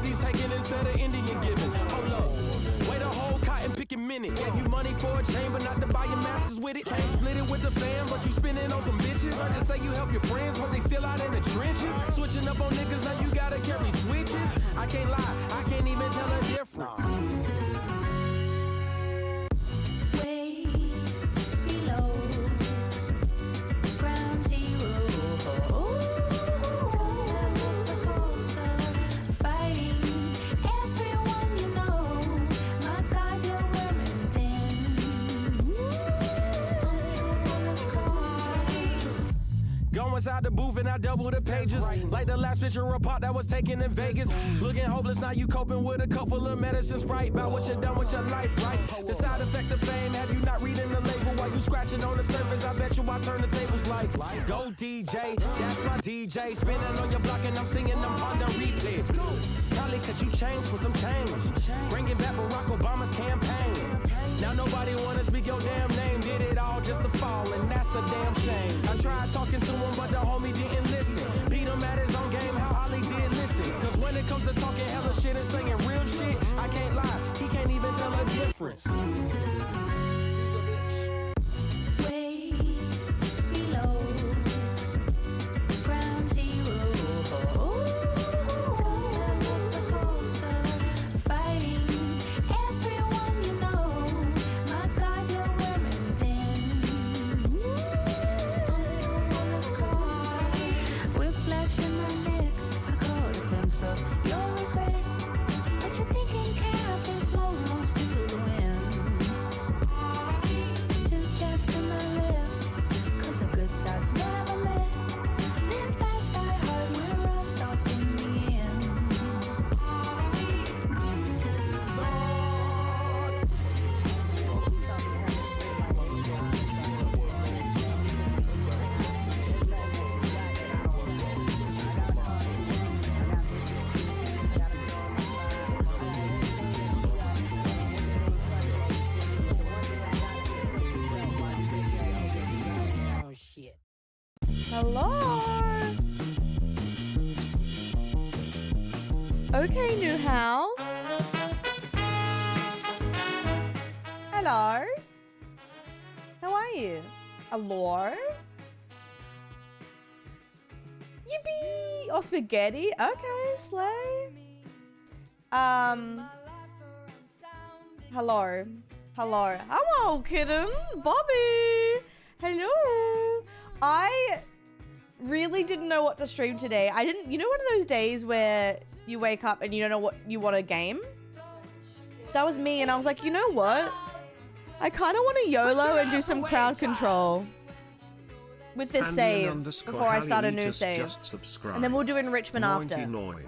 Chinese taking instead of Indian giving. Hold up, wait a whole cotton picking minute. Gave you money for a chain, but not to buy your masters with it. Can't split it with the fam, but you spending on some bitches. Heard they say you help your friends, but they still out in the trenches. Switching up on niggas, now you gotta carry switches. I can't lie, I can't even tell a difference. Inside the booth and I double the pages. Like the last picture report that was taken in Vegas. Looking hopeless, now you coping with a cup full of medicine Sprite. About what you done with your life, right? The side effect of fame, have you not reading the label while you scratching on the surface? I bet you I turn the tables like, go DJ, that's my DJ. Spinning on your block and I'm singing them on the replays. Probably cause you changed for some change. Bringing back Barack Obama's campaign. Now nobody wanna speak your damn name. Did it all just to fall, and that's a damn shame. I tried talking to him, but the homie didn't listen. Beat him at his own game, how Ollie did listed. Cause when it comes to talking hella shit and saying real shit, I can't lie, he can't even tell a difference. Hello. Okay, new house. Hello. How are you? Hello. Yippee! Oh, spaghetti. Okay, slay. Hello. Hello. Hello, kitten. Bobby. Hello. I really didn't know what to stream today. I didn't, you know, one of those days where you wake up and you don't know what you want to game? That was me, and I was like, you know what? I kind of want to YOLO and do some crowd control with this save before I start a new save. And then we'll do enrichment after. 99.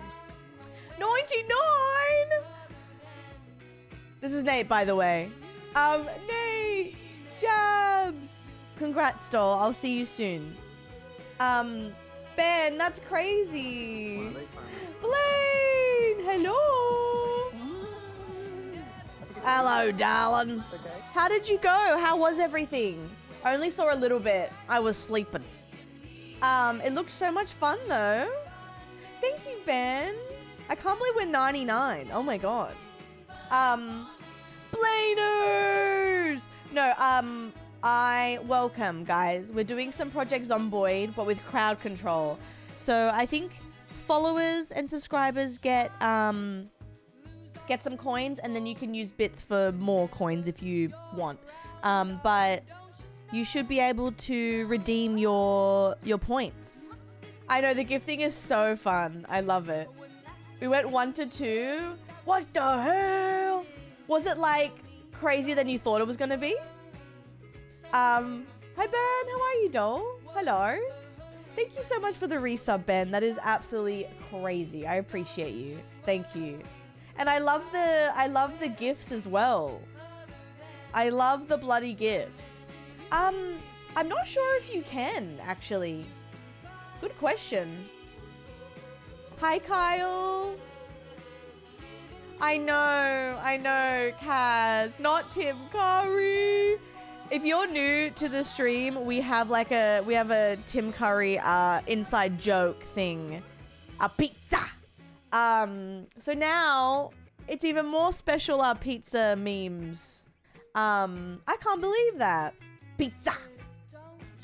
This is Nate, by the way. Nate! Jabs! Congrats, doll. I'll see you soon. Ben, that's crazy. Blaine, hello. Hello, darling. How did you go? How was everything? I only saw a little bit. I was sleeping. It looked so much fun, though. Thank you, Ben. I can't believe we're 99. Oh, my God. Blainers! No, welcome, guys. We're doing some Project Zomboid, but with crowd control. So I think followers and subscribers get some coins, and then you can use bits for more coins if you want. But you should be able to redeem your points. I know, the gifting is so fun. I love it. We went 1 to 2. What the hell? Was it like crazier than you thought it was gonna be? Hi Ben, how are you, doll? Hello. Thank you so much for the resub, Ben. That is absolutely crazy. I appreciate you. Thank you. And I love the gifts as well. I love the bloody gifts. I'm not sure if you can, actually. Good question. Hi, Kyle. I know, Kaz. Not Tim Curry. If you're new to the stream, we have a Tim Curry inside joke thing. A pizza. So now it's even more special, our pizza memes. I can't believe that. Pizza.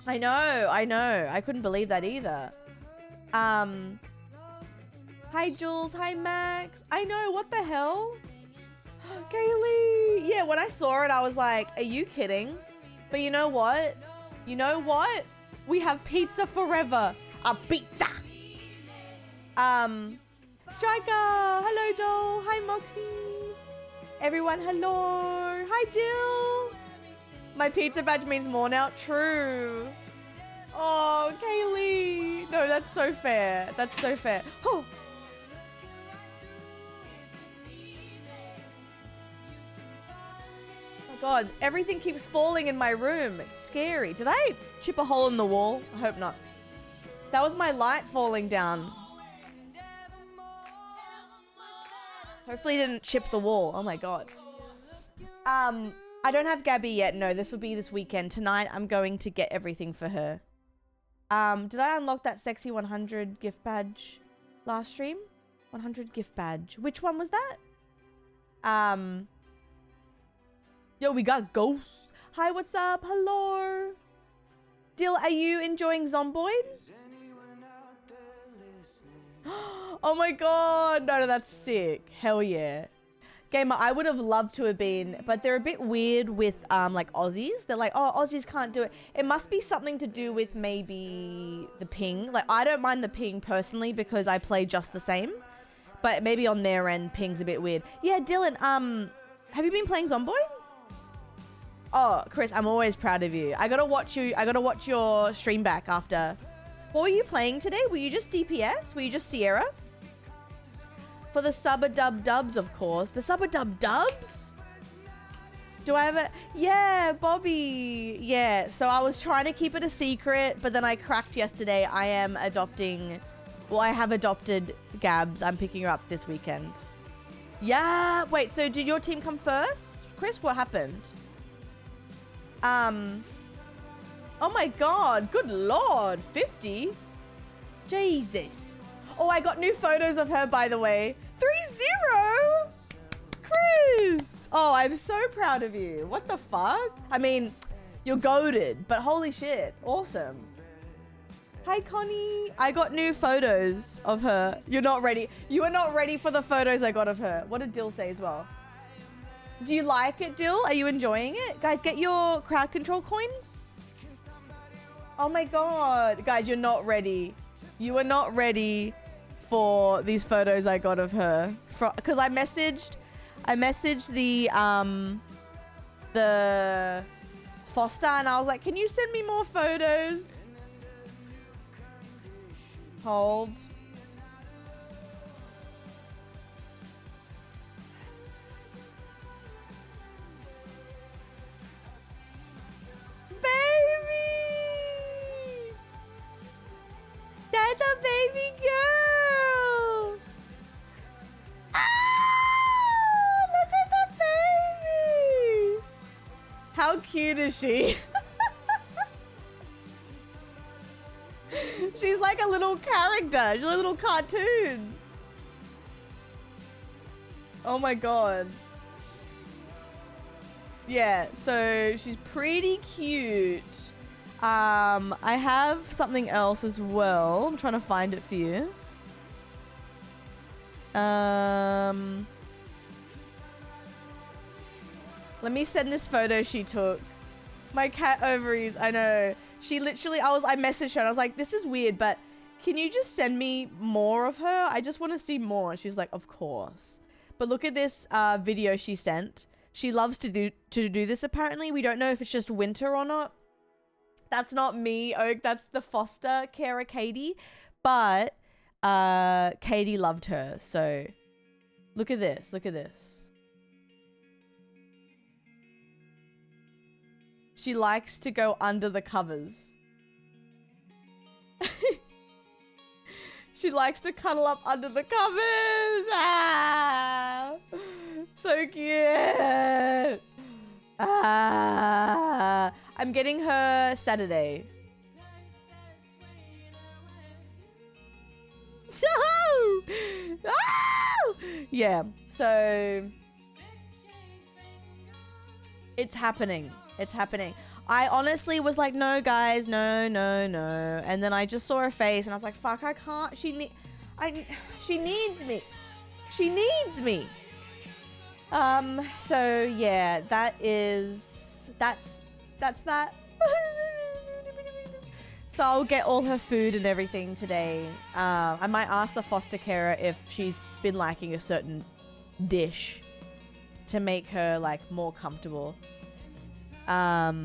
I know. I couldn't believe that either. Hi, Jules. Hi, Max. I know. What the hell? Kaylee. Yeah, when I saw it, I was like, are you kidding? But you know what? You know what? We have pizza forever. A pizza. Striker. Hello, doll. Hi, Moxie. Everyone, hello. Hi, Dill. My pizza badge means more now. True. Oh, Kaylee. No, that's so fair. That's so fair. Oh. Oh God, everything keeps falling in my room. It's scary. Did I chip a hole in the wall? I hope not. That was my light falling down. Hopefully it didn't chip the wall. Oh my God. I don't have Gabby yet. No, this will be this weekend. Tonight, I'm going to get everything for her. Did I unlock that sexy 100 gift badge last stream? 100 gift badge. Which one was that? Yo, we got ghosts. Hi, what's up? Hello. Dill, are you enjoying Zomboid? Oh my God. No, that's sick. Hell yeah. Gamer, I would have loved to have been, but they're a bit weird with like Aussies. They're like, oh, Aussies can't do it. It must be something to do with maybe the ping. Like, I don't mind the ping personally because I play just the same. But maybe on their end, ping's a bit weird. Yeah, Dylan, have you been playing Zomboid? Oh, Chris, I'm always proud of you. I gotta watch your stream back after. What were you playing today? Were you just DPS? Were you just Sierra? For the Subba-Dub-Dubs, of course. The Subba-Dub-Dubs? Do I have a... Yeah, Bobby. Yeah, so I was trying to keep it a secret, but then I cracked yesterday. I am adopting... Well, I have adopted Gabs. I'm picking her up this weekend. Yeah. Wait, so did your team come first? Chris, what happened? Oh my God. Good Lord. 50? Jesus. Oh, I got new photos of her, by the way. 3-0? Chris! Oh, I'm so proud of you. What the fuck? I mean, you're goated, but holy shit. Awesome. Hi, Connie. I got new photos of her. You're not ready. You are not ready for the photos I got of her. What did Dill say as well? Do you like it, Dill? Are you enjoying it? Guys, get your crowd control coins. Oh my God. Guys, you're not ready. You are not ready for these photos I got of her. Because I messaged the Foster and I was like, can you send me more photos? Hold. Baby! That's a baby girl! Ah! Look at the baby! How cute is she? She's like a little character. She's a little cartoon. Oh my God. Yeah, so she's pretty cute. I have something else as well. I'm trying to find it for you. Let me send this photo she took. My cat ovaries, I know. She literally, I messaged her and I was like, this is weird, but can you just send me more of her? I just want to see more. She's like, of course. But look at this video she sent. She loves to do this apparently. We don't know if it's just winter or not. That's not me, Oak. That's the foster carer, Katie. But Katie loved her. So look at this. Look at this. She likes to go under the covers. She likes to cuddle up under the covers. Ah, so cute. Ah, I'm getting her Saturday. Yeah, so it's happening. It's happening. I honestly was like, no, guys, no. And then I just saw her face and I was like, fuck, I can't. She needs me. She needs me. So yeah, that's that. So I'll get all her food and everything today. I might ask the foster carer if she's been liking a certain dish to make her like more comfortable. But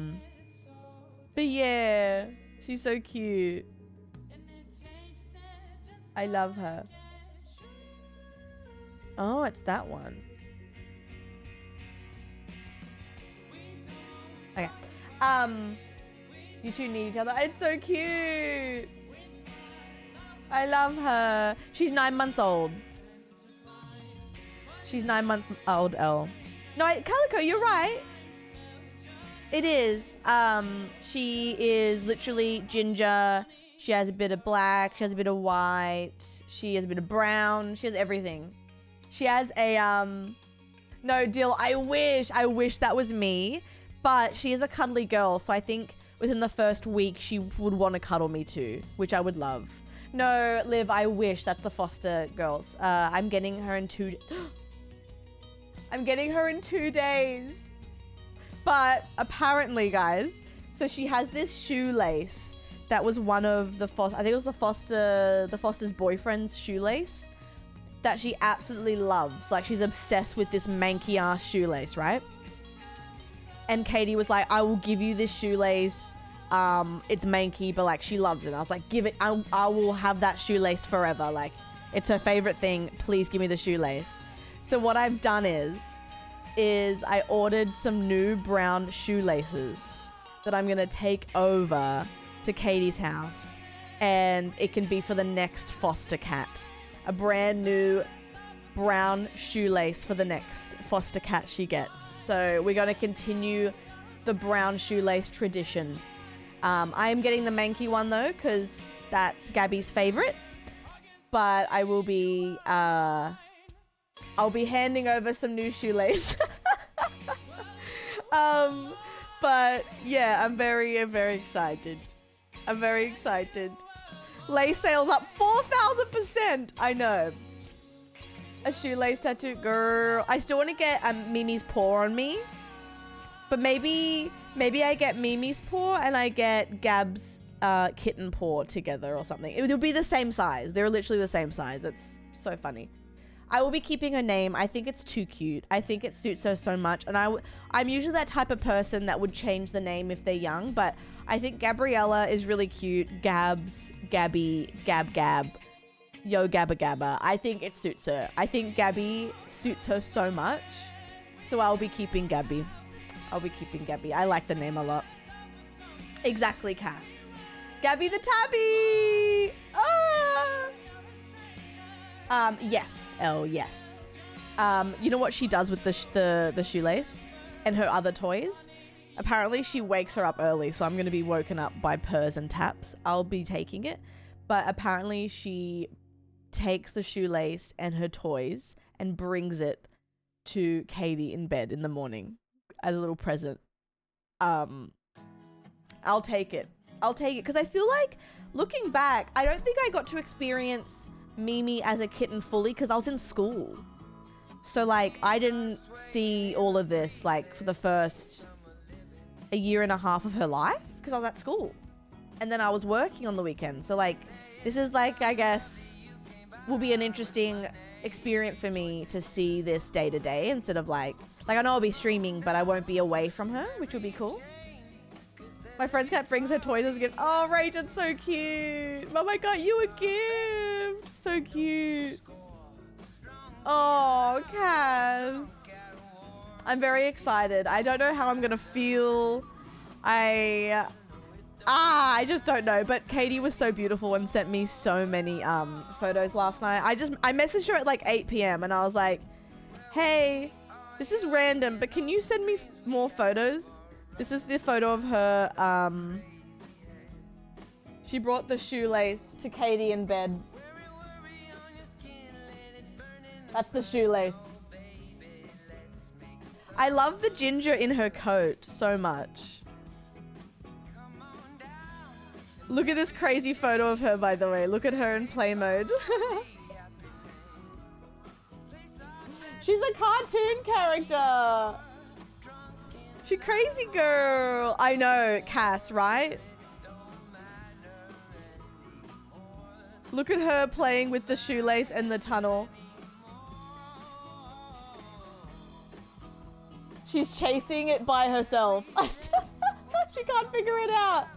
yeah, she's so cute. I love her. Oh, it's that one. Okay. You two need each other. It's so cute. I love her. She's 9 months old. She's 9 months old, Elle. No, Calico, you're right. It is. She is literally ginger. She has a bit of black. She has a bit of white. She has a bit of brown. She has everything. She has a, no, Dill, I wish that was me. But she is a cuddly girl, so I think within the first week she would want to cuddle me too, which I would love. No, Liv, I wish. That's the foster girls. I'm getting her in 2 days. But apparently, guys, so she has this shoelace that was one of the I think it was the foster's boyfriend's shoelace that she absolutely loves. Like, she's obsessed with this manky ass shoelace, right? And Katie was like, I will give you this shoelace. It's manky, but like she loves it. I was like, give it. I will have that shoelace forever. Like, it's her favorite thing. Please give me the shoelace. So what I've done is I ordered some new brown shoelaces that I'm going to take over to Katie's house. And it can be for the next foster cat. A brand new brown shoelace for the next foster cat she gets. So we're going to continue the brown shoelace tradition. I am getting the manky one though, because that's Gabby's favorite. But I will be, I'll be handing over some new shoelace. But yeah, I'm very, very excited. I'm very excited. Lace sales up 4,000%. I know. A shoelace tattoo, girl. I still want to get Mimi's paw on me, but maybe I get Mimi's paw and I get Gab's kitten paw together or something. It would be the same size. They're literally the same size. It's so funny. I will be keeping her name. I think it's too cute. I think it suits her so much, and I'm usually that type of person that would change the name if they're young, but I think Gabriella is really cute. Gabs, Gabby, Gab. Yo Gabba Gabba. I think it suits her. I think Gabby suits her so much. So I'll be keeping Gabby. I like the name a lot. Exactly, Cass. Gabby the tabby! Yes, Elle, yes. You know what she does with the shoelace and her other toys? Apparently she wakes her up early, so I'm going to be woken up by purrs and taps. I'll be taking it. But apparently she takes the shoelace and her toys and brings it to Katie in bed in the morning as a little present. I'll take it because I feel like, looking back, I don't think I got to experience Mimi as a kitten fully because I was in school. So like I didn't see all of this like for the first a year and a half of her life because I was at school, and then I was working on the weekend. So like this is like, I guess, will be an interesting experience for me to see this day to day instead of like I know I'll be streaming, but I won't be away from her, which will be cool. My friend's cat brings her toys as a gift. Oh, Rach, it's so cute. Mom, I got you a gift. So cute. Oh, Kaz. I'm very excited. I don't know how I'm going to feel. I just don't know. But Katie was so beautiful and sent me so many photos last night. I messaged her at like 8 p.m. and I was like, hey, this is random, but can you send me more photos? This is the photo of her. She brought the shoelace to Katie in bed. That's the shoelace. I love the ginger in her coat so much. Look at this crazy photo of her, by the way. Look at her in play mode. She's a cartoon character. She crazy girl. I know, Cass, right? Look at her playing with the shoelace and the tunnel. She's chasing it by herself. She can't figure it out.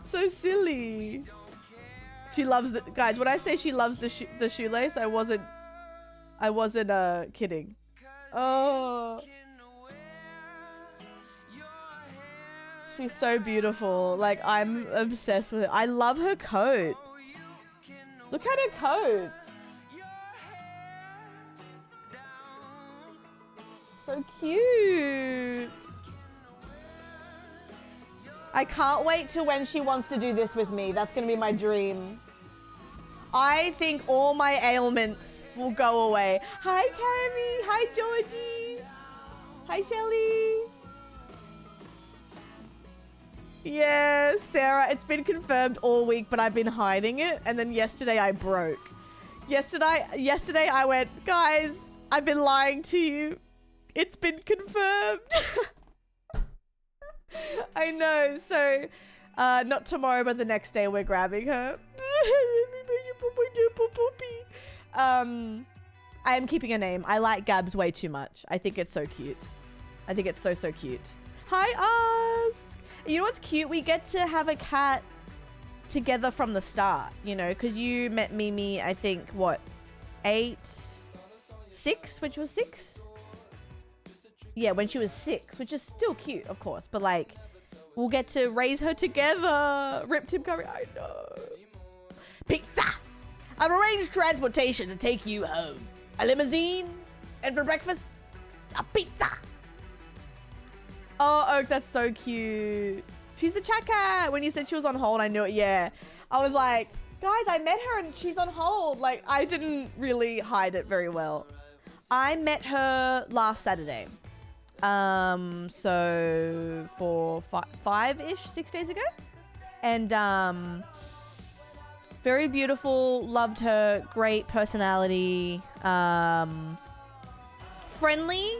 So silly. She loves the guys. When I say she loves the shoelace, I wasn't kidding. Oh, she's so beautiful. Like, I'm obsessed with it. I love her coat. Look at her coat. So cute. I can't wait till when she wants to do this with me. That's gonna be my dream. I think all my ailments will go away. Hi, Cammy. Hi, Georgie. Hi, Shelly. Yeah, Sarah, it's been confirmed all week, but I've been hiding it. And then yesterday I broke. Yesterday I went, guys, I've been lying to you. It's been confirmed. I know. So, not tomorrow, but the next day we're grabbing her. I am keeping her name. I like Gabs way too much. I think it's so cute. I think it's so cute. Hi, Ask. You know what's cute? We get to have a cat together from the start, you know, because you met Mimi, I think, what, 6, when she was 6? Yeah, when she was 6, which is still cute, of course. But, like, we'll get to raise her together. Rip Tim Curry, I know. Pizza! I've arranged transportation to take you home. A limousine, and for breakfast, a pizza. Oh, Oak, that's so cute. She's the chat cat. When you said she was on hold, I knew it. Yeah. I was like, guys, I met her and she's on hold. Like, I didn't really hide it very well. I met her last Saturday. So for 5-ish, 6 days ago. And, very beautiful, loved her, great personality, friendly,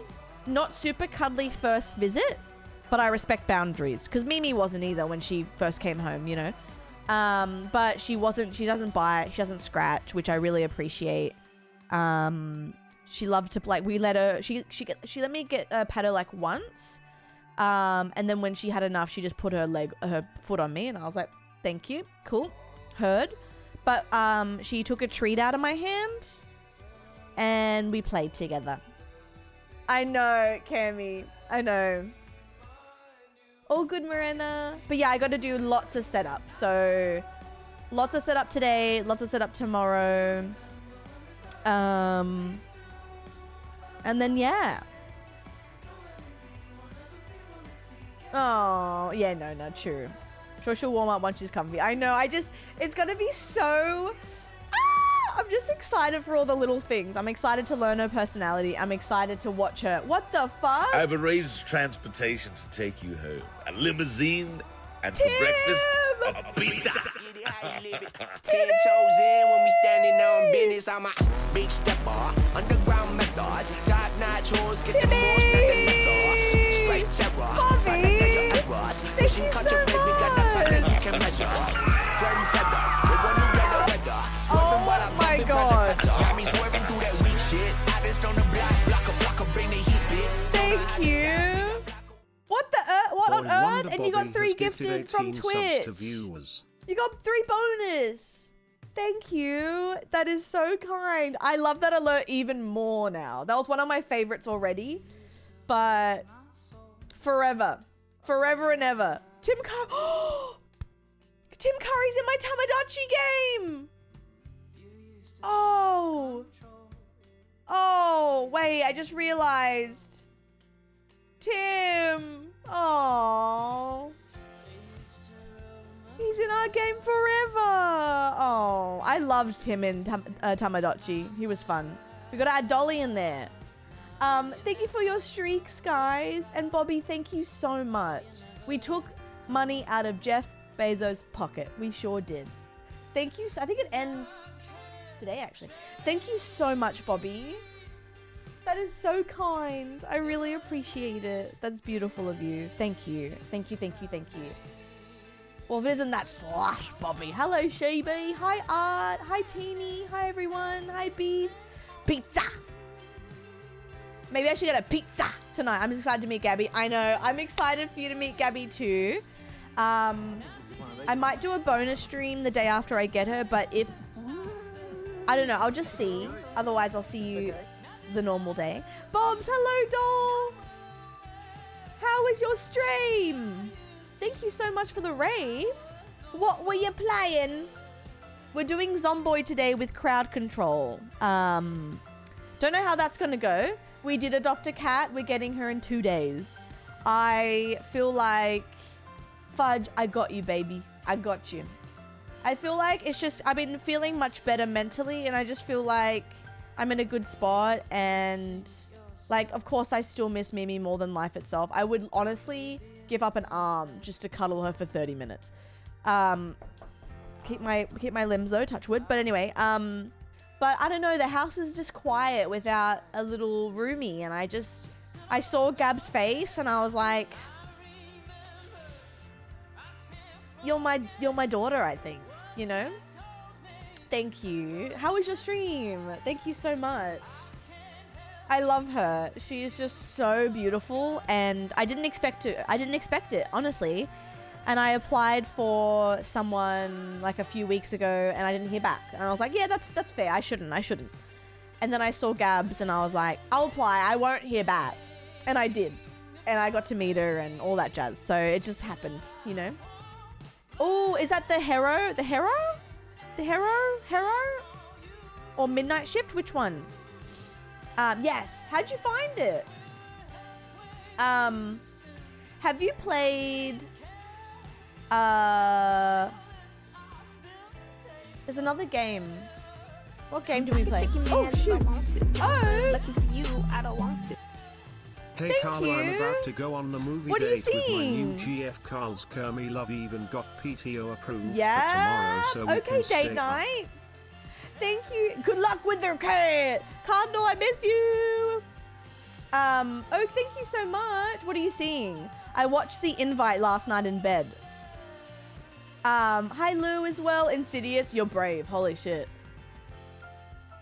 not super cuddly first visit, but I respect boundaries, because Mimi wasn't either when she first came home, you know. But she doesn't bite, she doesn't scratch, which I really appreciate. She loved to, like, we let her, she let me get pet her like once, and then when she had enough, she just put her foot on me, and I was like, thank you, cool, heard. But she took a treat out of my hand and we played together. I know, Cammy. I know. All good, Mirena. But yeah, I got to do lots of setup. So lots of setup today, lots of setup tomorrow. And then, yeah. Oh, yeah, no, true. Sure, she'll warm up once she's comfy. I know, it's gonna be so... I'm just excited for all the little things. I'm excited to learn her personality. I'm excited to watch her. What the fuck? I've arranged transportation to take you home. A limousine and Tim! for breakfast, a pizza. 10 toes in when we standing on business. I'm a big stepper, underground methods, top-notch hoes, get the Timmy! most like a missile. Straight terror, Bobby! Thank you so much! Oh my god! Thank you! What the what on earth? And you got 3 gifted from Twitch! You got 3 bonus! Thank you! That is so kind. I love that alert even more now. That was one of my favorites already. But forever. Forever and ever. Tim Curry's in my Tamagotchi game! Oh! Oh, wait, I just realized. Tim! Oh. He's in our game forever. Oh, I loved him in Tamagotchi. He was fun. We got to add Dolly in there. Thank you for your streaks, guys. And Bobby, thank you so much. We took money out of Jeff Bezos' pocket. We sure did. Thank you. I think it ends today, actually. Thank you so much, Bobby. That is so kind. I really appreciate it. That's beautiful of you. Thank you. Thank you, thank you, thank you. Well, if it isn't that slash, Bobby. Hello, Sheeby. Hi, Art. Hi, Teeny. Hi, everyone. Hi, Beef. Pizza. Maybe I should get a pizza tonight. I'm excited to meet Gabby. I know. I'm excited for you to meet Gabby too. I might do a bonus stream the day after I get her, but if... I don't know. I'll just see. Otherwise, I'll see you the normal day. Bobs, hello, doll. How was your stream? Thank you so much for the raid. What were you playing? We're doing Zomboid today with crowd control. Don't know how that's going to go. We did adopt a cat. We're getting her in 2 days. I feel like... Fudge, I got you, baby. I got you. I feel like it's just... I've been feeling much better mentally, and I just feel like I'm in a good spot. And, like, of course, I still miss Mimi more than life itself. I would honestly give up an arm just to cuddle her for 30 minutes. Keep my limbs, though, touch wood. But anyway, but I don't know, the house is just quiet without a little roomie, and I saw Gab's face and I was like, you're my daughter, I think, you know? Thank you. How was your stream? Thank you so much. I love her. She is just so beautiful, and I didn't expect it, honestly. And I applied for someone like a few weeks ago and I didn't hear back. And I was like, yeah, that's fair. I shouldn't. And then I saw Gabs and I was like, I'll apply. I won't hear back. And I did. And I got to meet her and all that jazz. So it just happened, you know? Oh, is that the Hero? The Hero? The Hero? Or Midnight Shift? Which one? Yes. How'd you find it? Have you played... there's another game. What game do we play? Oh, shoot. Oh! Lucky for you, I don't want to. Hey Thank Carl, you. I'm about to go on the movie What are you date with my seeing? new GF Carl's Kermy Love even got PTO approved Yeah. for tomorrow, so we Okay, can stay date night. Thank you. Good luck with their cat. Cardinal, I miss you. Oh, thank you so much. What are you seeing? I watched The Invite last night in bed. Hi Lou as well. Insidious, you're brave. Holy shit.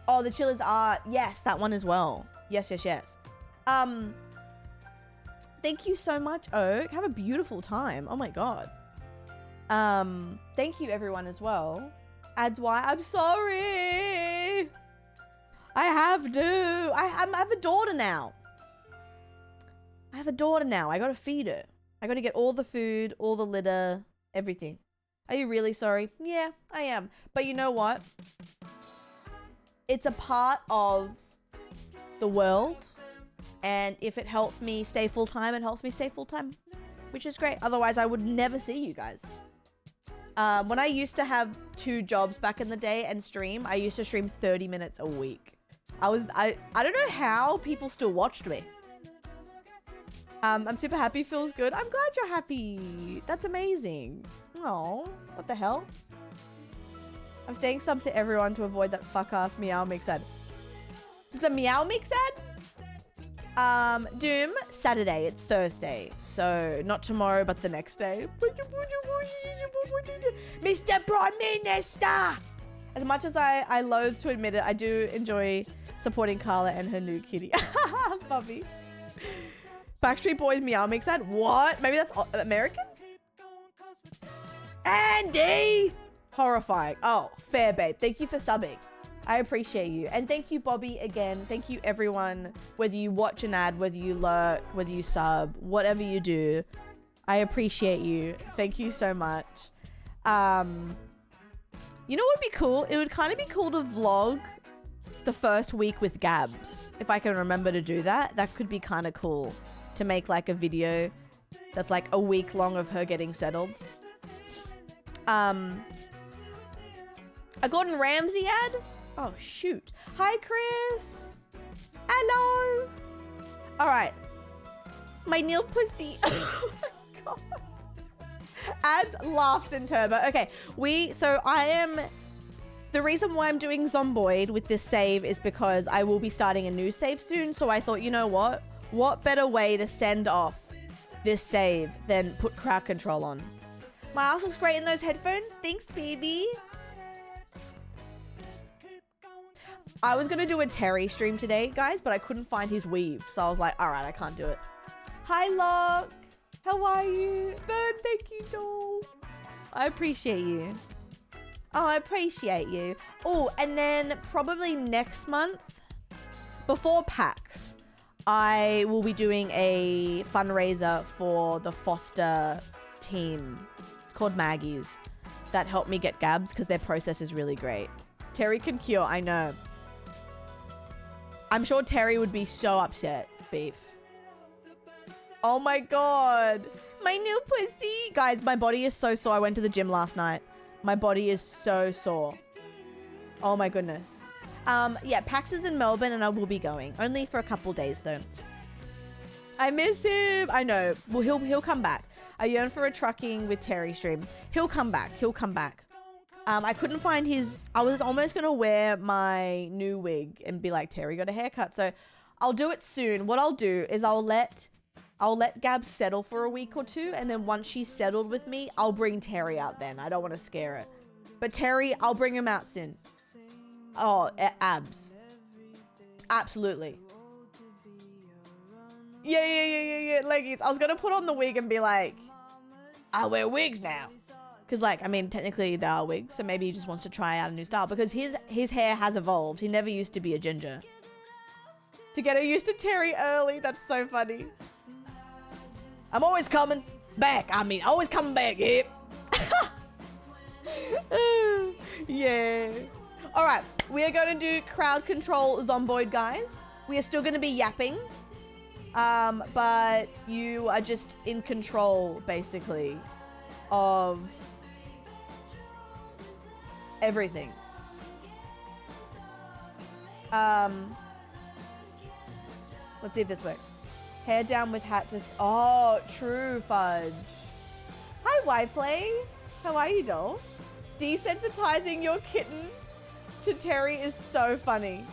Oh, the Chillers Art. Yes, that one as well. Yes. Thank you so much, Oak. Have a beautiful time. Oh my god. Thank you everyone as well. Ads why I'm sorry. I have to. I have a daughter now. I gotta feed her. I gotta get all the food, all the litter, everything. Are you really sorry? Yeah, I am. But you know what? It's a part of the world. And if it helps me stay full-time, it helps me stay full-time. Which is great. Otherwise, I would never see you guys. When I used to have 2 jobs back in the day and stream, I used to stream 30 minutes a week. I don't know how people still watched me. I'm super happy. Feels good. I'm glad you're happy. That's amazing. Oh, what the hell? I'm staying sub to everyone to avoid that fuck-ass Meow Mix ad. Is the Meow Mix ad? Doom, Saturday. It's Thursday. So, not tomorrow, but the next day. Mr. Prime Minister! As much as I loathe to admit it, I do enjoy supporting Carla and her new kitty. Bobby. Backstreet Boys Meow Mix ad? What? Maybe that's American? Andy! Horrifying. Oh, fair, babe. Thank you for subbing. I appreciate you. And thank you, Bobby, again. Thank you, everyone. Whether you watch an ad, whether you lurk, whether you sub, whatever you do, I appreciate you. Thank you so much. You know what would be cool? It would kind of be cool to vlog the first week with Gabs. If I can remember to do that, that could be kind of cool. To make like a video that's like a week long of her getting settled. A Gordon Ramsay ad? Oh, shoot. Hi, Chris. Hello. All right. My Neil pussy. Oh my God. Ads, laughs, and turbo. Okay, the reason why I'm doing Zomboid with this save is because I will be starting a new save soon. So I thought, you know what? What better way to send off this save than put crowd control on? My ass looks great in those headphones. Thanks, baby. I was gonna do a Terry stream today, guys, but I couldn't find his weave. So I was like, all right, I can't do it. Hi, Locke. How are you? Bird, thank you, doll. I appreciate you. Oh, I appreciate you. Oh, and then probably next month, before PAX, I will be doing a fundraiser for the foster team. It's called Maggie's. That helped me get Gabs because their process is really great. Terry can cure, I know. I'm sure Terry would be so upset, Beef. Oh my God. My new pussy. Guys, my body is so sore. I went to the gym last night. My body is so sore. Oh my goodness. Yeah, PAX is in Melbourne and I will be going. Only for a couple days though. I miss him. I know. Well, he'll come back. I yearn for a trucking with Terry stream. He'll come back. He'll come back. I couldn't find his... I was almost going to wear my new wig and be like, Terry got a haircut. So I'll do it soon. What I'll do is I'll let Gab settle for a week or two. And then once she's settled with me, I'll bring Terry out then. I don't want to scare it. But Terry, I'll bring him out soon. Oh, abs. Absolutely. Yeah. Leggies. I was going to put on the wig and be like, I wear wigs now. Because, like, I mean, technically they are wigs, so maybe he just wants to try out a new style. Because his hair has evolved. He never used to be a ginger. To get her used to Terry early. That's so funny. I'm always coming back. I mean, always coming back, yep. Yeah. All right. We are going to do crowd control Zomboid, guys. We are still going to be yapping. But you are just in control, basically, of... everything. Let's see if this works. Hair down with hat to... Oh, true fudge. Hi, Yplay. How are you, doll? Desensitizing your kitten to Terry is so funny.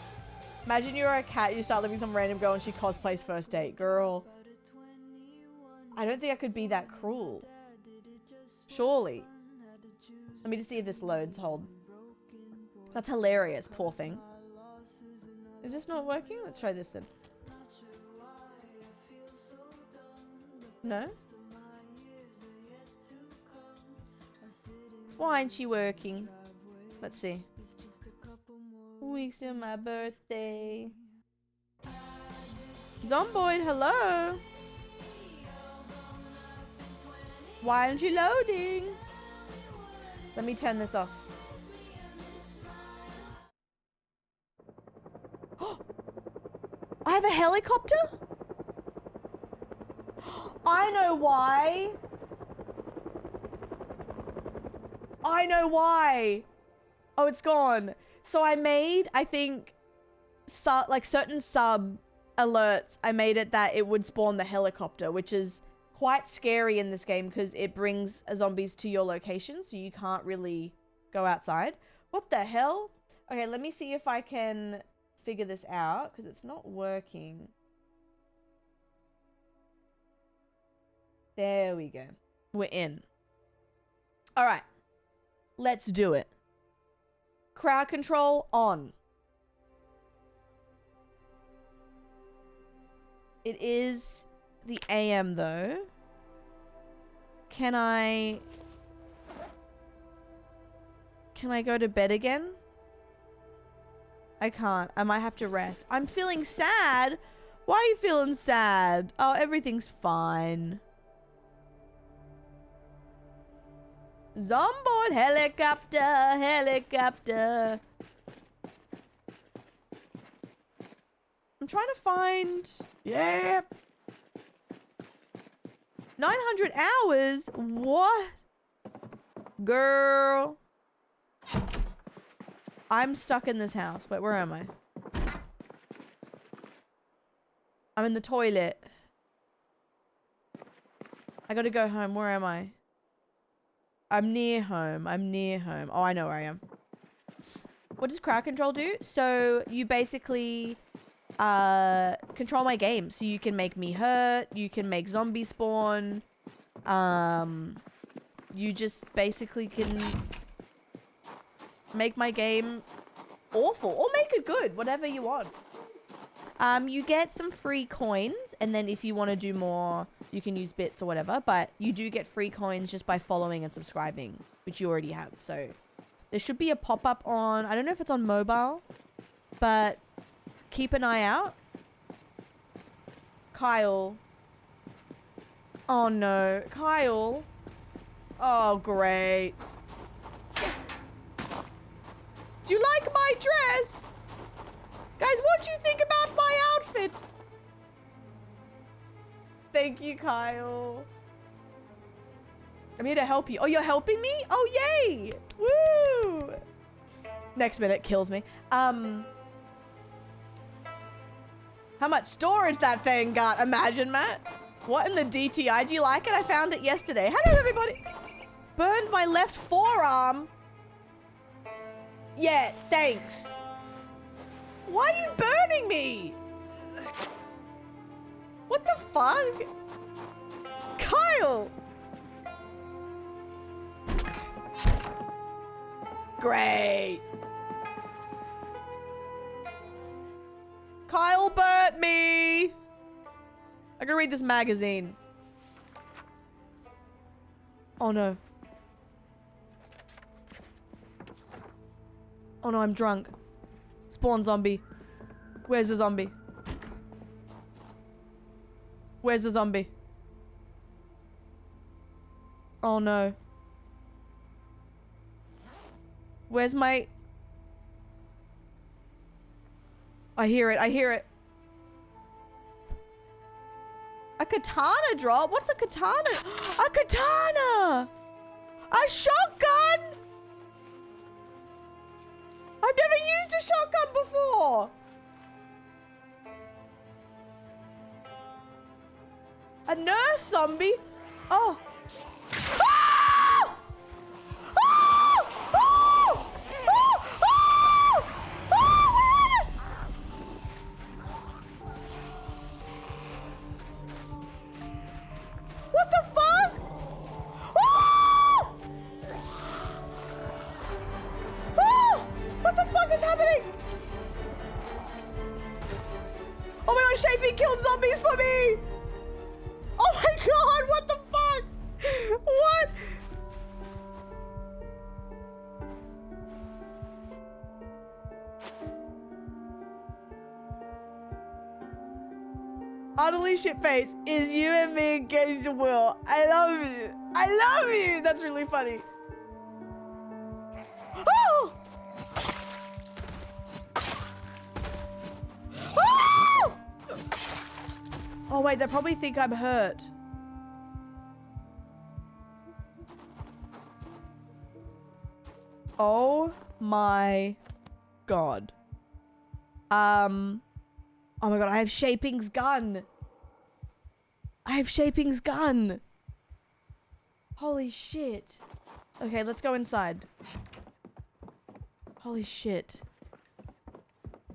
Imagine you're a cat, you start living some random girl and she cosplays first date. Girl. I don't think I could be that cruel. Surely. Let me just see if this loads. Hold. That's hilarious. Poor thing. Is this not working? Let's try this then. No? Why ain't she working? Let's see. Weeks to my birthday. Zomboid, hello? Why aren't you loading? Let me turn this off. I have a helicopter? I know why. I know why. Oh, it's gone. So I made, I think, like certain sub alerts, I made it that it would spawn the helicopter, which is quite scary in this game because it brings zombies to your location, so you can't really go outside. What the hell? Okay, let me see if I can figure this out because it's not working. There we go. We're in. All right. Let's do it. Crowd control on. It is the AM though. Can I go to bed again? I can't. I might have to rest. I'm feeling sad. Why are you feeling sad? Oh, everything's fine. Zomboid helicopter, helicopter. I'm trying to find... Yeah. 900 hours? What? Girl. I'm stuck in this house. Wait, where am I? I'm in the toilet. I gotta go home. Where am I? I'm near home. I'm near home. Oh, I know where I am. What does crowd control do? So you basically control my game. So you can make me hurt. You can make zombie spawn. You just basically can make my game awful or make it good, whatever you want. You get some free coins, and then if you want to do more, you can use bits or whatever, but you do get free coins just by following and subscribing, which you already have. So there should be a pop-up on, I don't know if it's on mobile, but keep an eye out. Kyle. Oh no, Kyle. Oh, great. Do you like my dress? Guys, what do you think about my outfit? Thank you, Kyle. I'm here to help you. Oh, you're helping me? Oh, yay! Woo! Next minute kills me. How much storage that thing got? Imagine, Matt. What in the DTI? Do you like it? I found it yesterday. Hello, everybody. Burned my left forearm. Yeah, thanks. Why are you burning me? What the fuck? Kyle! Great. Kyle burnt me. I gotta read this magazine. Oh no. Oh no, I'm drunk. Spawn zombie. Where's the zombie? Where's the zombie? Oh no. Where's my... I hear it. I hear it. A katana drop? What's a katana? A katana! A shotgun! I've never used a shotgun before! A nurse zombie? Oh. Ah! Ah! Ah! Ah! Ah! Ah! What the fuck? Ah! Ah! What the fuck is happening? Oh my god, Shapey killed zombies for me! Oh my god, what the fuck? What? Utterly shitface. Is you and me engaged to Will? I love you. I love you. That's really funny. Oh! Oh! Oh wait, they probably think I'm hurt. Oh my god. Oh my god, I have Shaping's gun. I have Shaping's gun. Holy shit. Okay, let's go inside. Holy shit.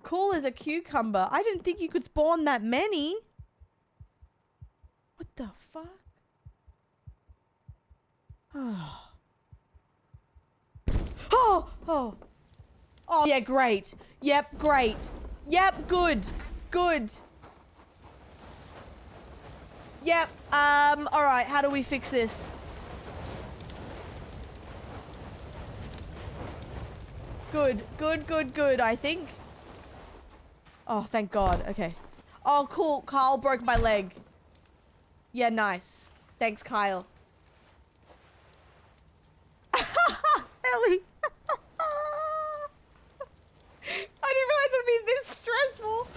Cool as a cucumber. I didn't think you could spawn that many. What the fuck? Oh. Oh, oh. Oh, yeah, great. Yep, great. Yep, good. Good. Yep, all right, how do we fix this? Good, good, good, good, I think. Oh, thank God, okay. Oh, cool, Kyle broke my leg. Yeah, nice. Thanks, Kyle. Ellie. I didn't realize it would be this stressful.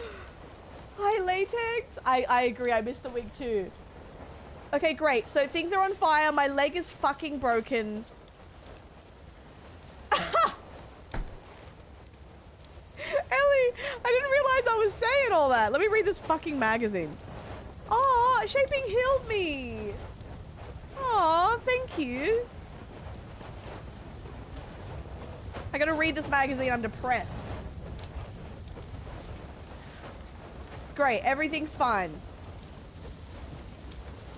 Hi, Latex. I agree. I missed the wig too. Okay, great. So things are on fire. My leg is fucking broken. I didn't realize I was saying all that. Let me read this fucking magazine. Oh, Shaping healed me. Oh, thank you. I gotta read this magazine. I'm depressed. Great. Everything's fine.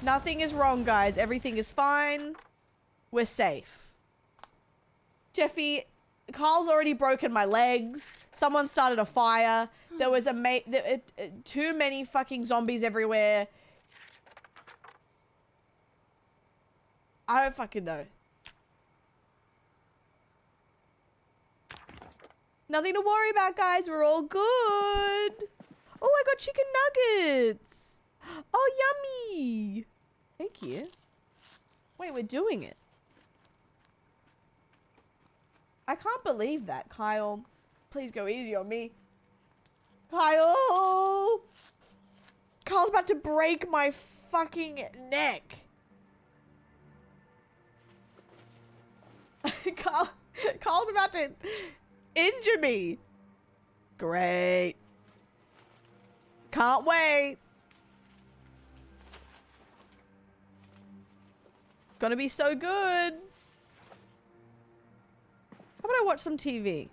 Nothing is wrong, guys. Everything is fine. We're safe. Jeffy, Carl's already broken my legs. Someone started a fire. There was too many fucking zombies everywhere. I don't fucking know. Nothing to worry about, guys. We're all good. Oh, I got chicken nuggets. Oh, yummy. Thank you. Wait, we're doing it. I can't believe that, Kyle. Please go easy on me. Kyle! Kyle's about to break my fucking neck. Kyle's about to injure me. Great. Can't wait. Gonna be so good. How about I watch some TV?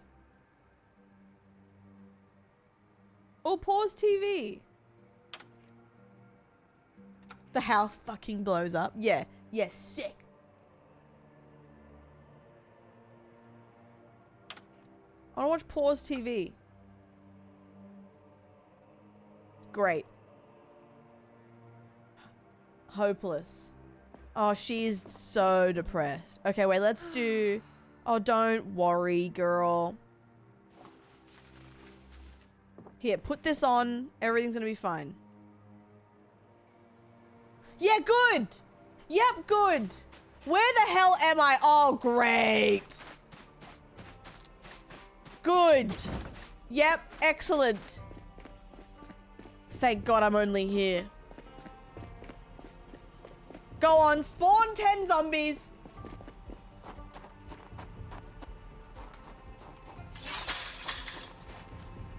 Or pause TV. The house fucking blows up. Yeah. Yeah, sick. I wanna watch pause TV. Great. Hopeless. Oh, she's so depressed. Okay, wait, let's do... Oh, don't worry, girl. Here, put this on. Everything's gonna be fine. Yeah, good! Yep, good. Where the hell am I? Oh, great. Good. Yep, excellent. Thank God I'm only here. Go on, spawn 10 zombies.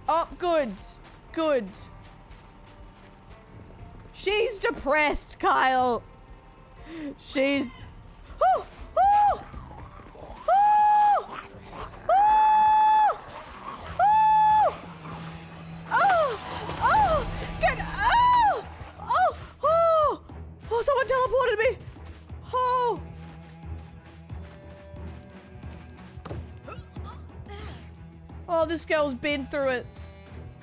Oh, good. Good. She's depressed, Kyle. She's... Oh, oh, oh, oh, oh, oh, oh, get... Oh, oh, oh. Oh, someone teleported me. Oh. Oh, this girl's been through it.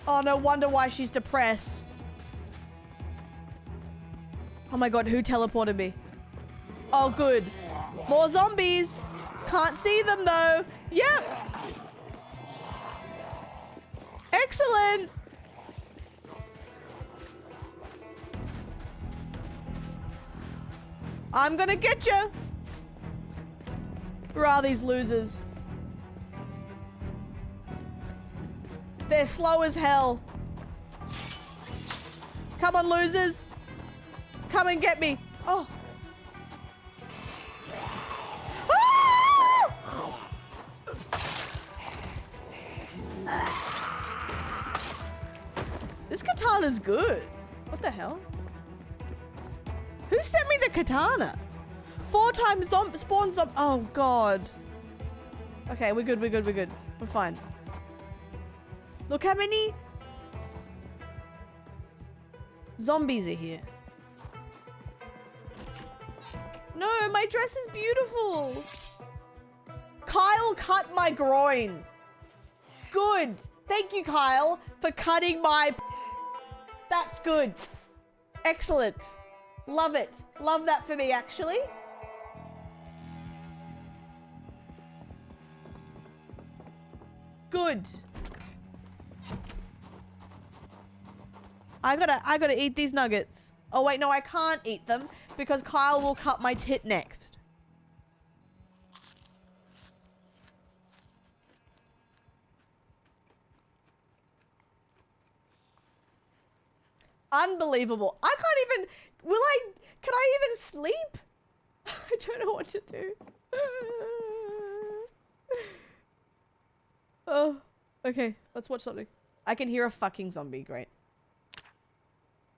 Oh, no wonder why she's depressed. Oh my God, who teleported me? Oh, good. More zombies. Can't see them though. Yep. Excellent. I'm gonna get you. Where are these losers? They're slow as hell. Come on, losers. Come and get me. Oh. Ah! This katana's good. What the hell? Who sent me the katana? 4 times spawn zomb. Oh, God. Okay, we're good, we're good, we're good. We're fine. Look how many zombies are here. No, my dress is beautiful. Kyle cut my groin. Good. Thank you, Kyle, for cutting my... That's good. Excellent. Love it. Love that for me, actually. Good. I gotta eat these nuggets. Oh wait, no, I can't eat them because Kyle will cut my tit next. Unbelievable. I can't even, can I even sleep? I don't know what to do. Oh, okay, let's watch something. I can hear a fucking zombie. Great.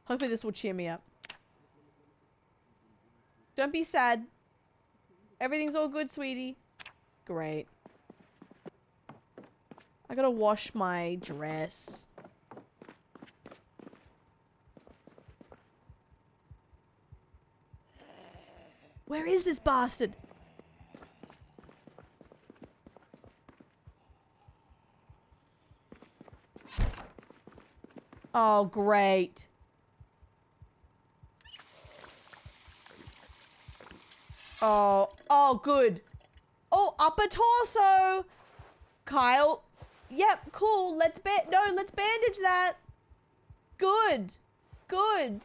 Hopefully this will cheer me up. Don't be sad. Everything's all good, sweetie. Great. I gotta wash my dress. Where is this bastard? Oh, great. Oh, good. Oh, upper torso. Kyle. Yep, cool. Let's bandage that. Good. Good.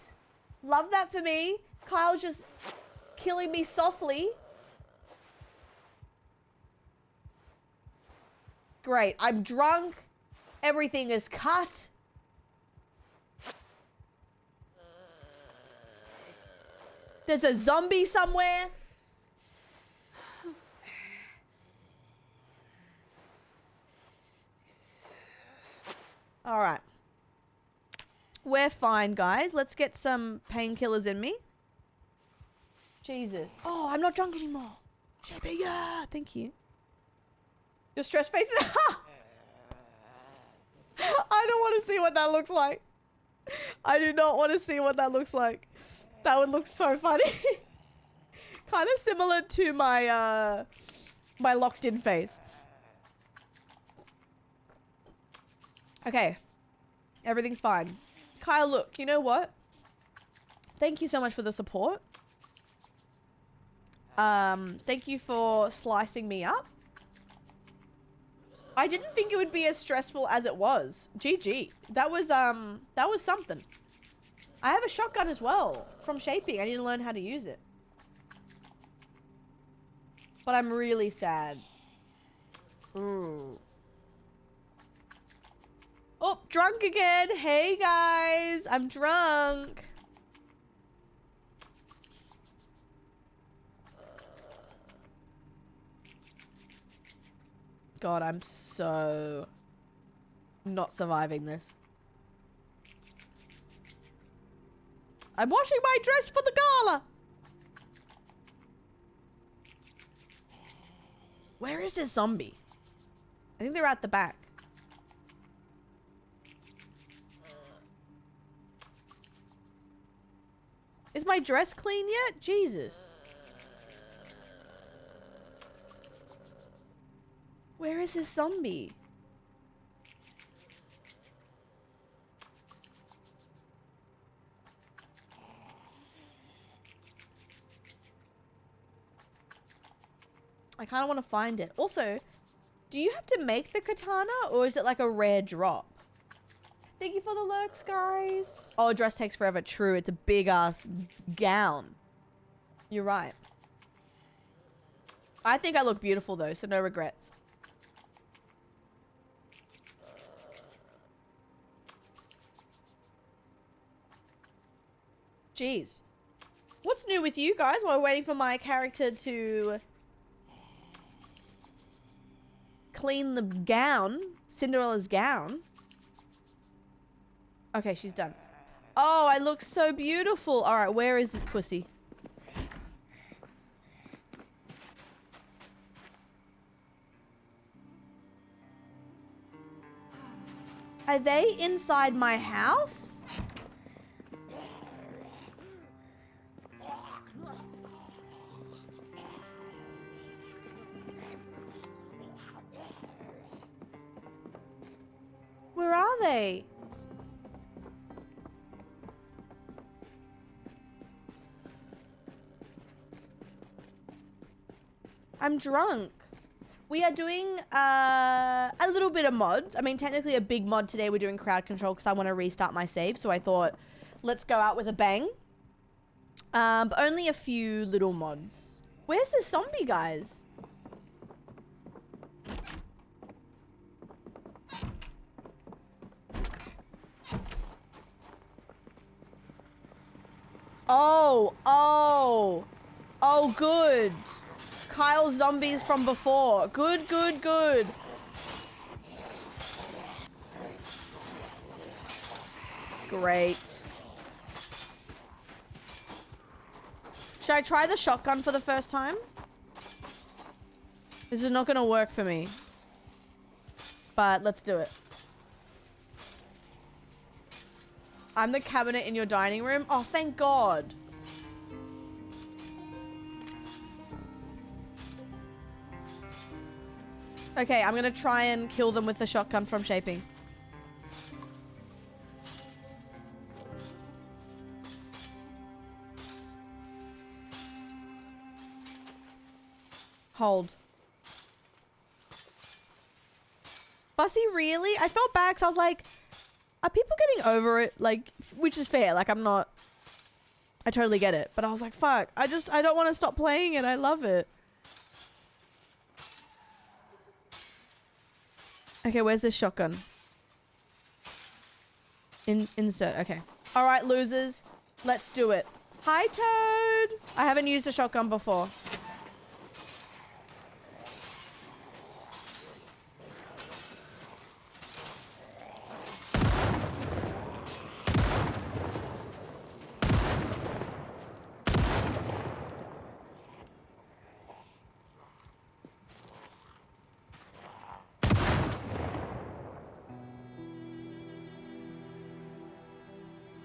Love that for me. Kyle's just killing me softly. Great. I'm drunk. Everything is cut. There's a zombie somewhere. All right. We're fine, guys. Let's get some painkillers in me. Jesus. Oh, I'm not drunk anymore. Shapey, yeah. Thank you. Your stress face is... I don't want to see what that looks like. I do not want to see what that looks like. That would look so funny. Kind of similar to my my locked in face. Okay. Everything's fine. Kyle, look, you know what? Thank you so much for the support. Thank you for slicing me up. I didn't think it would be as stressful as it was. GG. That was something. I have a shotgun as well from Shaping. I need to learn how to use it. But I'm really sad. Ooh. Oh, drunk again. Hey guys, I'm drunk. God, I'm so not surviving this. I'm washing my dress for the gala. Where is this zombie? I think they're at the back. Is my dress clean yet? Jesus. Where is this zombie? I kind of want to find it. Also, do you have to make the katana or is it like a rare drop? Thank you for the lurks, guys. Oh, dress takes forever. True, it's a big ass gown. You're right. I think I look beautiful though, so no regrets. Jeez. What's new with you guys while we're waiting for my character to clean the gown? Cinderella's gown. Okay, she's done. Oh, I look so beautiful. All right, where is this pussy? Are they inside my house? Where are they? I'm drunk. We are doing a little bit of mods. I mean, technically a big mod today. We're doing crowd control because I want to restart my save. So I thought, let's go out with a bang. But only a few little mods. Where's the zombie, guys? Oh, good. Kyle's zombies from before. Good, good, good. Great. Should I try the shotgun for the first time? This is not gonna work for me. But let's do it. I'm the cabinet in your dining room. Oh, thank God. Okay, I'm gonna try and kill them with the shotgun from Shaping. Hold. Bussy, really? I felt bad because I was like, are people getting over it? Like, which is fair. Like, I'm not... I totally get it. But I was like, fuck. I don't want to stop playing it. I love it. Okay, where's this shotgun? Insert. Okay. All right, losers. Let's do it. Hi, Toad. I haven't used a shotgun before.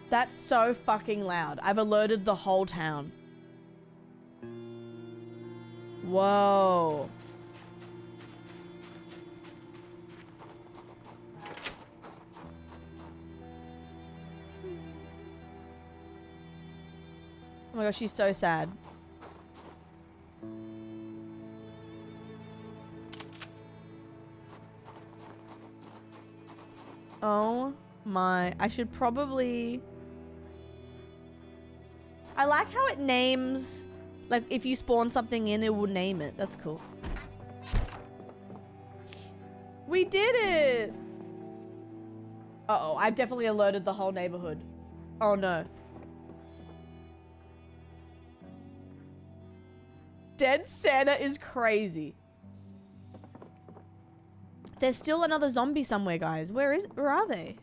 That's so fucking loud. I've alerted the whole town. Whoa. Oh my gosh, she's so sad. Oh my, I should probably... I like how it names, like if you spawn something in, it will name it. That's cool. We did it! Uh-oh, I've definitely alerted the whole neighborhood. Oh no. Dead Santa is crazy. There's still another zombie somewhere, guys. Where are they?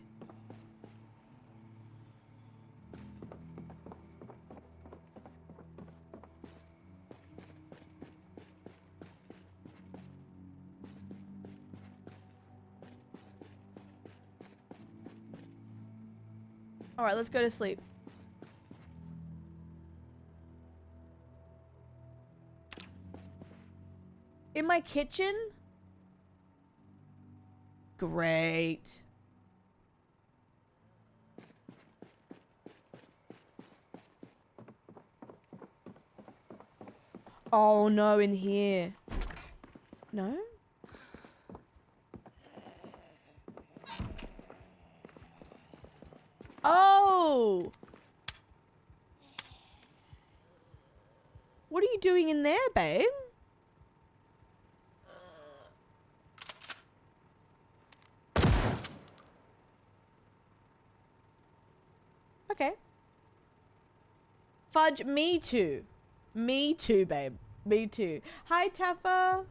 All right, let's go to sleep. In my kitchen? Great. Oh no, in here. No? Oh! What are you doing in there, babe? Okay. Fudge, me too. Me too, babe. Me too. Hi, Taffa.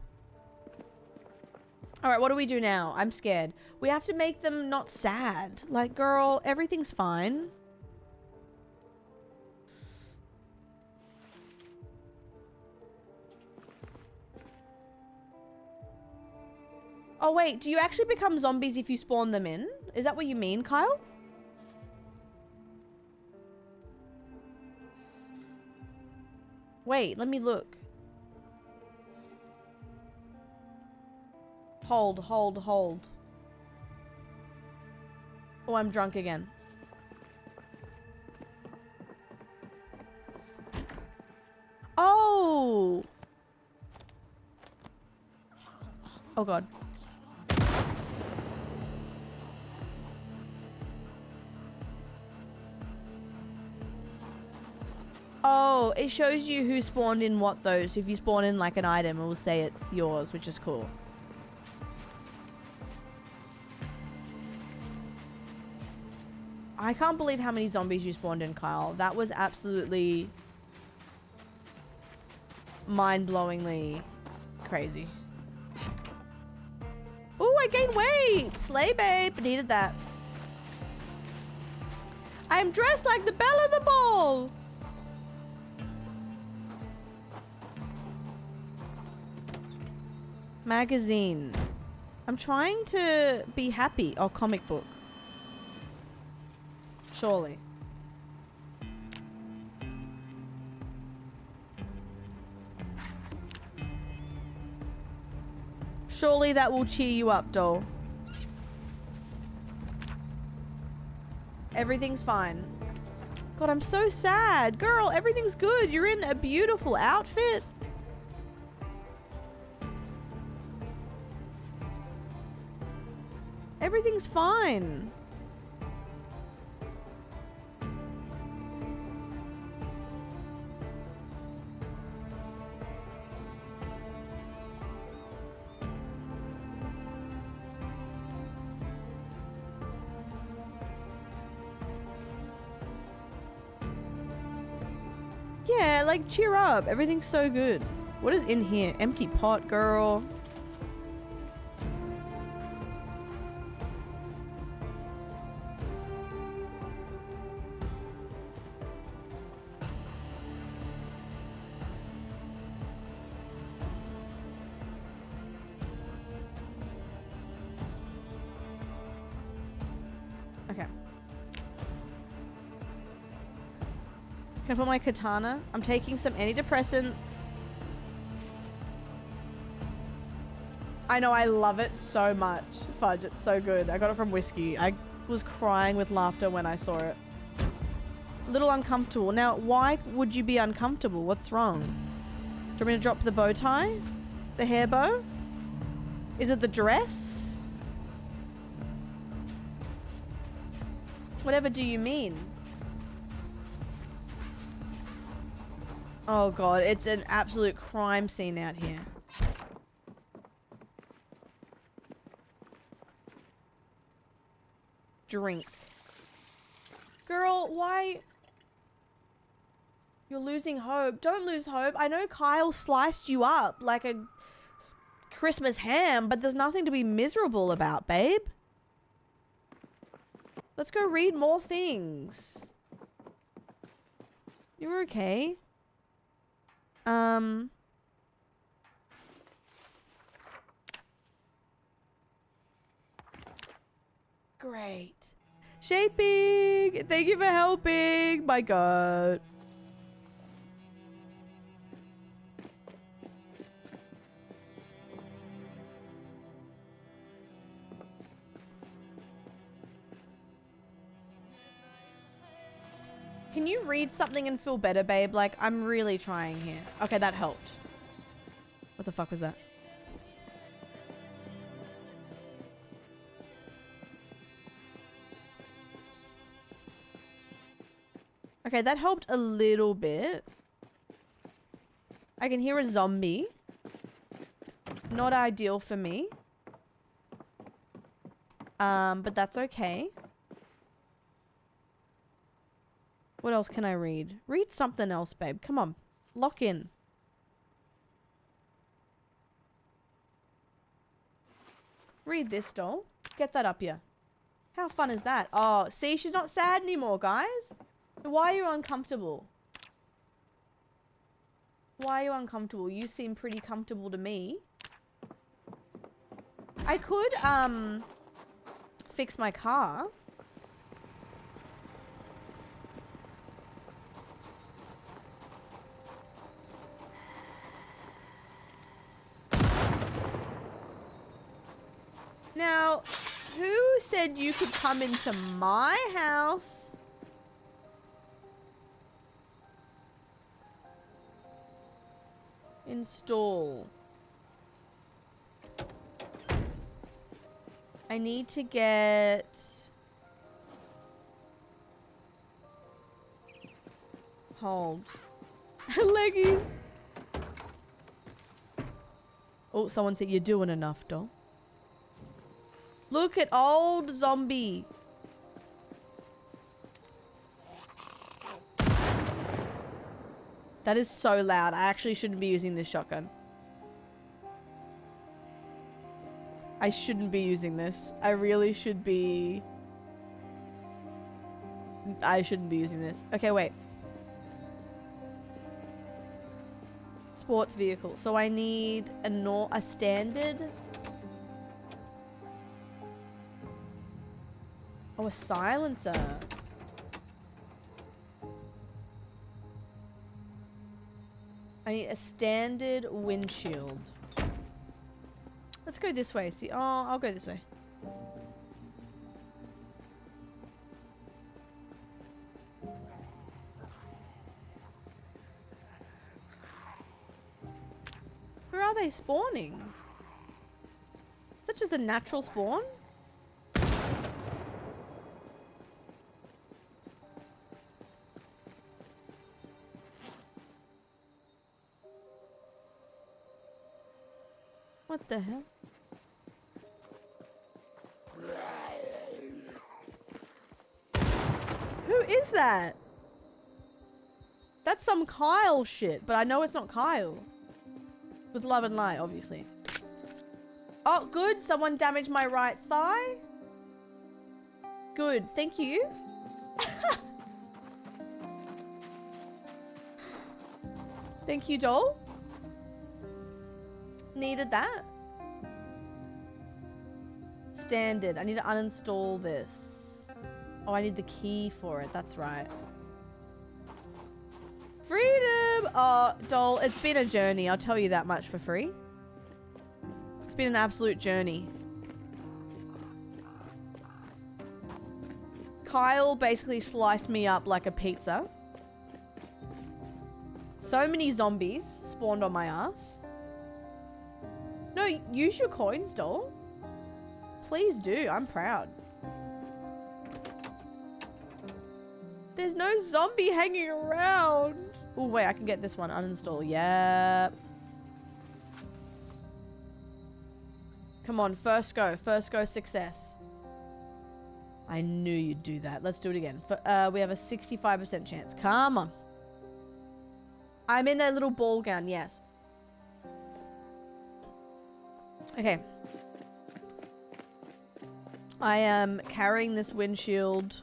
All right, what do we do now? I'm scared. We have to make them not sad. Like, girl, everything's fine. Oh, wait. Do you actually become zombies if you spawn them in? Is that what you mean, Kyle? Wait, let me look. Hold, hold, hold. Oh, I'm drunk again. Oh! Oh, God. Oh, it shows you who spawned in what though. So if you spawn in like an item, it will say it's yours, which is cool. I can't believe how many zombies you spawned in, Kyle. That was absolutely mind-blowingly crazy. Ooh, I gained weight! Slay, babe! Needed that. I'm dressed like the belle of the ball. Magazine. I'm trying to be happy. Oh, comic book. Surely. Surely that will cheer you up, doll. Everything's fine. God, I'm so sad. Girl, everything's good. You're in a beautiful outfit. Everything's fine. Yeah, like cheer up. Everything's so good. What is in here? Empty pot, girl. Okay. Can I put my katana? I'm taking some antidepressants. I know, I love it so much. Fudge, it's so good. I got it from Whiskey. I was crying with laughter when I saw it. A little uncomfortable. Now, why would you be uncomfortable? What's wrong? Do you want me to drop the bow tie? The hair bow? Is it the dress? Whatever do you mean? Oh god, it's an absolute crime scene out here. Drink. Girl, why? You're losing hope. Don't lose hope. I know Kyle sliced you up like a Christmas ham, but there's nothing to be miserable about, babe. Let's go read more things. You're okay. Great. Shaping! Thank you for helping! My god. Can you read something and feel better, babe? Like, I'm really trying here. Okay, that helped. What the fuck was that? Okay, that helped a little bit. I can hear a zombie. Not ideal for me. But that's okay. What else can I read? Read something else, babe. Come on. Lock in. Read this, doll. Get that up here. How fun is that? Oh, see, she's not sad anymore, guys. Why are you uncomfortable? Why are you uncomfortable? You seem pretty comfortable to me. I could, fix my car. Now, who said you could come into my house? Install. I need to get... Hold. Leggies. Oh, someone said you're doing enough, doll. Look at old zombie. That is so loud. I actually shouldn't be using this shotgun. I shouldn't be using this. I really should be... I shouldn't be using this. Okay, wait. Sports vehicle. So I need a standard. Oh, a silencer. I need a standard windshield. Let's go this way. See, oh, I'll go this way. Where are they spawning? Is that just a natural spawn? What the hell? Who is that? That's some Kyle shit, but I know it's not Kyle. With love and light, obviously. Oh, good. Someone damaged my right thigh. Good. Thank you. Thank you, doll. Needed that. Standard. I need to uninstall this. Oh, I need the key for it. That's right. Freedom! Oh, doll, it's been a journey. I'll tell you that much for free. It's been an absolute journey. Kyle basically sliced me up like a pizza. So many zombies spawned on my ass. No, use your coins, doll. Please do. I'm proud. There's no zombie hanging around. Oh, wait. I can get this one. Uninstall. Yep. Come on. First go. First go success. I knew you'd do that. Let's do it again. We have a 65% chance. Come on. I'm in a little ball gown. Yes. Okay. I am carrying this windshield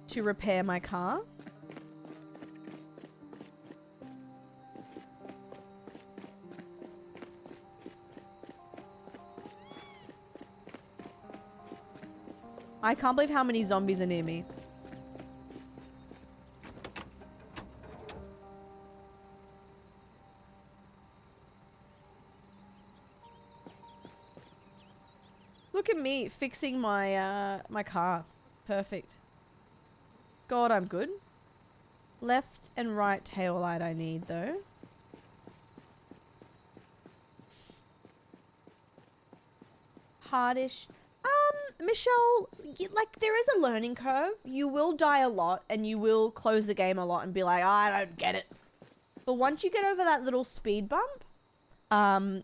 to repair my car. I can't believe how many zombies are near me. Look at me fixing my my car. Perfect. God, I'm good. Left and right tail light I need though. Hardish. Michelle, like there is a learning curve. You will die a lot and you will close the game a lot and be like, I don't get it. But once you get over that little speed bump,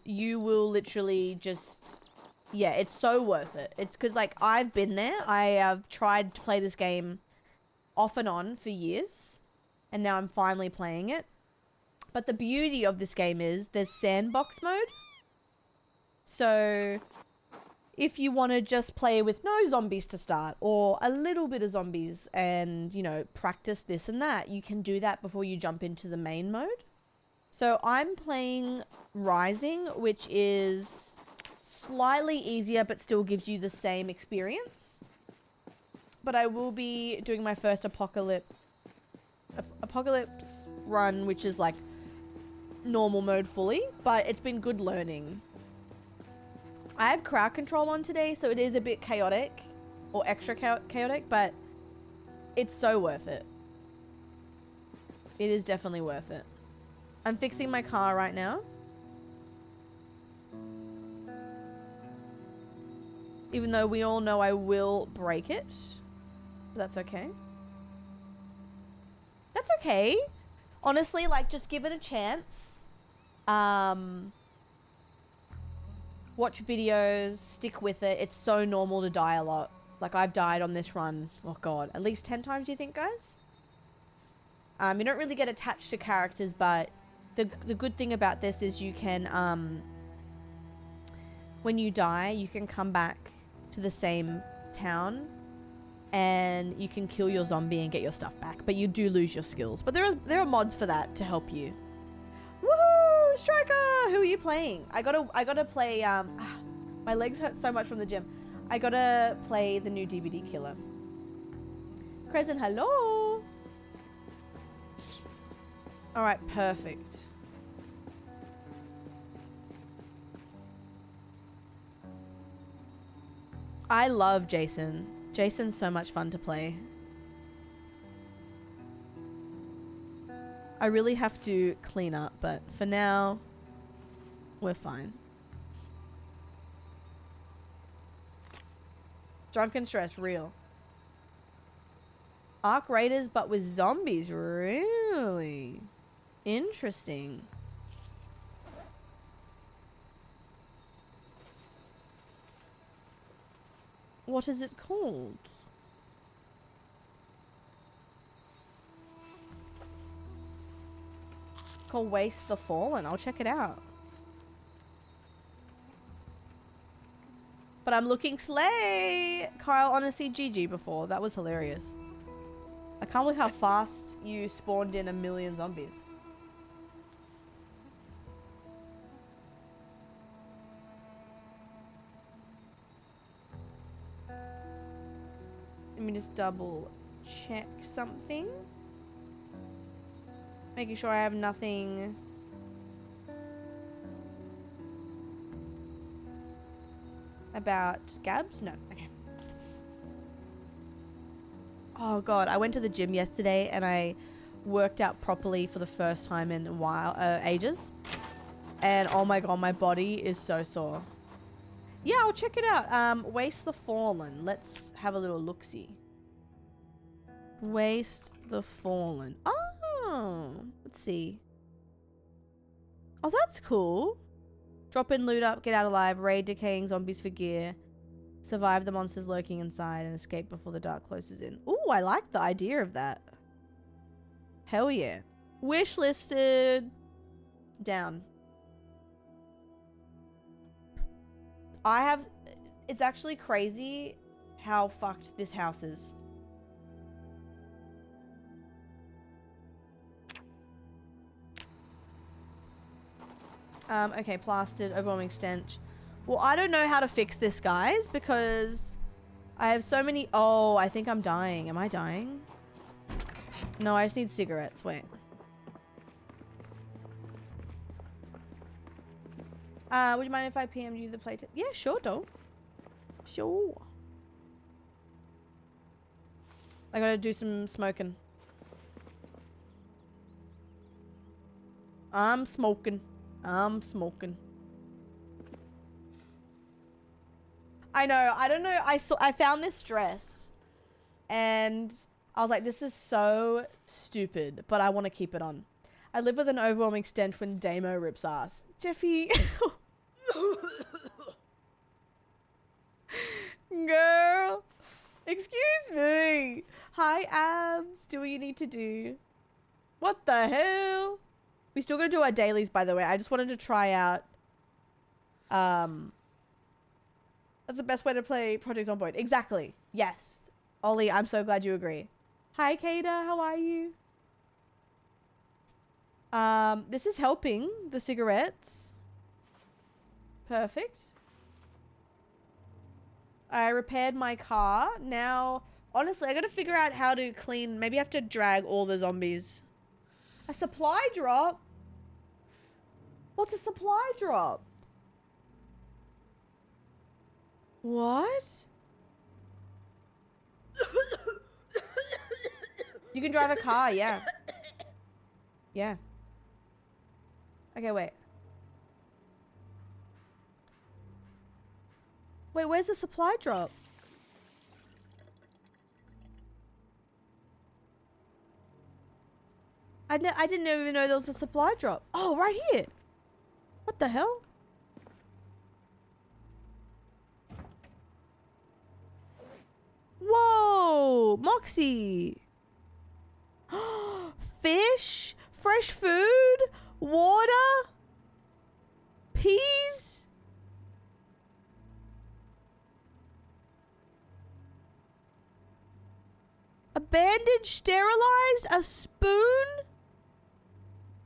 you will literally just, yeah, it's so worth it. It's because like I've been there. I have tried to play this game off and on for years and now I'm finally playing it. But the beauty of this game is there's sandbox mode. So if you want to just play with no zombies to start or a little bit of zombies and, you know, practice this and that, you can do that before you jump into the main mode. So I'm playing Rising, which is slightly easier but still gives you the same experience. But I will be doing my first Apocalypse run, which is like normal mode fully, but it's been good learning. I have crowd control on today, so it is a bit chaotic or extra chaotic, but it's so worth it. It is definitely worth it. I'm fixing my car right now. Even though we all know I will break it. But that's okay. That's okay. Honestly, like, just give it a chance. Watch videos, stick with it. It's so normal to die a lot. Like, I've died on this run, oh god, at least 10 times, do you think, guys? You don't really get attached to characters, but the good thing about this is you can, when you die, you can come back to the same town and you can kill your zombie and get your stuff back, but you do lose your skills. But there are mods for that to help you. Woohoo! Striker! Who are you playing? I gotta play, my legs hurt so much from the gym. I gotta play the new DBD Killer. Crescent, hello! Alright, perfect. I love Jason. Jason's so much fun to play. I really have to clean up, but for now, we're fine. Drunken stress, real. Arc Raiders, but with zombies, really? Interesting. What is it called? Called Waste the Fallen. I'll check it out. But I'm looking slay. Kyle, honestly, GG before. That was hilarious. I can't believe how fast you spawned in 1 million zombies. Let me just double check something. Making sure I have nothing. About Gabs? No. Okay. Oh god, I went to the gym yesterday and I worked out properly for the first time in a while, ages. And oh my god, my body is so sore. Yeah, I'll check it out. Waste the Fallen. Let's have a little look-see. Waste the Fallen. Oh, let's see. Oh, that's cool. Drop in, loot up, get out alive, raid decaying zombies for gear, survive the monsters lurking inside, and escape before the dark closes in. Ooh, I like the idea of that. Hell yeah. Wish listed. Down. It's actually crazy how fucked this house is. Okay, plastered, overwhelming stench. Well, I don't know how to fix this, guys, because I have so many... Oh, I think I'm dying. Am I dying? No, I just need cigarettes. Wait. Would you mind if I PM'd you the playtest? Yeah, sure, doll. Sure. I gotta do some smoking. I'm smoking. I'm smoking. I know. I don't know. I found this dress and I was like, this is so stupid, but I want to keep it on. I live with an overwhelming stench when Damo rips ass. Jeffy. Girl. Excuse me. Hi, Abs. Do what you need to do. What the hell? We still gotta do our dailies, by the way. I just wanted to try out. That's the best way to play Project Zomboid. Exactly. Yes. Ollie, I'm so glad you agree. Hi, Kada. How are you? This is helping. The cigarettes. Perfect. I repaired my car. Now, honestly, I gotta figure out how to clean. Maybe I have to drag all the zombies. A supply drop? What's a supply drop? What? You can drive a car, yeah. Yeah. Okay, wait. Wait, where's the supply drop? I didn't even know there was a supply drop. Oh, right here. What the hell? Whoa, Moxie. Fish, fresh food, water, peas. A bandage, sterilized, a spoon.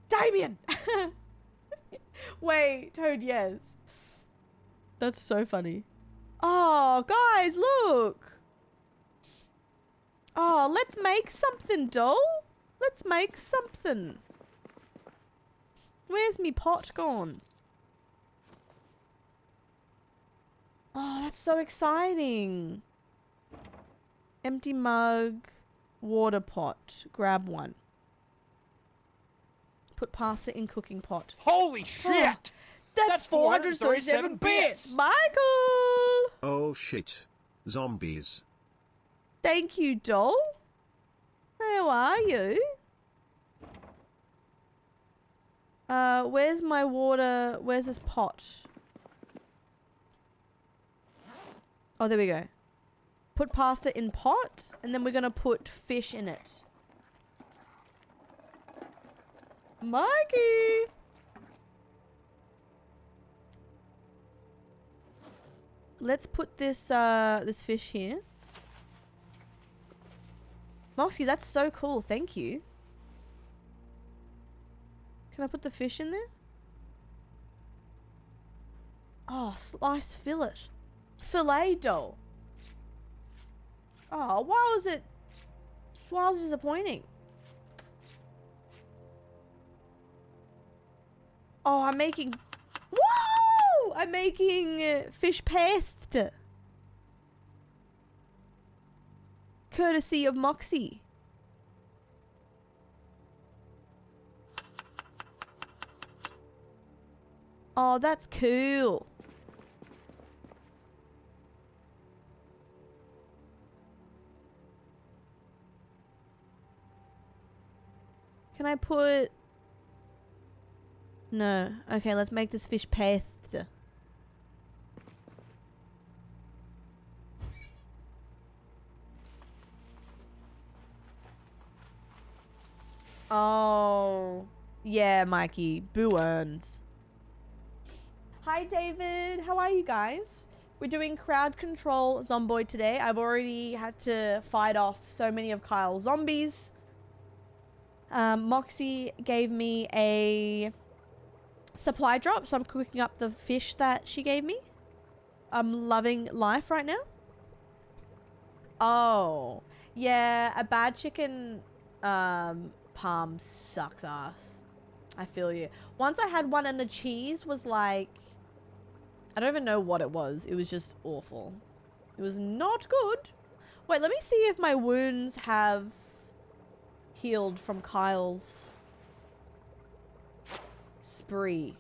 Damien. Wait, Toad, yes. That's so funny. Oh, guys, look. Oh, let's make something, doll. Let's make something. Where's me pot gone? Oh, that's so exciting. Empty mug, water pot. Grab one. Put pasta in cooking pot. Holy shit! That's 437 bits! Michael! Oh shit. Zombies. Thank you, doll. How are you? Where's my water? Where's this pot? Oh, there we go. Put pasta in pot, and then we're gonna put fish in it. Mikey! Let's put this this fish here. Moxie, that's so cool. Thank you. Can I put the fish in there? Oh, sliced fillet. Filet dough. Oh, why was it disappointing? Oh, I'm making... Whoa! I'm making fish paste. Courtesy of Moxie. Oh, that's cool. Can I put... No. Okay, let's make this fish paste. Oh. Yeah, Mikey. Boo earns. Hi, David. How are you guys? We're doing crowd control Zomboid today. I've already had to fight off so many of Kyle's zombies. Moxie gave me a supply drop, so I'm cooking up the fish that she gave me. I'm loving life right now. Oh, yeah, a bad chicken palm sucks ass. I feel you. Once I had one and the cheese was like, I don't even know what it was. It was just awful. It was not good. Wait, let me see if my wounds have healed from Kyle's spree.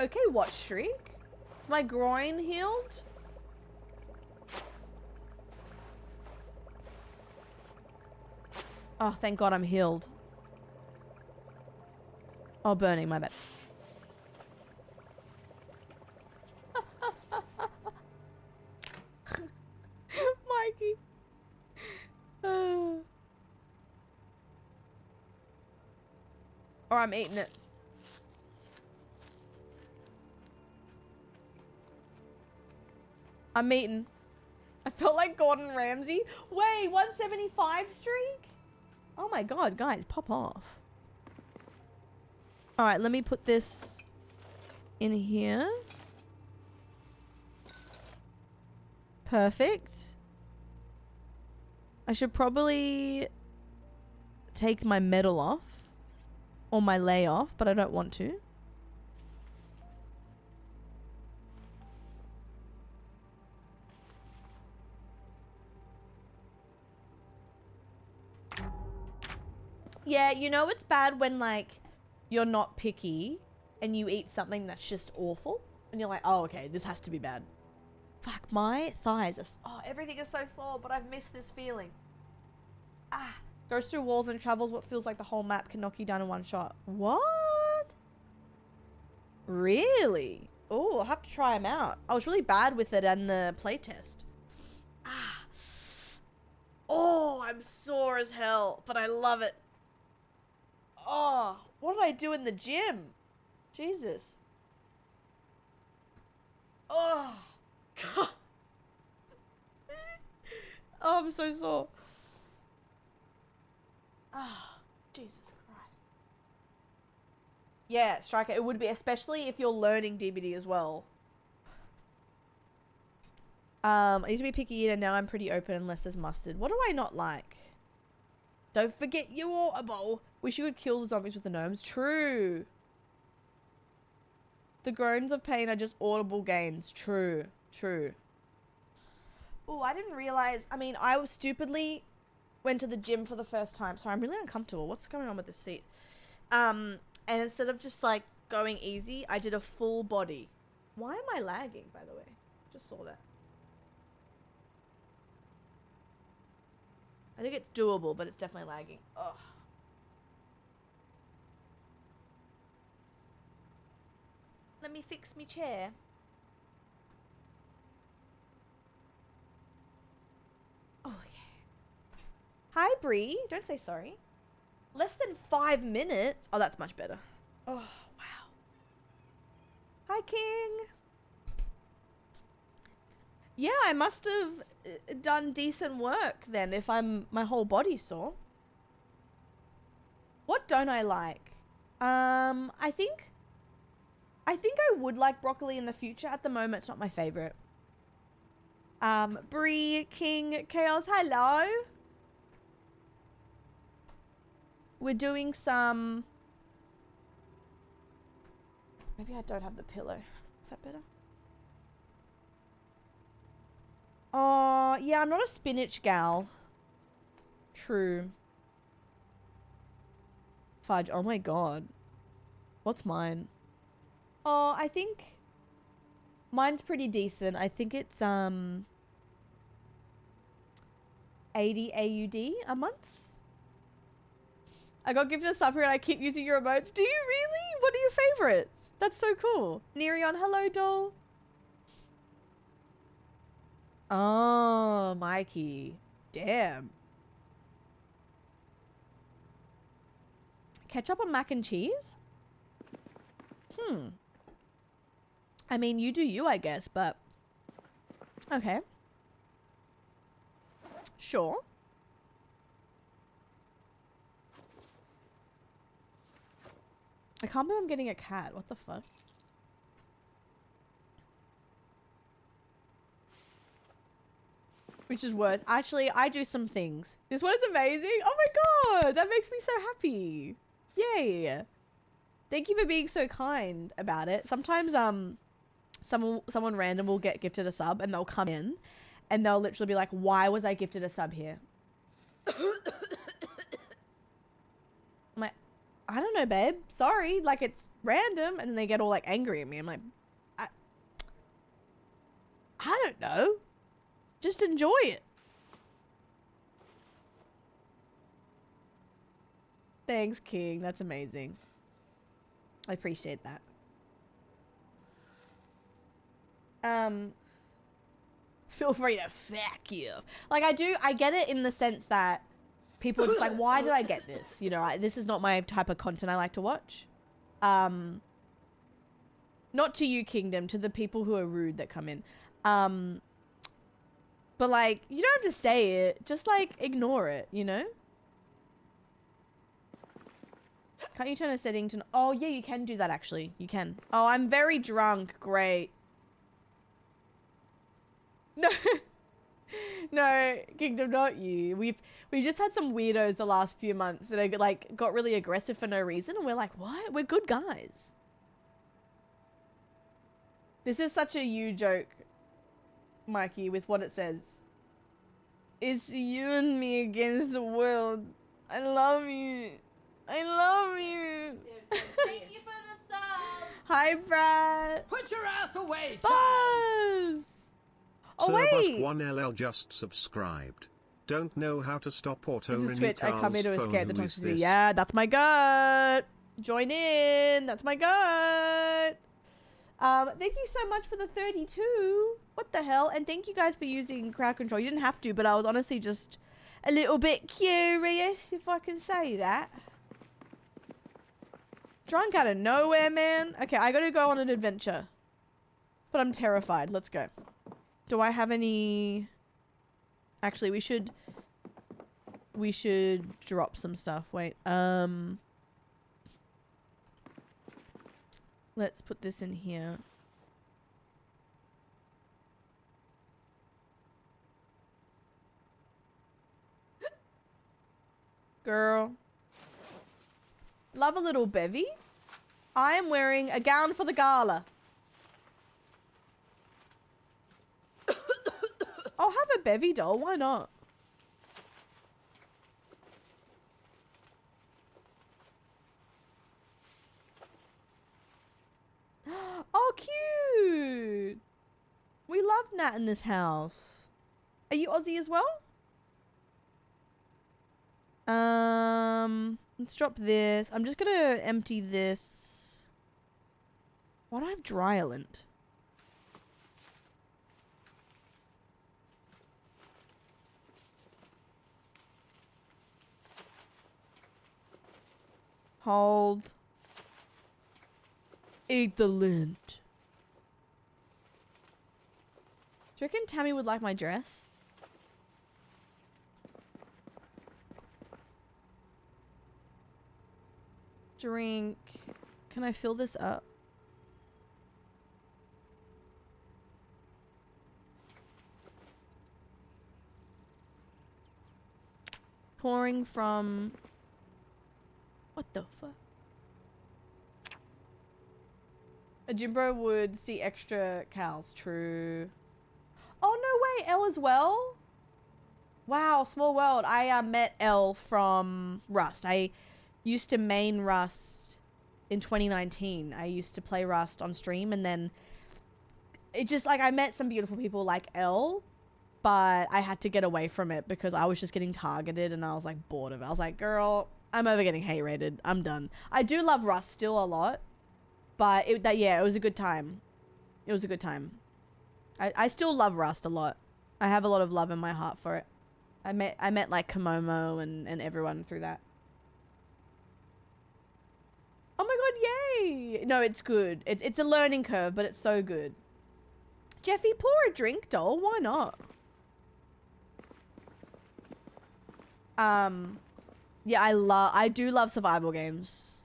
Okay, what Shriek? Is my groin healed? Oh, thank God I'm healed. Oh, burning, my bad. Mikey. Or I'm eating it. I'm eating. I felt like Gordon Ramsay. Wait, 175 streak? Oh my God, guys, pop off. All right, let me put this in here. Perfect. I should probably take my medal off or my lay off, but I don't want to. Yeah, you know it's bad when like you're not picky and you eat something that's just awful and you're like, oh, okay, this has to be bad. Fuck, my thighs are... Oh, everything is so sore, but I've missed this feeling. Ah. Goes through walls and travels what feels like the whole map, can knock you down in one shot. What? Really? Oh, I'll have to try them out. I was really bad with it in the playtest. Ah. Oh, I'm sore as hell, but I love it. Oh, what did I do in the gym? Jesus. Oh. Oh, God. Oh, I'm so sore. Oh, Jesus Christ. Yeah, Striker, it would be, especially if you're learning DBD as well. I used to be picky eater, now I'm pretty open unless there's mustard. What do I not like? Don't forget your water bowl. Wish you could kill the zombies with the gnomes. True. The groans of pain are just audible gains. True. True. Oh, I didn't realize. I mean, I was stupidly went to the gym for the first time. So I'm really uncomfortable. What's going on with this seat? And instead of just like going easy, I did a full body. Why am I lagging, by the way? Just saw that. I think it's doable, but it's definitely lagging. Ugh. Let me fix me chair. Oh, okay. Hi, Bree. Don't say sorry. Less than 5 minutes. Oh, that's much better. Oh, wow. Hi, King. Yeah, I must have done decent work then if my whole body's sore. What don't I like? I think I would like broccoli in the future. At the moment, it's not my favorite. Bree, King, Chaos, hello. We're doing some... Maybe I don't have the pillow. Is that better? Oh, yeah, I'm not a spinach gal. True. Fudge. Oh my god. What's mine? Oh, I think mine's pretty decent. I think it's 80 AUD a month. I got gifted a sub here and I keep using your emotes. Do you really? What are your favorites? That's so cool. Nereon, hello doll. Oh, Mikey. Damn. Ketchup on mac and cheese? I mean, you do you, I guess, but... Okay. Sure. I can't believe I'm getting a cat. What the fuck? Which is worse. Actually, I do some things. This one is amazing. Oh my god, that makes me so happy. Yay. Thank you for being so kind about it. Sometimes someone random will get gifted a sub and they'll come in and they'll literally be like, why was I gifted a sub here? I'm like, I don't know, babe. Sorry. Like, it's random. And then they get all like angry at me. I'm like, I don't know. Just enjoy it. Thanks, King. That's amazing. I appreciate that. Feel free to fuck you. Like, I get it in the sense that people are just like, why did I get this? You know, this is not my type of content I like to watch. Not to you, Kingdom, to the people who are rude that come in. But like, you don't have to say it. Just like, ignore it, you know? Can't you turn a setting to... Oh, yeah, you can do that, actually. You can. Oh, I'm very drunk. Great. No. No, Kingdom, not you. We just had some weirdos the last few months that are, like, got really aggressive for no reason. And we're like, what? We're good guys. This is such a you joke, Mikey, with what it says. It's you and me against the world. I love you. I love you. Thank you for the sub. Hi, Brad. Put your ass away, Buzz. Oh, wait. Servus1LL just subscribed. Don't know how to stop auto This is renew Twitch. I come here to Carl's escape the phone. Who is toxicity. this? Yeah, that's my gut. Join in. That's my gut. Thank you so much for the 32. What the hell? And thank you guys for using crowd control. You didn't have to, but I was honestly just a little bit curious, if I can say that. Drunk out of nowhere, man. Okay, I gotta go on an adventure. Put but I'm terrified. Let's go. Do I have any... Actually, we should drop some stuff. Wait. Let's put this in here. Girl. Love a little bevy. I am wearing a gown for the gala. I'll have a bevy doll. Why not? Oh, cute. We love Nat in this house. Are you Aussie as well? Let's drop this. I'm just gonna empty this. Why do I have Dryland? Hold. Eat the lint. Do you reckon Tammy would like my dress? Drink. Can I fill this up? Pouring from... What the fuck? A Jimbro would see extra cows. True. Oh, no way. Elle as well? Wow, small world. I met Elle from Rust. I used to main Rust in 2019. I used to play Rust on stream, and then it just, like, I met some beautiful people like Elle, but I had to get away from it because I was just getting targeted and I was, like, bored of it. I was like, girl, I'm over getting hate rated. I'm done. I do love Rust still a lot, but it was a good time. It was a good time. I still love Rust a lot. I have a lot of love in my heart for it. I met like Komomo and everyone through that. Oh my god, yay! No, it's good. It's a learning curve, but it's so good. Jeffy, pour a drink, doll. Why not? Yeah, I do love survival games.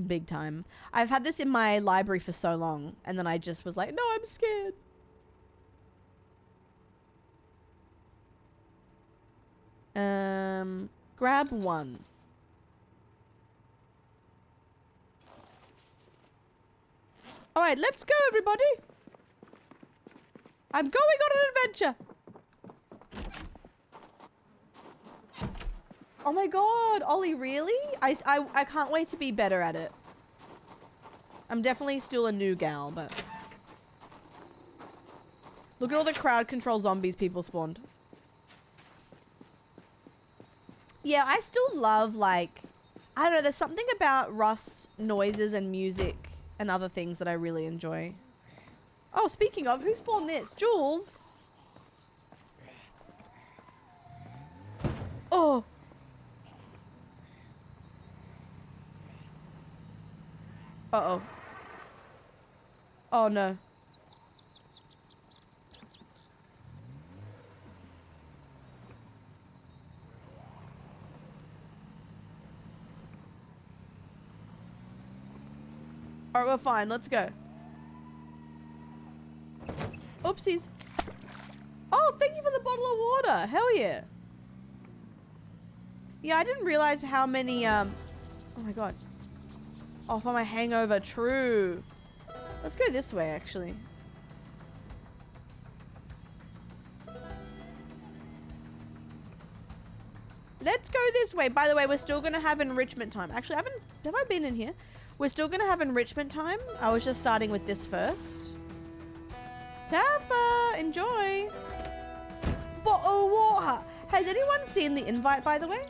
Big time. I've had this in my library for so long, and then I just was like, no, I'm scared. Grab one. All right, let's go, everybody. I'm going on an adventure. Oh my god, Ollie, really? I can't wait to be better at it. I'm definitely still a new gal, but... Look at all the crowd control zombies people spawned. Yeah, I still love, like... I don't know, there's something about Rust noises and music and other things that I really enjoy. Oh, speaking of, who spawned this? Jules? Oh! Uh-oh. Oh, no. Alright, we're fine. Let's go. Oopsies. Oh, thank you for the bottle of water. Hell yeah. Yeah, I didn't realize how many, oh my god. Oh, for my hangover. True. Let's go this way, actually. Let's go this way. By the way, we're still going to have enrichment time. Actually, have I been in here? We're still going to have enrichment time. I was just starting with this first. Tafa, enjoy. Bottle of water. Has anyone seen the invite, by the way?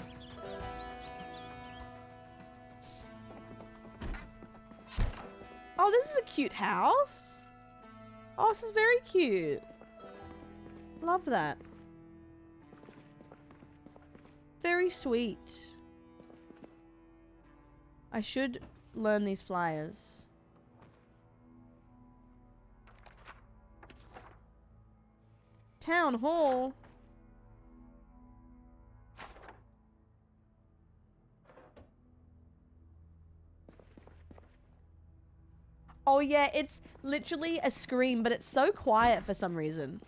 Oh, this is a cute house. Oh, this is very cute. Love that. Very sweet. I should learn these flyers. town hall. Oh yeah, it's literally a scream, but it's so quiet for some reason.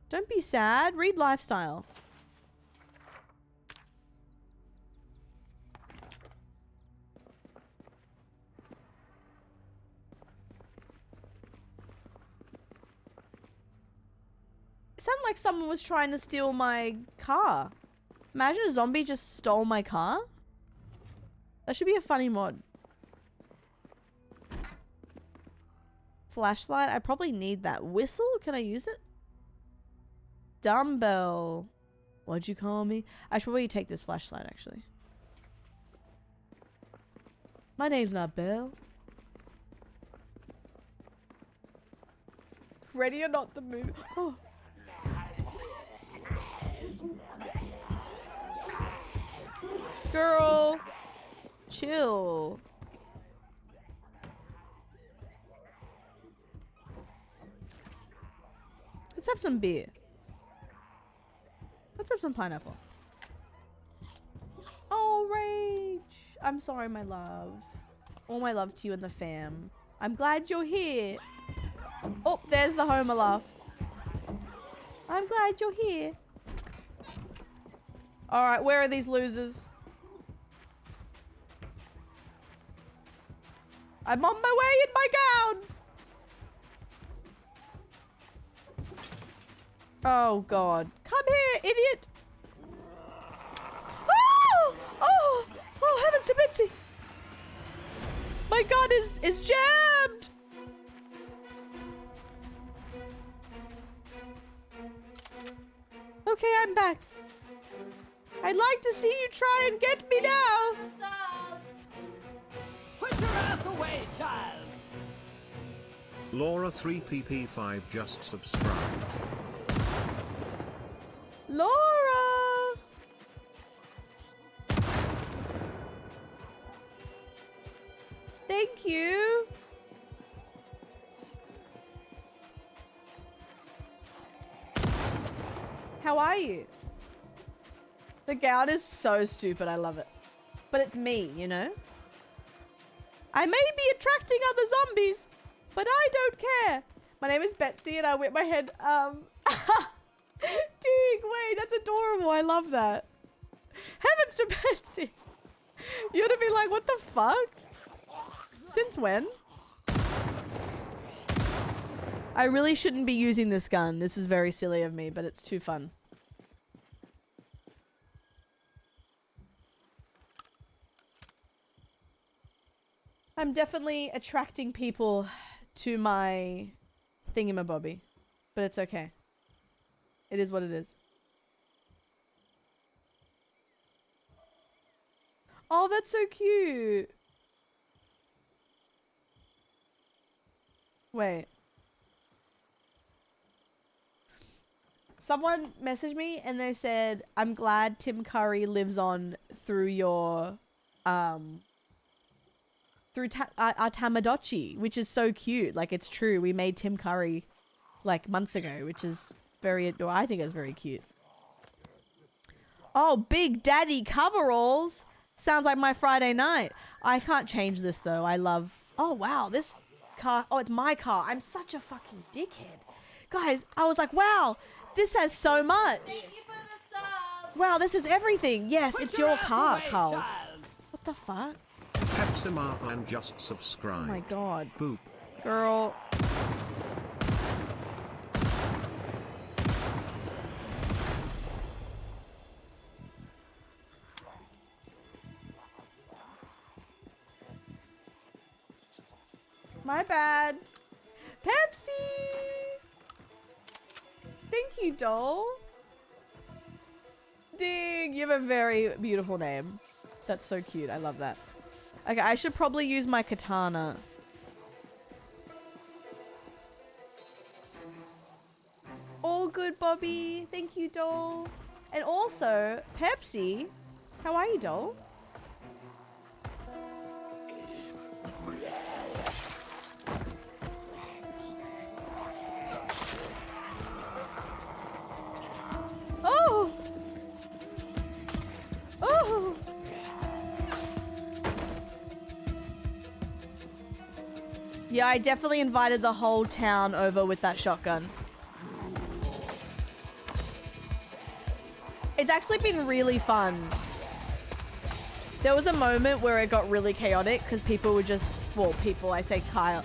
Don't be sad. Read lifestyle. It sounded like someone was trying to steal my car. Imagine a zombie just stole my car. That should be a funny mod. Flashlight. I probably need that. Whistle? Can I use it? Dumbbell. What'd you call me? I should probably take this flashlight, actually. My name's not Belle. Ready or not the movie. Oh. Girl. Chill. Let's have some beer. Let's have some pineapple. Oh, Rage. I'm sorry, my love. All my love to you and the fam. I'm glad you're here. Oh, there's the Homer laugh. I'm glad you're here. All right, where are these losers? I'm on my way in my gown. Oh, God. Come here, idiot. Oh! Oh! Oh, heavens to Bitsy. My gun is jammed. Okay, I'm back. I'd like to see you try and get me now. Put your ass away, child! Laura 3PP5 just subscribed. Laura! Thank you. How are you? The gown is so stupid. I love it. But it's me, you know? I may be attracting other zombies, but I don't care. My name is Betsy and I whip my head. Dig, wait, that's adorable. I love that. Heavens to Betsy. You're gonna be like, what the fuck? Since when? I really shouldn't be using this gun. This is very silly of me, but it's too fun. I'm definitely attracting people to my thingamabobby, but it's okay. It is what it is. Oh, that's so cute. Wait. Someone messaged me and they said, I'm glad Tim Curry lives on through your, through our Tamagotchi, which is so cute. Like, it's true. We made Tim Curry like months ago, which is very, I think it's very cute. Oh, Big Daddy coveralls. Sounds like my Friday night. I can't change this though. I love, oh wow, this car. Oh, it's my car. I'm such a fucking dickhead. Guys, I was like, wow, this has so much. Thank you for the sub. Wow, this is everything. Yes, it's your car, Carls. What the fuck? Pepsimar and just subscribe. Oh my god. Boop. Girl. My bad. Pepsi! Thank you, doll. Dig, you have a very beautiful name. That's so cute. I love that. Okay, I should probably use my katana. All good, Bobby. Thank you, doll. And also, Pepsi. How are you, doll? Yeah, I definitely invited the whole town over with that shotgun. It's actually been really fun. There was a moment where it got really chaotic because people were just, well, people, I say Kyle.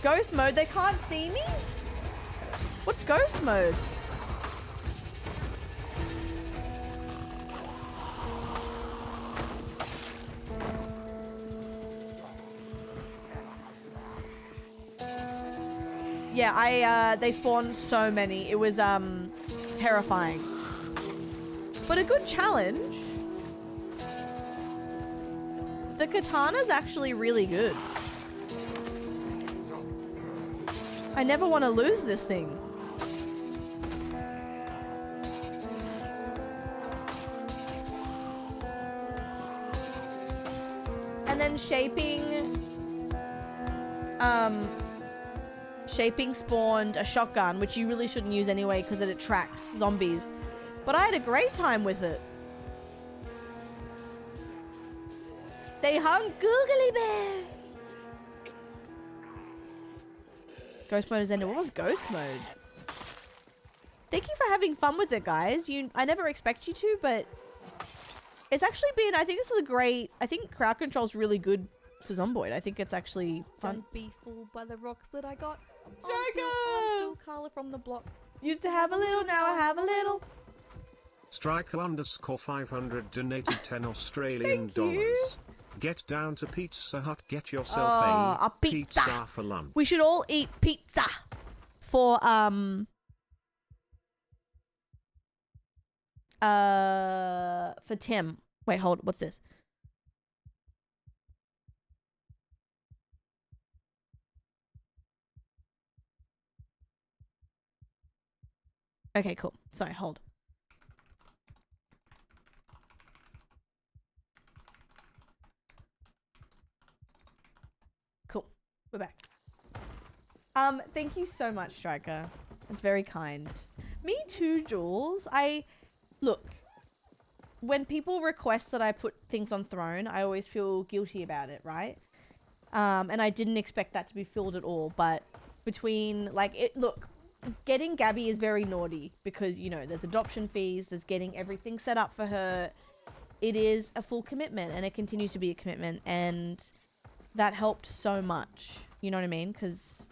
Ghost mode, they can't see me? What's ghost mode? Yeah, they spawned so many. It was, terrifying. But a good challenge. The katana's actually really good. I never want to lose this thing. And then Shaping spawned a shotgun, which you really shouldn't use anyway because it attracts zombies. But I had a great time with it. They hung Googly Bear. Ghost mode has ended. What was ghost mode? Thank you for having fun with it, guys. I never expect you to, but it's actually been, I think this is a great, I think crowd control's really good for Zomboid. I think it's actually fun. Don't be fooled by the rocks that I got. I'm Striker! still Carla from the block. Used to have a little, now I have a little. Striker_500 donated 10 Australian Thank you. dollars. Get down to Pizza Hut, get yourself a pizza. for lunch. We should all eat pizza for Tim. Wait, hold. What's this? Okay, cool. Sorry, hold. Cool. We're back. Thank you so much, Striker. It's very kind. Me too, Jules. Look, when people request that I put things on Throne, I always feel guilty about it, right? And I didn't expect that to be filled at all, but between, look, getting Gabby is very naughty because, you know, there's adoption fees, there's getting everything set up for her. It is a full commitment and it continues to be a commitment, and that helped so much. You know what I mean? Because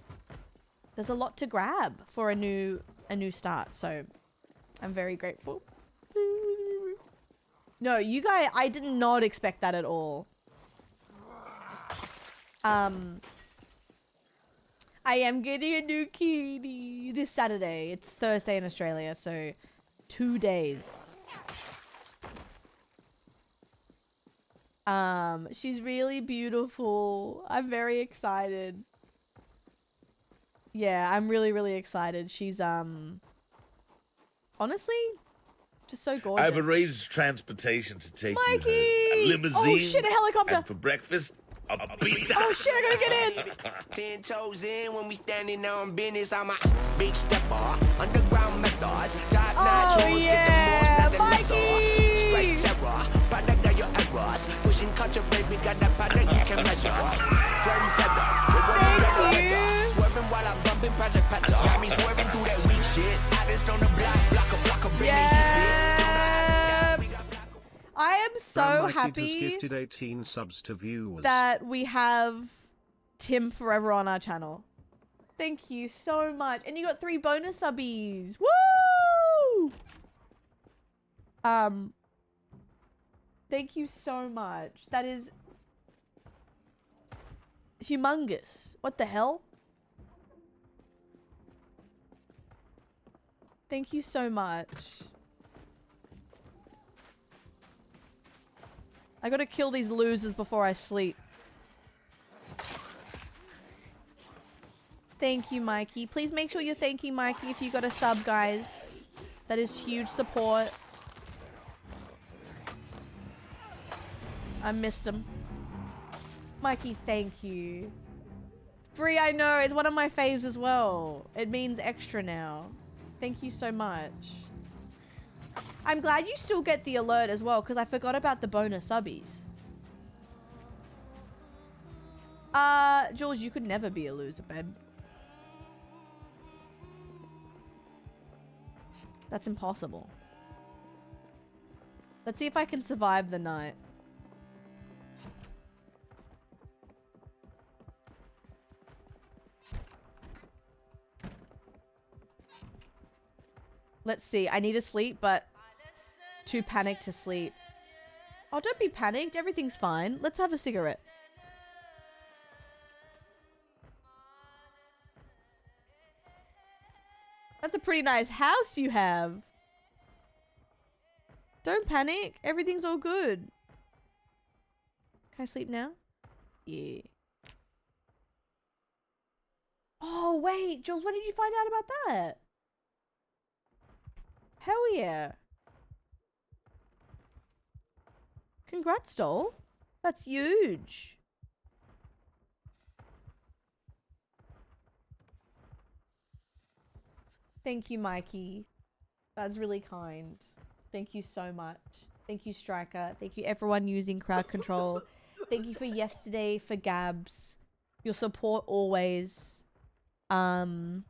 there's a lot to grab for a new start. So I'm very grateful. No, you guys, I did not expect that at all. I am getting a new kitty this Saturday. It's Thursday in Australia, so 2 days. She's really beautiful. I'm very excited. Yeah, I'm really, really excited. She's, honestly, just so gorgeous. I've arranged transportation to take Mikey! you home. A limousine. Oh shit, a helicopter! And for breakfast, a pizza. Oh shit, I gotta get in! 10 toes in when we standing on business. I'm a big stepper, underground methods. Top notch hoes, yeah, get the most, not the Mikey! Straight terror, product of your errors. Pushing culture, baby, got that product you can measure. Drum feather, Thank you. swerving while I'm bumping Project Petter. Got me swerving through that weak shit. I just on the block a Billy. Yeah. I am so Mikey has happy gifted 18 subs to viewers. that we have Tim Forever on our channel. Thank you so much. And you got 3 bonus subbies. Woo! Thank you so much. That is humongous. What the hell? Thank you so much. I gotta kill these losers before I sleep. Thank you, Mikey. Please make sure you're thanking Mikey if you got a sub, guys. That is huge support. I missed him. Mikey, thank you. Bree, I know. It's one of my faves as well. It means extra now. Thank you so much. I'm glad you still get the alert as well, because I forgot about the bonus subbies. Jules, you could never be a loser, babe. That's impossible. Let's see if I can survive the night. Let's see. I need to sleep, but too panicked to sleep. Oh, don't be panicked. Everything's fine. Let's have a cigarette. That's a pretty nice house you have. Don't panic. Everything's all good. Can I sleep now? Yeah. Oh, wait. Jules, when did you find out about that? Hell yeah. Congrats, doll. That's huge. Thank you, Mikey. That's really kind. Thank you so much. Thank you, Striker. Thank you, everyone using crowd control. Thank you for yesterday, for Gabs. Your support always. I'm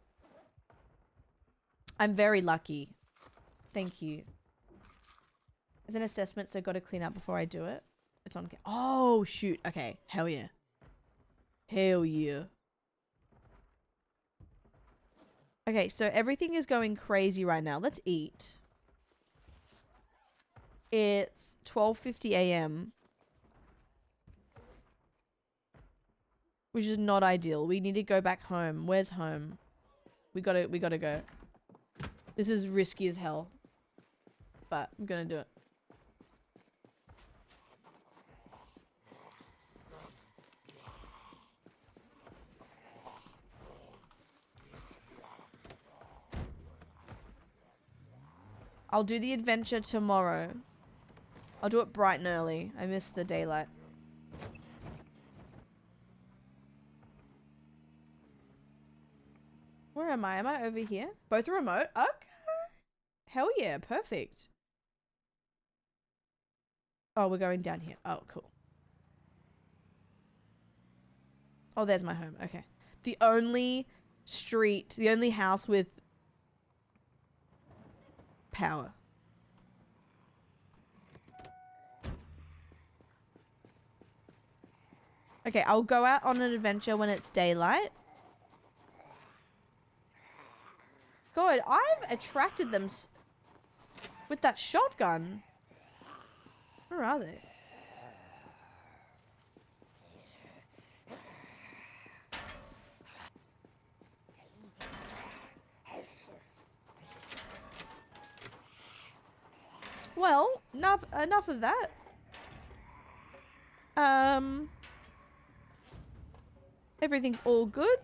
very lucky. Thank you. It's an assessment, so got to clean up before I do it. It's on. Oh, shoot. Okay. Hell yeah. Hell yeah. Okay, so everything is going crazy right now. Let's eat. It's 12:50 a.m. Which is not ideal. We need to go back home. Where's home? We gotta go. This is risky as hell. But I'm gonna do it. I'll do the adventure tomorrow. I'll do it bright and early. I miss the daylight. Where am I? Am I over here? Both are remote? Okay. Hell yeah, perfect. Oh, we're going down here. Oh, cool. Oh, there's my home. Okay. The only street, the only house with power. Okay, I'll go out on an adventure when it's daylight. God, I've attracted them with that shotgun. Where are they? Well, enough of that. Everything's all good.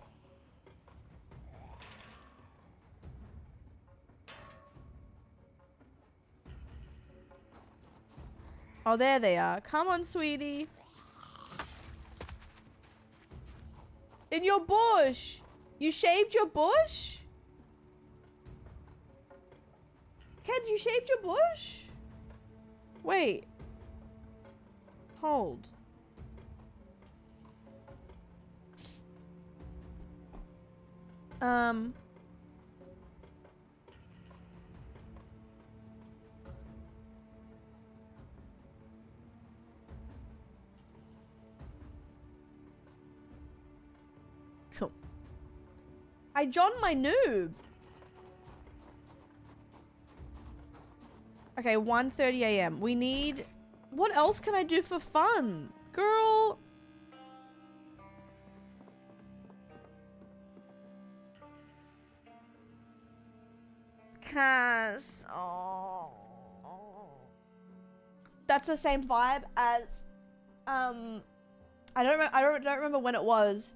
Oh, there they are. Come on, sweetie. In your bush. You shaved your bush? Keds, you shaved your bush? Wait. Hold. Cool. I John my noob. Okay, 1:30 a.m. We need... What else can I do for fun? Girl... Cass... Oh... That's the same vibe as... I don't remember when it was.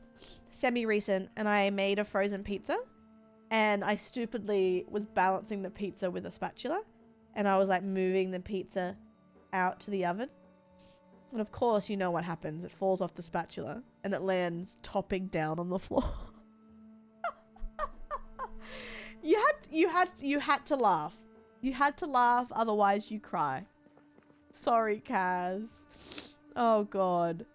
Semi-recent. And I made a frozen pizza. And I stupidly was balancing the pizza with a spatula. And I was like moving the pizza out to the oven. And of course, you know what happens. It falls off the spatula and it lands topping down on the floor. You had to laugh. You had to laugh, otherwise you cry. Sorry, Kaz. Oh god.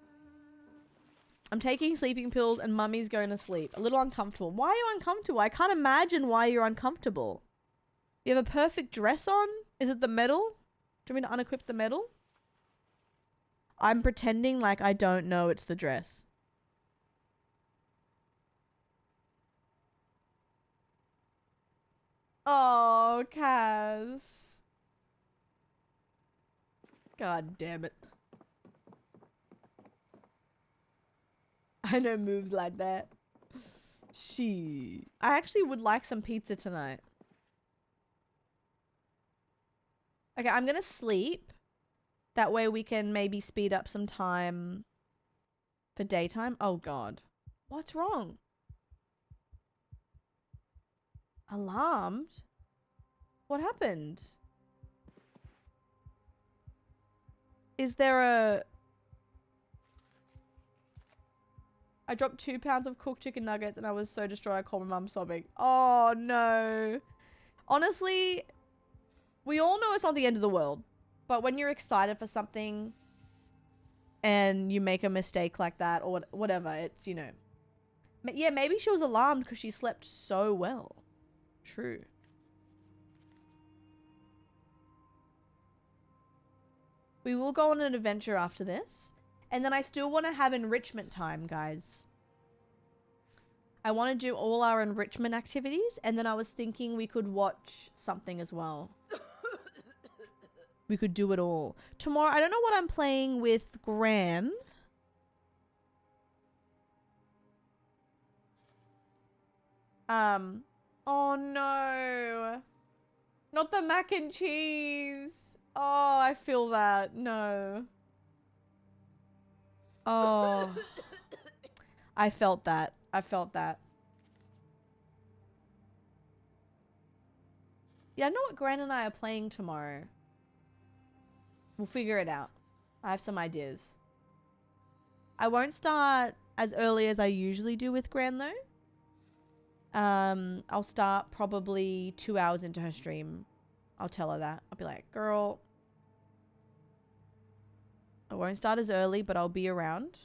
I'm taking sleeping pills and mummy's going to sleep. A little uncomfortable. Why are you uncomfortable? I can't imagine why you're uncomfortable. You have a perfect dress on? Is it the medal? Do you want me to unequip the medal? I'm pretending like I don't know it's the dress. Oh, Kaz. God damn it. I know moves like that. I actually would like some pizza tonight. Okay, I'm gonna sleep. That way we can maybe speed up some time for daytime. Oh god. What's wrong? Alarmed? What happened? Is there a... I dropped 2 pounds of cooked chicken nuggets and I was so distraught I called my mum sobbing. Oh no. Honestly, we all know it's not the end of the world. But when you're excited for something and you make a mistake like that or whatever, it's, you know. Yeah, maybe she was alarmed because she slept so well. True. We will go on an adventure after this. And then I still want to have enrichment time, guys. I want to do all our enrichment activities. And then I was thinking we could watch something as well. We could do it all. Tomorrow, I don't know what I'm playing with Gran. Oh no. Not the mac and cheese. Oh, I feel that. No. Oh. I felt that. I felt that. Yeah, I know what Gran and I are playing tomorrow. We'll figure it out. I have some ideas. I won't start as early as I usually do with Gran though. I'll start probably 2 hours into her stream. I'll tell her that. I'll be like, girl, I won't start as early, but I'll be around.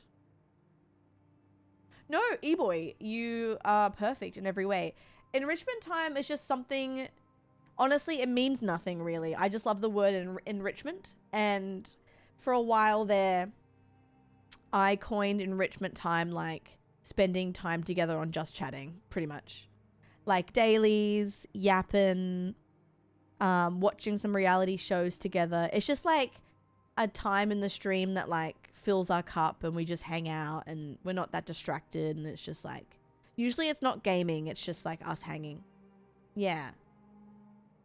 No, E-boy, you are perfect in every way. Enrichment time is just something... Honestly, it means nothing, really. I just love the word enrichment. And for a while there, I coined enrichment time like spending time together on just chatting, pretty much. Like dailies, yapping, watching some reality shows together. It's just like a time in the stream that like fills our cup and we just hang out and we're not that distracted. And it's just like, usually it's not gaming. It's just like us hanging. Yeah.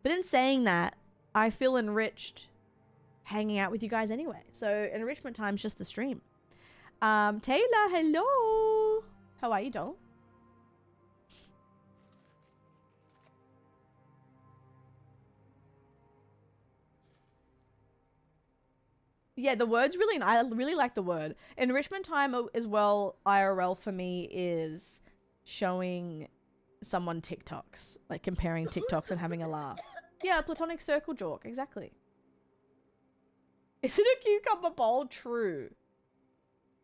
But in saying that, I feel enriched hanging out with you guys anyway. So enrichment time's just the stream. Taylor, hello. How are you, doll? Yeah, the word's really... I really like the word. Enrichment time as well, IRL for me, is showing someone TikToks. Like comparing TikToks and having a laugh. Yeah, platonic circle joke. Exactly. Is it a cucumber bowl? True.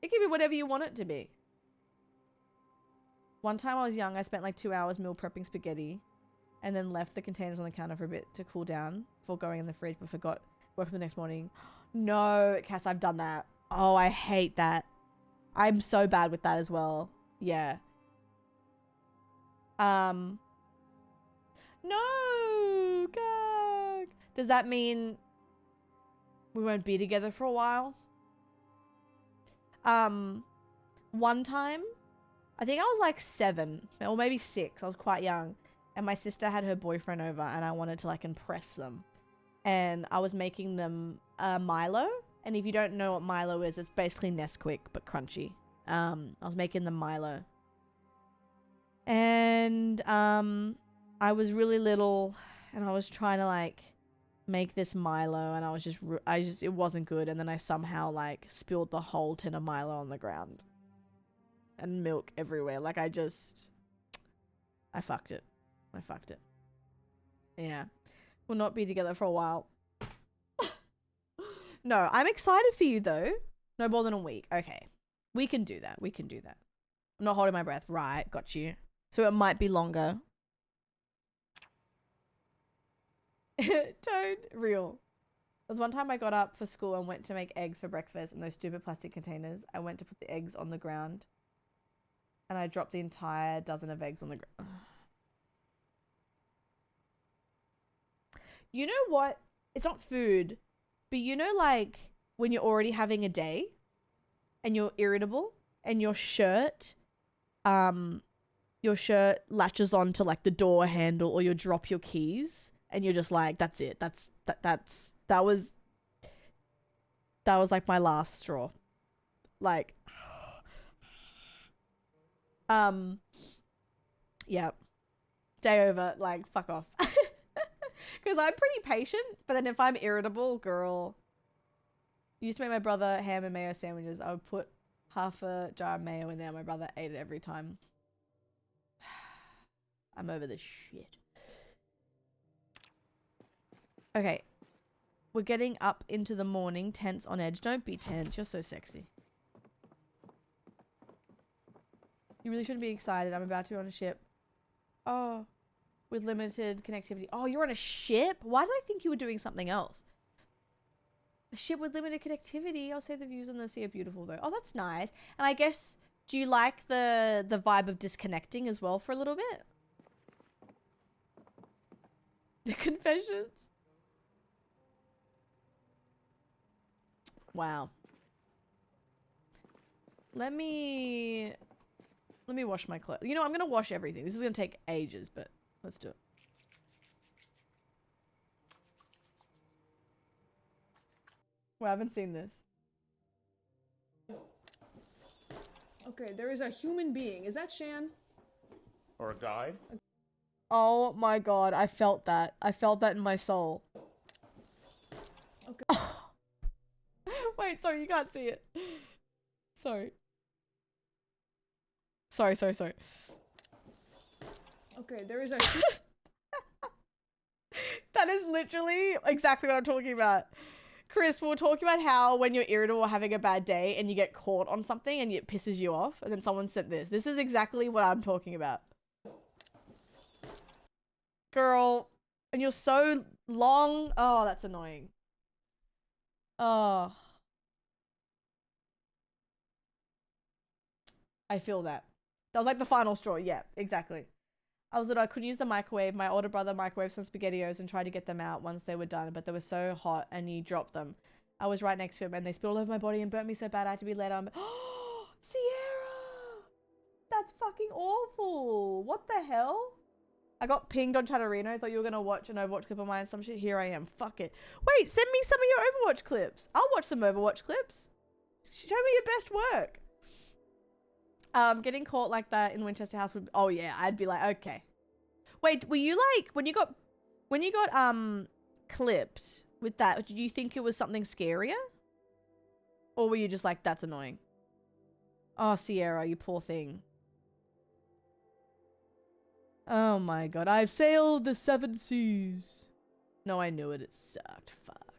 It can be whatever you want it to be. One time I was young, I spent like 2 hours meal prepping spaghetti and then left the containers on the counter for a bit to cool down before going in the fridge, but forgot. Woke up the next morning. No, Cass, I've done that. Oh, I hate that. I'm so bad with that as well. Yeah. No, gag. Does that mean we won't be together for a while? One time, I think I was like 7 or maybe 6. I was quite young, and my sister had her boyfriend over, and I wanted to like impress them, and I was making them Milo. And if you don't know what Milo is, it's basically Nesquik but crunchy. I was making them Milo, and I was really little, and I was trying to like make this Milo, and I just it wasn't good, and then I somehow like spilled the whole tin of Milo on the ground and milk everywhere. Like I fucked it. Yeah, we'll not be together for a while. No, I'm excited for you though. No more than a week. Okay, We can do that. We can do that. I'm not holding my breath. Right, got you. So it might be longer. Toad, real. There was one time I got up for school and went to make eggs for breakfast in those stupid plastic containers. I went to put the eggs on the ground and I dropped the entire dozen of eggs on the ground. You know what? It's not food, but you know, like when you're already having a day and you're irritable and your shirt latches onto like the door handle, or you drop your keys and you're just like, that's it. That was like my last straw. Like, yeah, day over, like, fuck off. Because I'm pretty patient, but then if I'm irritable, girl, used to make my brother ham and mayo sandwiches. I would put half a jar of mayo in there. My brother ate it every time. I'm over this shit. Okay. We're getting up into the morning, tense on edge. Don't be tense. You're so sexy. You really shouldn't be excited. I'm about to be on a ship. Oh, with limited connectivity. Oh, you're on a ship? Why did I think you were doing something else? A ship with limited connectivity. I'll say the views on the sea are beautiful though. Oh, that's nice. And I guess, do you like the vibe of disconnecting as well for a little bit? The confessions. Wow. Let me wash my clothes. You know, I'm gonna wash everything. This is gonna take ages, but let's do it. Well, I haven't seen this. Okay, there is a human being. Is that Shan? Or a guide? Oh my god, I felt that. I felt that in my soul. Okay. Wait, sorry, you can't see it. Sorry. Sorry. Okay, there is a... That is literally exactly what I'm talking about. Chris, we were talking about how when you're irritable or having a bad day and you get caught on something and it pisses you off, and then someone sent this. This is exactly what I'm talking about. Girl, and you're so long. Oh, that's annoying. Oh. I feel that. That was like the final straw. Yeah, exactly. I was little, I couldn't use the microwave. My older brother microwaved some SpaghettiOs and tried to get them out once they were done, but they were so hot and he dropped them. I was right next to him and they spilled all over my body and burnt me so bad I had to be let on. Oh, Sierra! That's fucking awful. What the hell? I got pinged on Chatterino. I thought you were going to watch an Overwatch clip of mine and some shit. Here I am. Fuck it. Wait, send me some of your Overwatch clips. I'll watch some Overwatch clips. Show me your best work. Getting caught like that in Winchester House would... Oh, yeah. I'd be like, okay. Wait, were you like... When you got clipped with that, did you think it was something scarier? Or were you just like, that's annoying? Oh, Sierra, you poor thing. Oh my god. I've sailed the 7 seas. No, I knew it. It sucked. Fuck.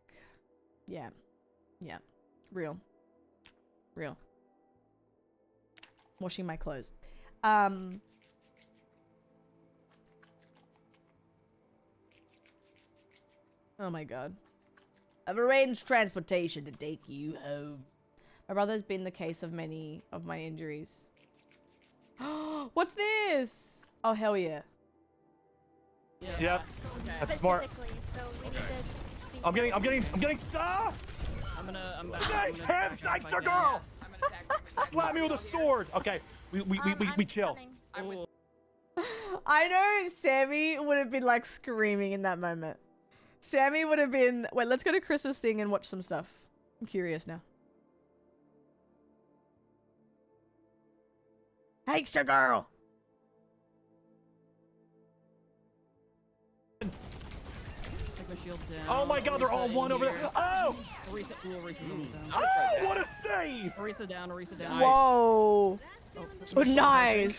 Yeah. Yeah. Real. Washing my clothes. Oh my god. I've arranged transportation to take you home. My brother's been the case of many of my injuries. What's this? Oh, hell yeah. Yep. That's smart. I'm getting Sangster girl! Slap me with a sword! Okay, we chill. I know Sammy would have been like screaming in that moment. Sammy would have been... Wait, let's go to Chris's thing and watch some stuff. I'm curious now. Hangster girl! Oh my god, they're all one over there. Oh! Oh, what a save! Orisa down. Whoa! Oh, nice!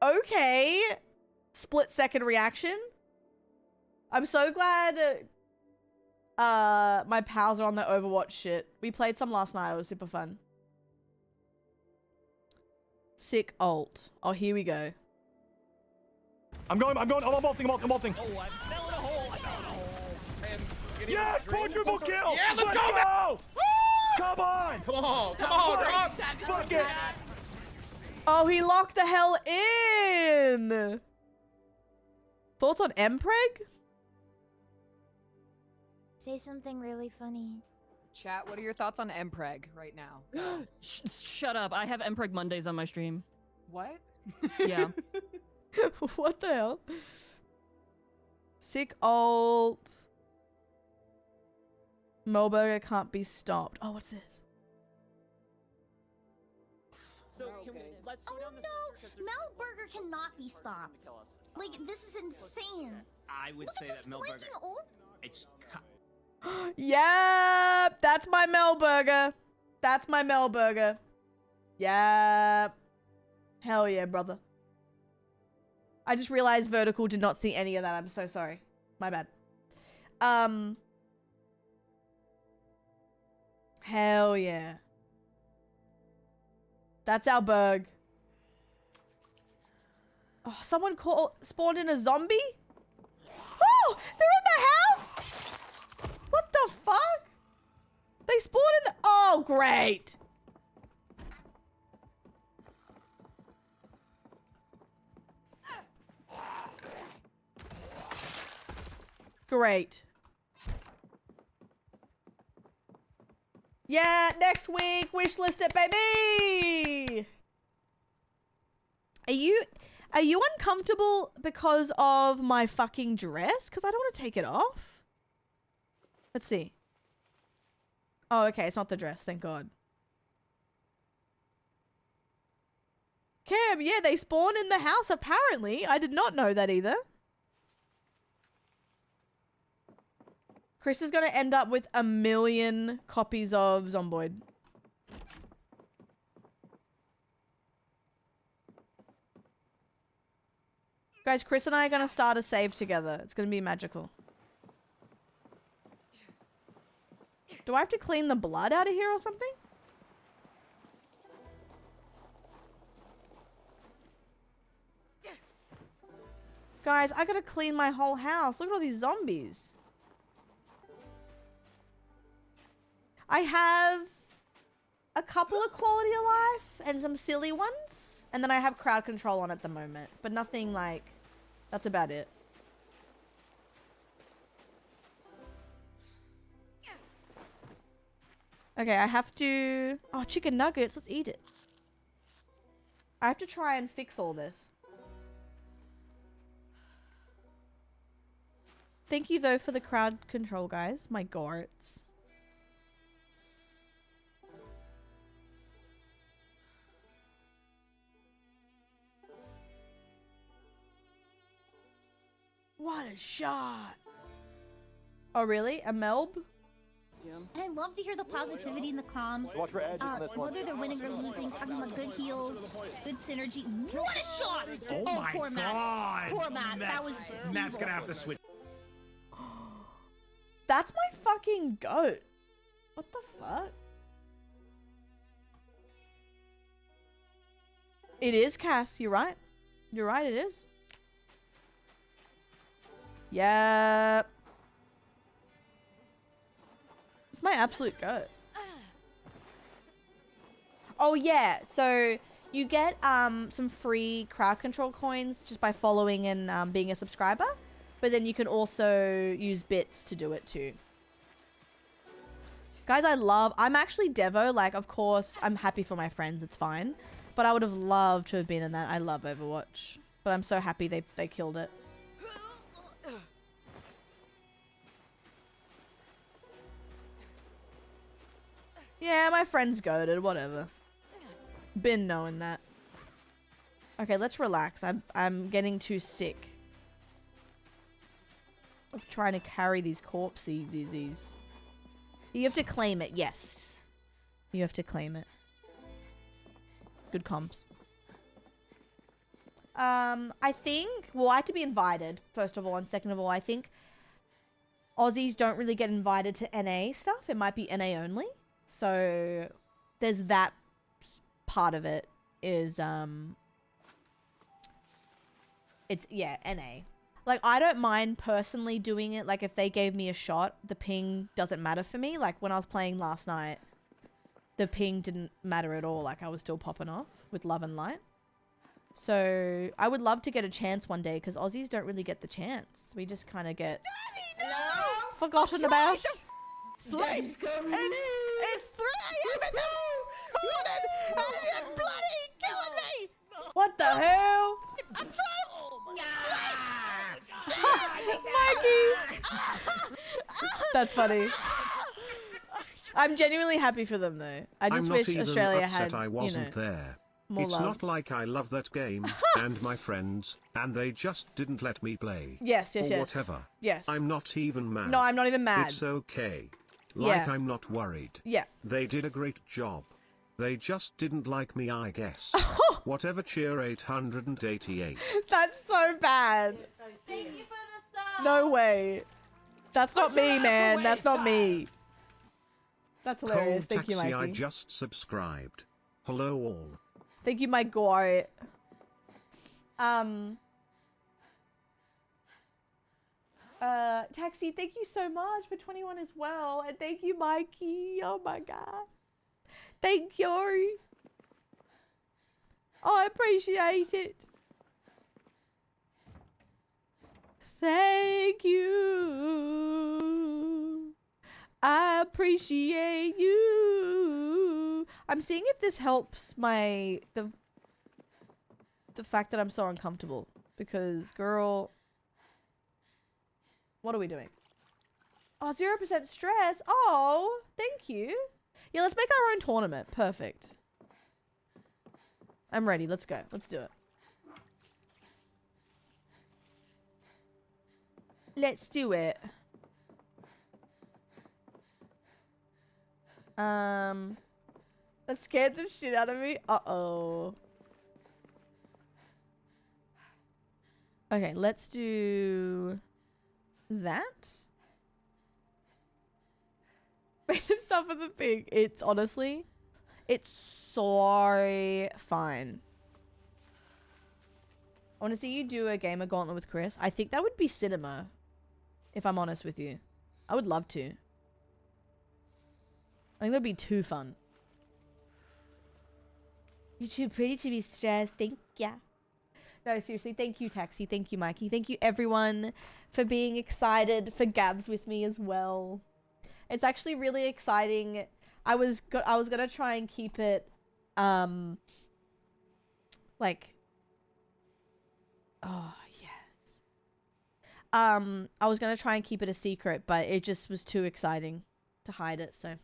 Okay. Split second reaction. I'm so glad My pals are on the Overwatch shit. We played some last night. It was super fun. Sick ult. Oh, here we go. I'm ulting. Oh, I fell in a hole. Yes, quadruple kill. Yeah, let's go. go. Come on. Come on, Fuck it. Oh, he locked the hell in. Thoughts on Mpreg? Say something really funny. Chat, what are your thoughts on Mpreg right now? Go. Shut up. I have Mpreg Mondays on my stream. What? Yeah. What the hell? Sick ult. Melburger can't be stopped. Oh, what's this? So let's go down the No, Melburger cannot be stopped. Like, this is insane. I would say that Melburger. It's. Yep, that's my Melburger. That's my Melburger. Yep. Hell yeah, brother. I just realized Vertical did not see any of that. I'm so sorry. My bad. Hell yeah. That's our burg. Oh, someone spawned in a zombie? Oh, they're in the house? What the fuck? They spawned in the... Oh, great. Great. Yeah, next week, wishlist it, baby. Are you uncomfortable because of my fucking dress? Because I don't want to take it off. Let's see. Oh, okay, it's not the dress, thank God. Cam, yeah, they spawn in the house, apparently. I did not know that either. Chris is going to end up with 1 million copies of Zomboid. Guys, Chris and I are going to start a save together. It's going to be magical. Do I have to clean the blood out of here or something? Guys, I got to clean my whole house. Look at all these zombies. I have a couple of quality of life and some silly ones. And then I have crowd control on at the moment. But nothing like... That's about it. Okay, I have to... Oh, chicken nuggets. Let's eat it. I have to try and fix all this. Thank you, though, for the crowd control, guys. My gorts. What a shot. Oh, really? A Melb? And I love to hear the positivity in the comms. Watch for edges in this one. Whether they're winning or losing, talking about good heals, good synergy. What a shot! Oh my poor God. Matt. Poor Matt. That was Matt's evil. gonna have to switch. That's my fucking goat. What the fuck? It is, Cass. You're right. You're right, it is. Yep. It's my absolute goat. Oh, yeah. So you get some free crowd control coins just by following and being a subscriber. But then you can also use bits to do it too. Guys, I'm actually Devo. Like, of course, I'm happy for my friends. It's fine. But I would have loved to have been in that. I love Overwatch. But I'm so happy they killed it. Yeah, my friend's goated. Whatever. Been knowing that. Okay, let's relax. I'm getting too sick of trying to carry these corpses. You have to claim it. Yes. You have to claim it. Good comms. I think... Well, I have to be invited, first of all. And second of all, I think... Aussies don't really get invited to NA stuff. It might be NA only. So there's that part of it is it's yeah, NA. Like I don't mind personally doing it. Like if they gave me a shot, the ping doesn't matter for me. Like when I was playing last night, the ping didn't matter at all. Like I was still popping off with Love and Light. So I would love to get a chance one day because Aussies don't really get the chance. We just kind of get forgotten about. Slaves coming in. It's 3 a.m. in the morning and you're bloody killing me. What the hell? I'm trying Mikey. That's funny. I'm genuinely happy for them though. I just I'm wish not even Australia upset had, I wasn't there. more It's love. not like I love that game and my friends, and they just didn't let me play. Yes, yes, or yes. whatever. Yes. I'm not even mad. No, I'm not even mad. It's okay. Like Yeah. I'm not worried. Yeah. They did a great job. They just didn't like me, I guess. Whatever, cheer 888. That's so bad. Thank you for the sub. No way. That's not me, man. That's not me. That's hilarious. Cold Thank you, Taxi, I Mikey. just subscribed. Hello all. Thank you, my goat. Taxi, thank you so much for 21 as well. And thank you, Mikey. Oh my god. Thank you. I appreciate it. Thank you. I appreciate you. I'm seeing if this helps my the fact that I'm so uncomfortable because girl, what are we doing? Oh, 0% stress. Oh, thank you. Yeah, let's make our own tournament. Perfect. I'm ready. Let's go. Let's do it. Let's do it. That scared the shit out of me. Uh-oh. Okay, let's do that. Make them suffer the pig. It's honestly, it's so fine. I want to see you do a gamer gauntlet with Chris. I think that would be cinema, if I'm honest with you. I would love to. I think that'd be too fun. You're too pretty to be stressed. Thank ya. No, seriously. Thank you, Taxi. Thank you, Mikey. Thank you, everyone, for being excited for Gabs with me as well. It's actually really exciting. I was gonna try and keep it, like, oh yes. I was gonna try and keep it a secret, but it just was too exciting to hide it. So,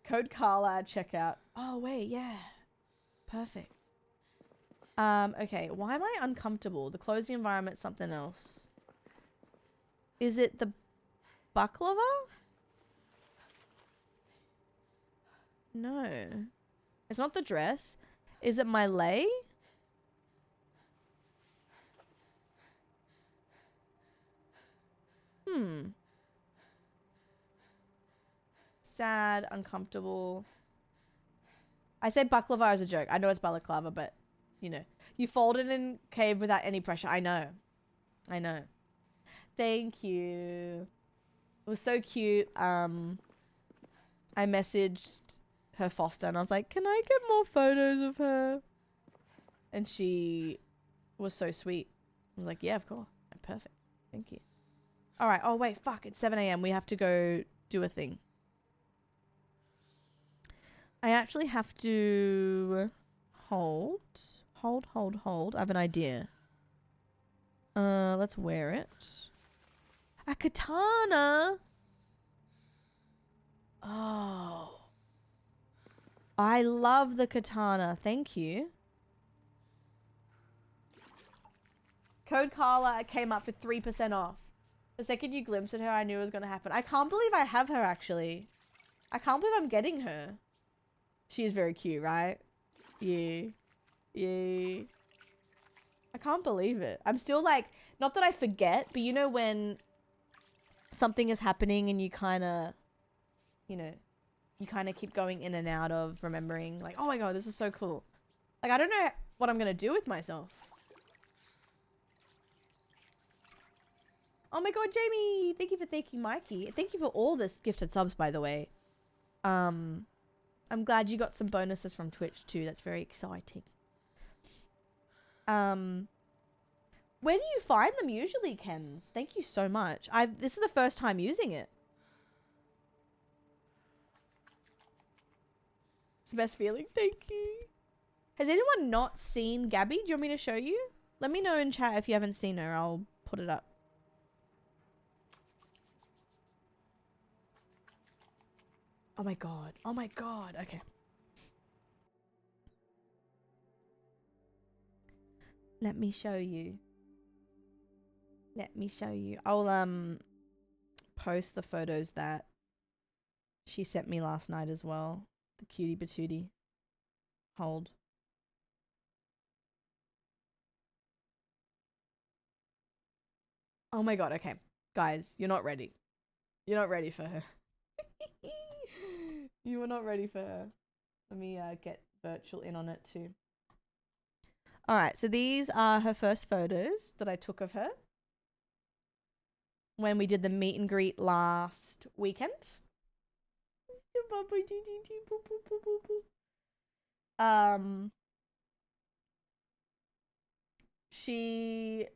code Carla at checkout. Oh wait, yeah, perfect. Okay, why am I uncomfortable? The closing environment, something else. Is it the baklava? No. It's not the dress. Is it my lay? Sad, uncomfortable. I said baklava as a joke. I know it's balaclava, but you know. You folded in cave without any pressure. I know. I know. Thank you. It was so cute. I messaged her foster and I was like, can I get more photos of her? And she was so sweet. I was like, yeah, of course. Perfect. Thank you. All right. Oh, wait. Fuck. It's 7 a.m. We have to go do a thing. I actually have to hold. I have an idea. Let's wear it. A katana. Oh. I love the katana. Thank you. Code Carla came up for 3% off. The second you glimpsed at her, I knew it was going to happen. I can't believe I have her, actually. I can't believe I'm getting her. She is very cute, right? Yeah. Yeah. I can't believe it. I'm still like, not that I forget, but you know when something is happening and you kind of, you know, you kind of keep going in and out of remembering like, oh my god, this is so cool. Like, I don't know what I'm going to do with myself. Oh my god, Jamie! Thank you for thanking Mikey. Thank you for all this gifted subs, by the way. I'm glad you got some bonuses from Twitch too. That's very exciting. Where do you find them usually, Kens? Thank you so much. This is the first time using it. It's the best feeling. Thank you. Has anyone not seen Gabby? Do you want me to show you? Let me know in chat if you haven't seen her. I'll put it up. Oh my god. Oh my god. Okay. Let me show you. Let me show you. I'll post the photos that she sent me last night as well. The cutie patootie. Hold. Oh my god, okay. Guys, you're not ready. You're not ready for her. You were not ready for her. Let me get virtual in on it too. Alright, so these are her first photos that I took of her when we did the meet and greet last weekend. She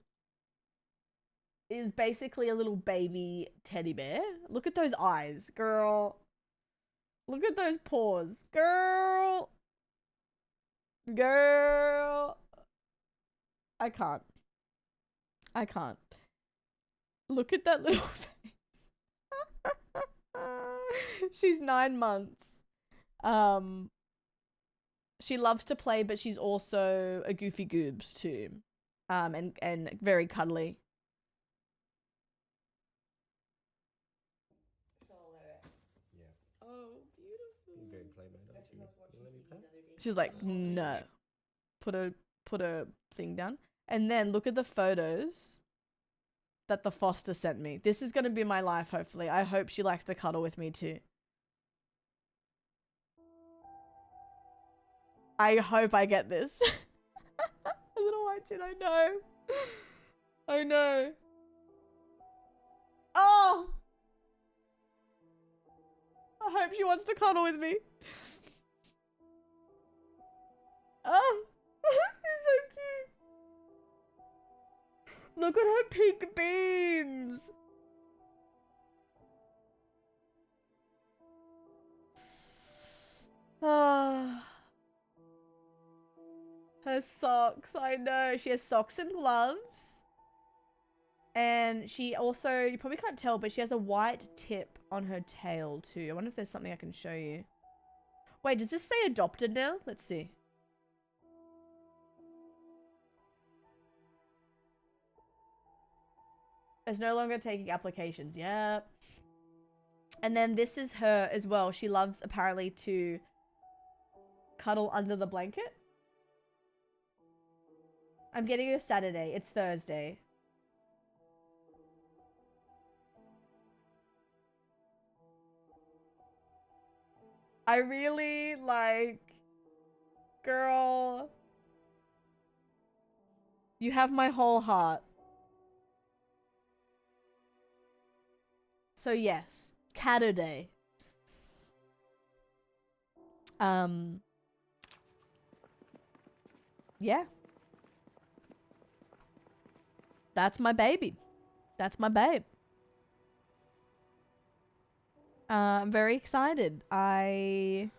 is basically a little baby teddy bear. Look at those eyes, girl. Look at those paws. Girl. Girl. I can't. I can't. Look at that little face. She's 9 months. She loves to play, but she's also a goofy goobs too. And very cuddly. She's like, no. Put a thing down. And then look at the photos that the foster sent me. This is going to be my life, hopefully. I hope she likes to cuddle with me too. I hope I get this. A little white shit, I know. I know. Oh! I hope she wants to cuddle with me. Oh, it's so cute. Look at her pink beans. Ah. Her socks, I know. She has socks and gloves. And she also, you probably can't tell, but she has a white tip on her tail too. I wonder if there's something I can show you. Wait, does this say adopted now? Let's see. It's no longer taking applications. Yep. And then this is her as well. She loves apparently to cuddle under the blanket. I'm getting her Saturday. It's Thursday. I really like, girl, you have my whole heart. So yes, Saturday. Yeah. That's my baby. That's my babe. I'm very excited. Very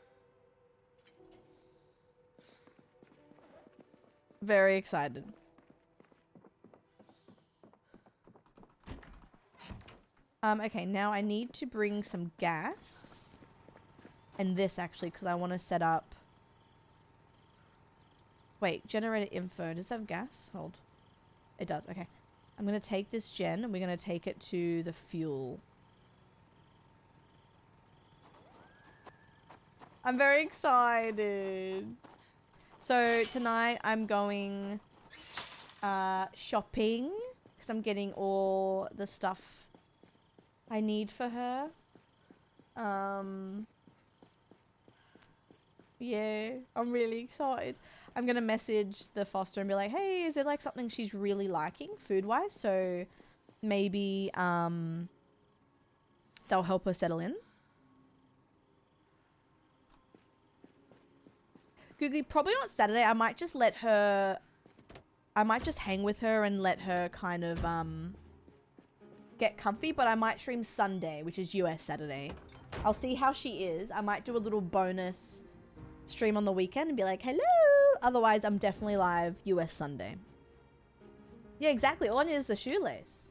excited. Okay, now I need to bring some gas. And this actually, because I want to set up... Wait, generator info. Does it have gas? Hold. It does, okay. I'm going to take this gen and we're going to take it to the fuel. I'm very excited. So tonight I'm going shopping, because I'm getting all the stuff I need for her. Yeah, I'm really excited. I'm gonna message the foster and be like, hey, is there like something she's really liking food-wise? So maybe they'll help her settle in. Googly, probably not Saturday. I might just let her... I might just hang with her and let her kind of get comfy, but I might stream Sunday, which is US Saturday. I'll see how she is. I might do a little bonus stream on the weekend and be like, hello! Otherwise, I'm definitely live US Sunday. Yeah, exactly. All I need is the shoelace.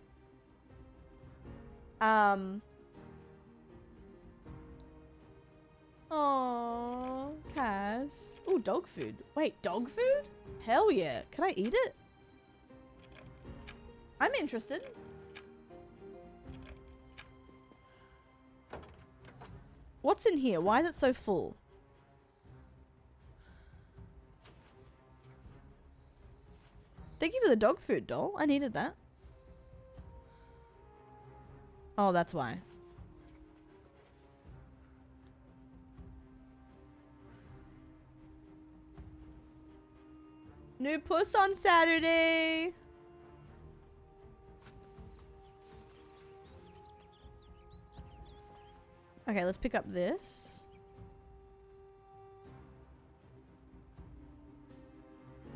Oh, Cass. Ooh, dog food. Wait, dog food? Hell yeah. Can I eat it? I'm interested. What's in here? Why is it so full? Thank you for the dog food, doll. I needed that. Oh, that's why. New puss on Saturday. Okay, let's pick up this.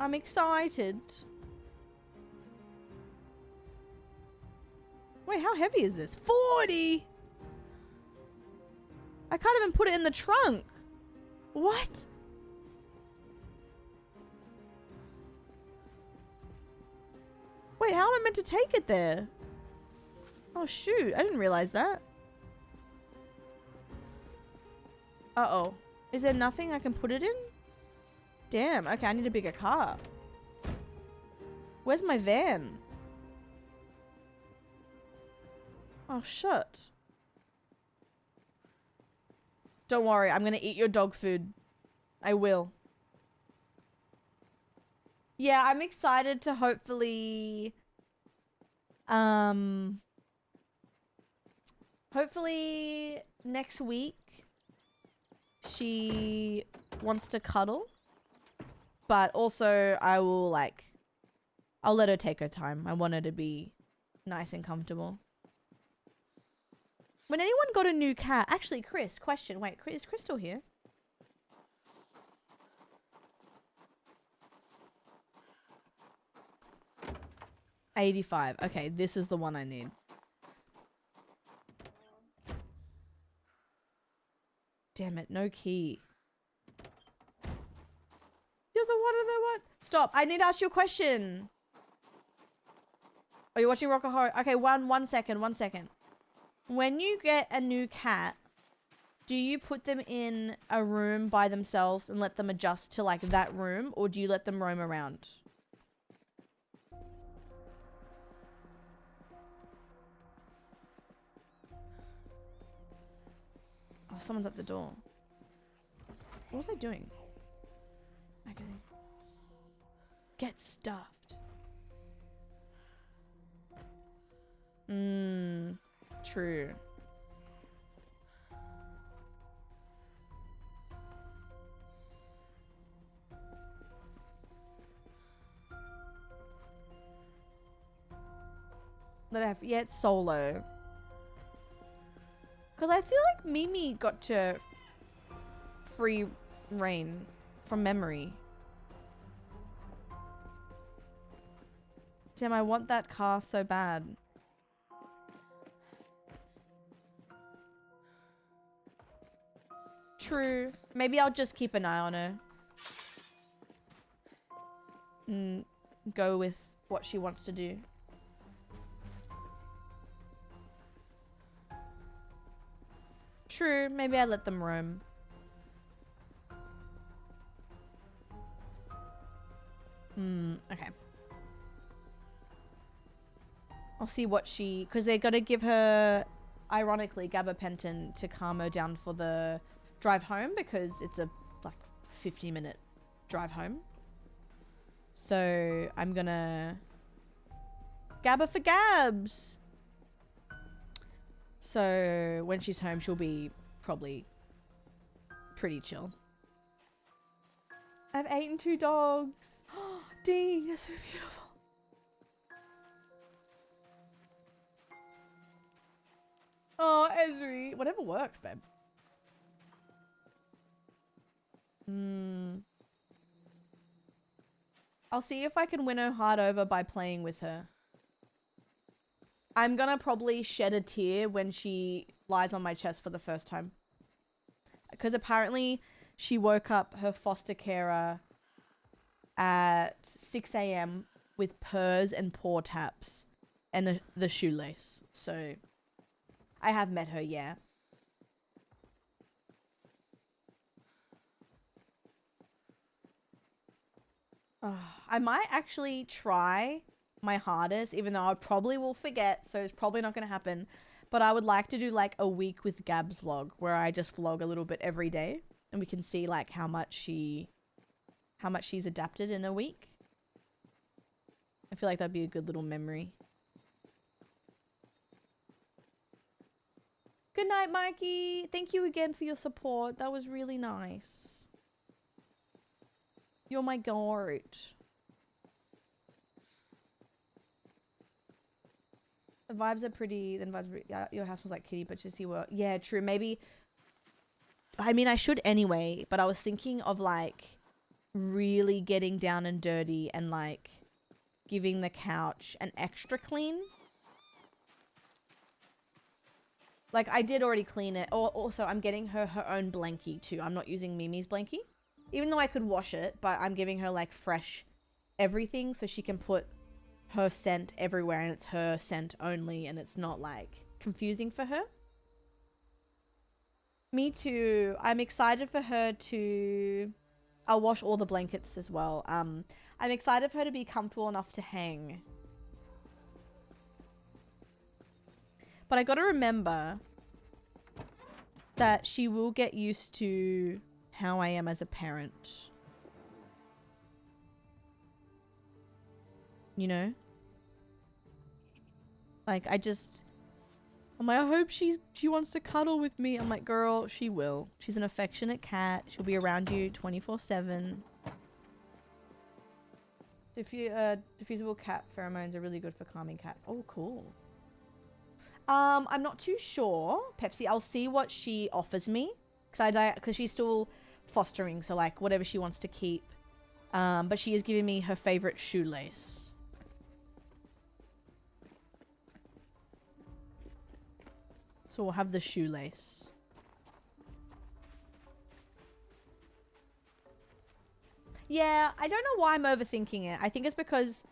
I'm excited. Wait, how heavy is this? 40! I can't even put it in the trunk. What? Wait, how am I meant to take it there? Oh, shoot. I didn't realize that. Uh-oh. Is there nothing I can put it in? Damn. Okay, I need a bigger car. Where's my van? Oh, shit. Don't worry. I'm going to eat your dog food. I will. Yeah, I'm excited to hopefully... hopefully next week she wants to cuddle. But also I will like... I'll let her take her time. I want her to be nice and comfortable. When anyone got a new cat... Actually, Chris, question. Wait, is Crystal here? $85. Okay, this is the one I need. Damn it, no key. You're the one of the what? Stop, I need to ask you a question. Are you watching Rock Horror? Okay, one second. When you get a new cat, do you put them in a room by themselves and let them adjust to like that room, or do you let them roam around? Oh, someone's at the door. What was I doing? Magazine. Get stuffed. True. Yeah, it's solo. Because I feel like Mimi got to free reign from memory. Damn, I want that car so bad. True. Maybe I'll just keep an eye on her. And go with what she wants to do. True. Maybe I let them roam. Okay. I'll see what she... Because they're going to give her, ironically, gabapentin to calm her down for the drive home. Because it's a, like, 50-minute drive home. So I'm gonna Gabba for Gabs. So when she's home, she'll be probably pretty chill. I've eaten 2 dogs. Dang, that's so beautiful. Oh, Esri. Whatever works, babe. I'll see if I can win her heart over by playing with her. I'm gonna probably shed a tear when she lies on my chest for the first time. Because apparently she woke up her foster carer at 6 a.m. with purrs and paw taps and the shoelace. So I have met her, yeah. I might actually try my hardest, even though I probably will forget, so it's probably not going to happen. But I would like to do like a week with Gabs vlog, where I just vlog a little bit every day, and we can see like how much she's adapted in a week. I feel like that'd be a good little memory. Good night, Mikey. Thank you again for your support. That was really nice. You're my goat. The vibes are pretty. Then vibes. Yeah, your house was like kitty, but just see what. Yeah, true. Maybe. I mean, I should anyway. But I was thinking of like really getting down and dirty and like giving the couch an extra clean. Like I did already clean it. Also, I'm getting her own blankie too. I'm not using Mimi's blankie. Even though I could wash it, but I'm giving her like fresh everything so she can put her scent everywhere and it's her scent only and it's not like confusing for her. Me too. I'm excited for her to... I'll wash all the blankets as well. I'm excited for her to be comfortable enough to hang. But I gotta remember that she will get used to how I am as a parent. You know? Like, I'm like, I hope she wants to cuddle with me. I'm like, girl, she will. She's an affectionate cat. She'll be around you 24/7. Diffusible cat pheromones are really good for calming cats. Oh, cool. I'm not too sure, Pepsi. I'll see what she offers me. Because she's still fostering, so like whatever she wants to keep. But she is giving me her favorite shoelace. So we'll have the shoelace. Yeah, I don't know why I'm overthinking it. I think it's because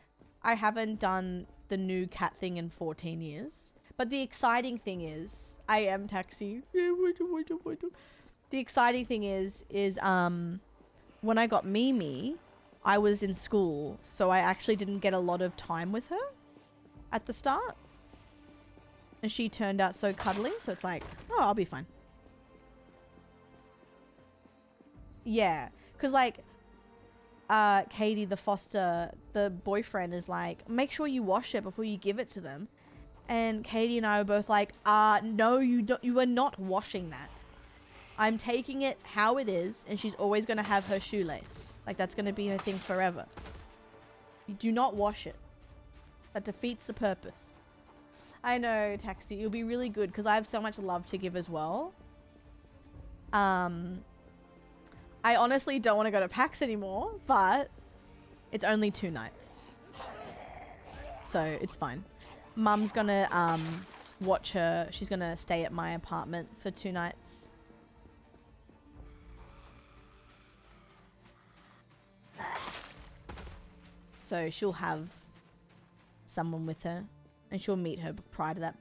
I haven't done the new cat thing in 14 years. But the exciting thing is, I am Taxi. The exciting thing is when I got Mimi, I was in school, so I actually didn't get a lot of time with her at the start. And she turned out so cuddly, so it's like, oh, I'll be fine. Yeah, because like, Katie, the foster, the boyfriend is like, make sure you wash it before you give it to them. And Katie and I were both like, no, you are not washing that. I'm taking it how it is, and she's always going to have her shoelace. Like, that's going to be her thing forever. You do not wash it. That defeats the purpose. I know, Taxi. It'll be really good, because I have so much love to give as well. I honestly don't want to go to PAX anymore, but it's only 2 nights. So, it's fine. Mum's going to watch her. She's going to stay at my apartment for 2 nights. So she'll have someone with her and she'll meet her prior to that.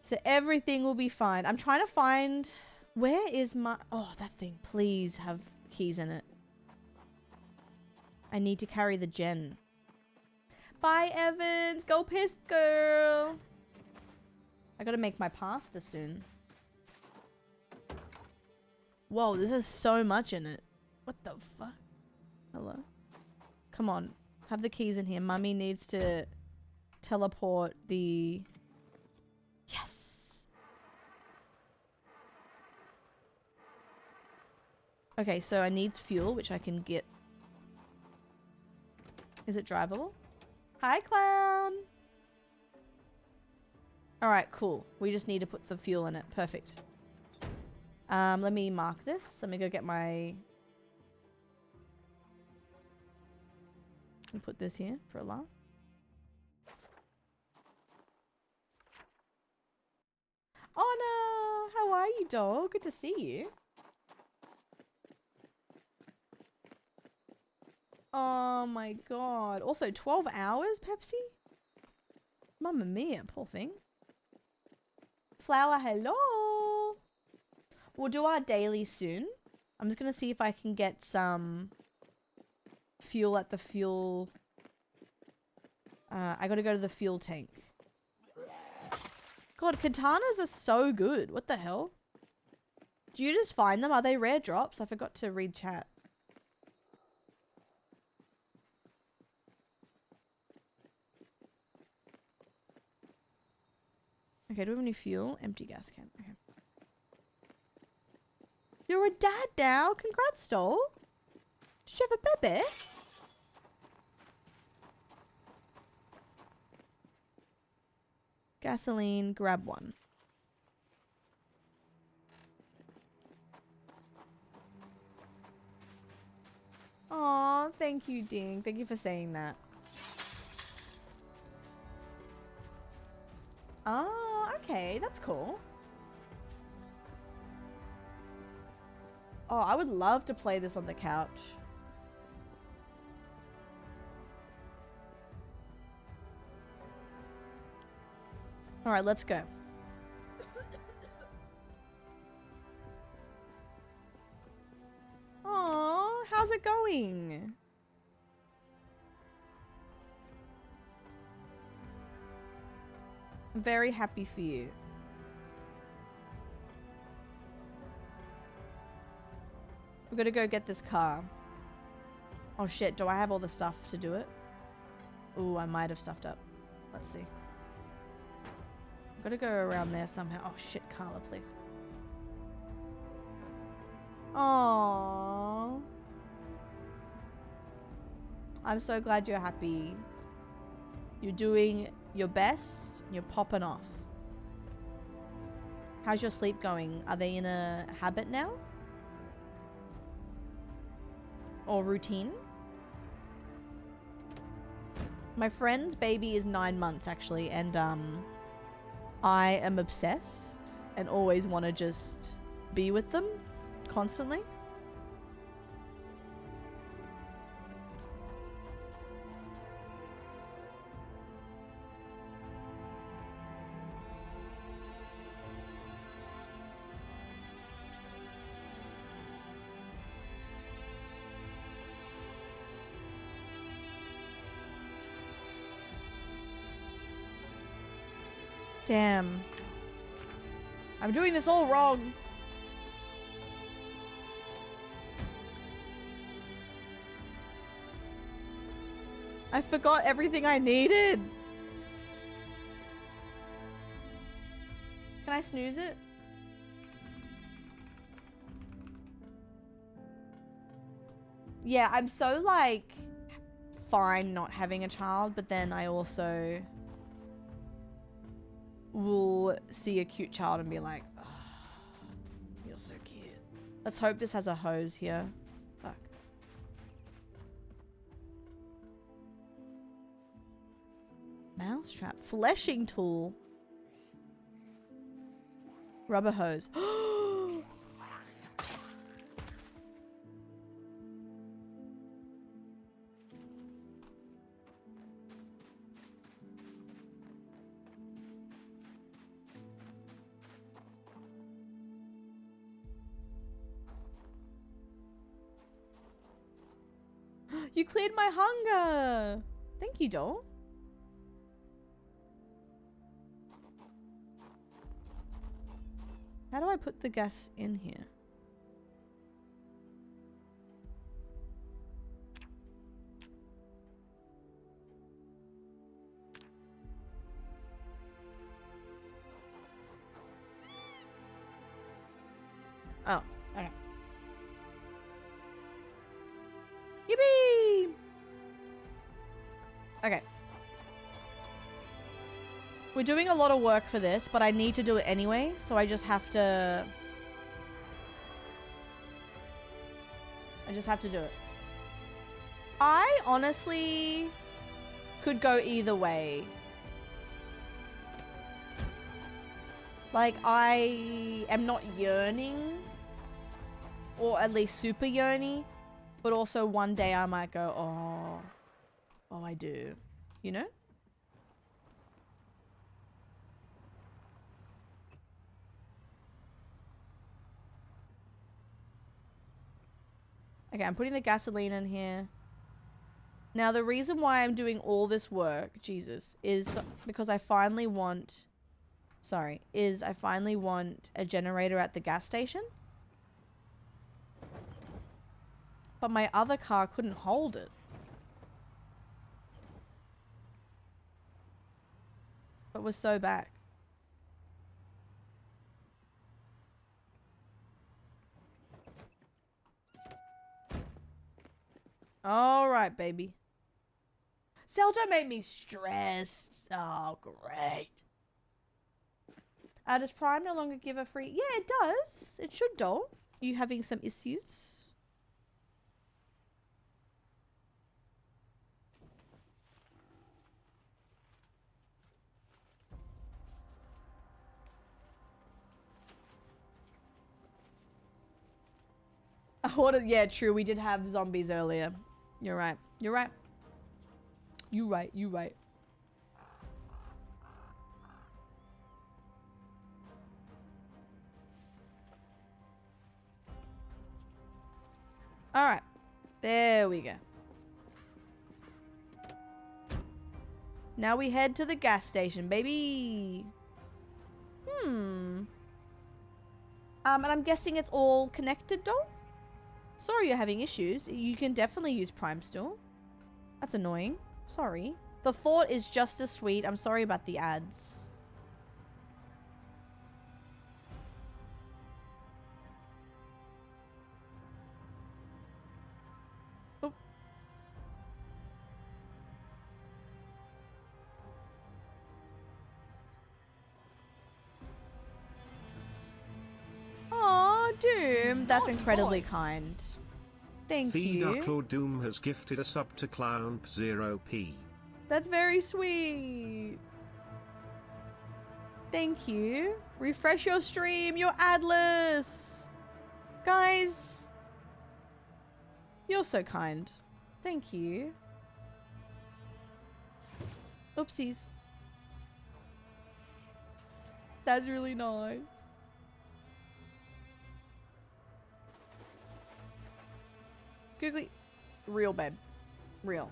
So everything will be fine. I'm trying to find... Where is my... Oh, that thing. Please have keys in it. I need to carry the gen. Bye, Evans. Go piss, girl. I gotta make my pasta soon. Whoa, this has so much in it. What the fuck? Hello? Come on. Have the keys in here. Mummy needs to teleport the... Yes! Okay, so I need fuel, which I can get. Is it drivable? Hi, clown! Alright, cool. We just need to put the fuel in it. Perfect. Let me mark this. Let me go get my... and put this here for a laugh. Anna! How are you, dog? Good to see you. Oh my god. Also, 12 hours, Pepsi? Mamma mia, poor thing. Flower, hello! We'll do our daily soon. I'm just gonna see if I can get some fuel at the fuel... I gotta go to the fuel tank. God, katanas are so good. What the hell? Do you just find them? Are they rare drops? I forgot to read chat. Okay, do we have any fuel? Empty gas can. Okay. You're a dad now. Congrats, doll. Did you have a baby? Gasoline, grab one. Aw, thank you, Ding. Thank you for saying that. Oh, okay. That's cool. Oh, I would love to play this on the couch. Alright, let's go. Aw, how's it going? I'm very happy for you. We're gonna go get this car. Oh shit, do I have all the stuff to do it? Ooh, I might have stuffed up. Let's see. I've gotta go around there somehow. Oh shit, Carla, please. Aww. I'm so glad you're happy. You're doing your best. You're popping off. How's your sleep going? Are they in a habit now? Or routine? My friend's baby is 9 months actually, and I am obsessed and always want to just be with them constantly. Damn. I'm doing this all wrong. I forgot everything I needed. Can I snooze it? Yeah, I'm so like fine not having a child, but then I also will see a cute child and be like, oh, you're so cute. Let's hope this has a hose here. Fuck. Mousetrap. Fleshing tool. Rubber hose. You cleared my hunger. Thank you, doll. How do I put the gas in here? Okay. Yippee! Okay. We're doing a lot of work for this, but I need to do it anyway, so I just have to... do it. I honestly could go either way. Like, I am not yearning, or at least super yearny, but also one day I might go, oh, I do, you know? Okay, I'm putting the gasoline in here. Now, the reason why I'm doing all this work, Jesus, is because I finally want... Sorry, I finally want a generator at the gas station. But my other car couldn't hold it. But was so back. Alright, baby. Cell, don't make me stressed. Oh, great. Does Prime no longer give a free... Yeah, it does. It should, doll. You having some issues? Yeah, true. We did have zombies earlier. You're right. You're right. You right. You right. All right. There we go. Now we head to the gas station, baby. And I'm guessing it's all connected, doll? Sorry you're having issues. You can definitely use Prime still. That's annoying. Sorry. The thought is just as sweet. I'm sorry about the ads. Oh. Aw, Doom. That's incredibly kind. Thank you. Claude Doom has gifted a sub to Clown 0p. That's very sweet. Thank you. Refresh your stream. You're adless. Guys. You're so kind. Thank you. Oopsies. That's really nice. Googly. Real, babe. Real.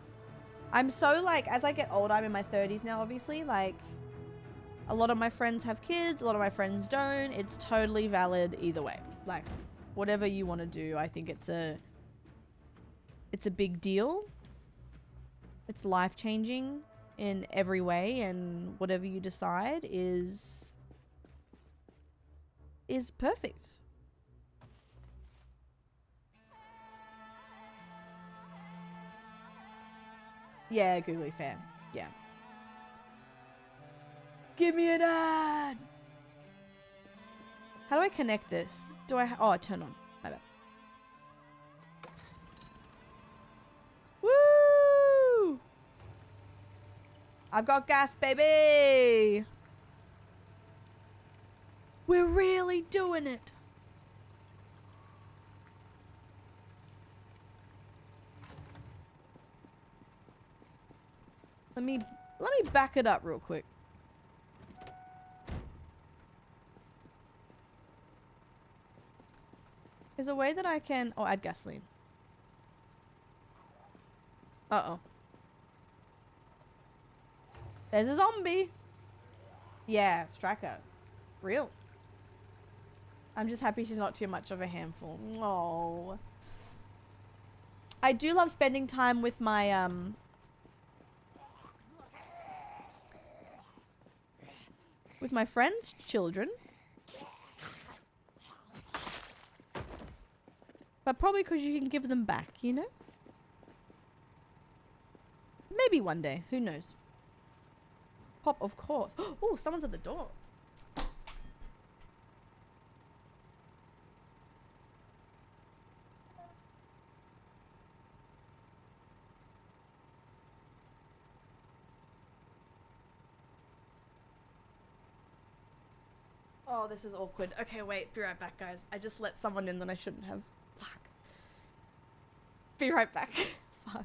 I'm so, like, as I get older, I'm in my 30s now, obviously. Like, a lot of my friends have kids. A lot of my friends don't. It's totally valid either way. Like, whatever you want to do, I think it's a big deal. It's life-changing in every way. And whatever you decide is perfect. Yeah, Googly fan. Yeah. Give me an ad! How do I connect this? Do I... Oh, turn on. My bad. Woo! I've got gas, baby! We're really doing it! Let me back it up real quick. Is there a way that I can... Oh, add gasoline. Uh-oh. There's a zombie. Yeah, Striker. Real. I'm just happy she's not too much of a handful. Oh. I do love spending time with my, with my friends' children. But probably because you can give them back, you know? Maybe one day. Who knows? Pop, of course. Oh, someone's at the door. Oh, this is awkward. Okay, wait. Be right back, guys. I just let someone in that I shouldn't have. Fuck. Be right back. Fuck.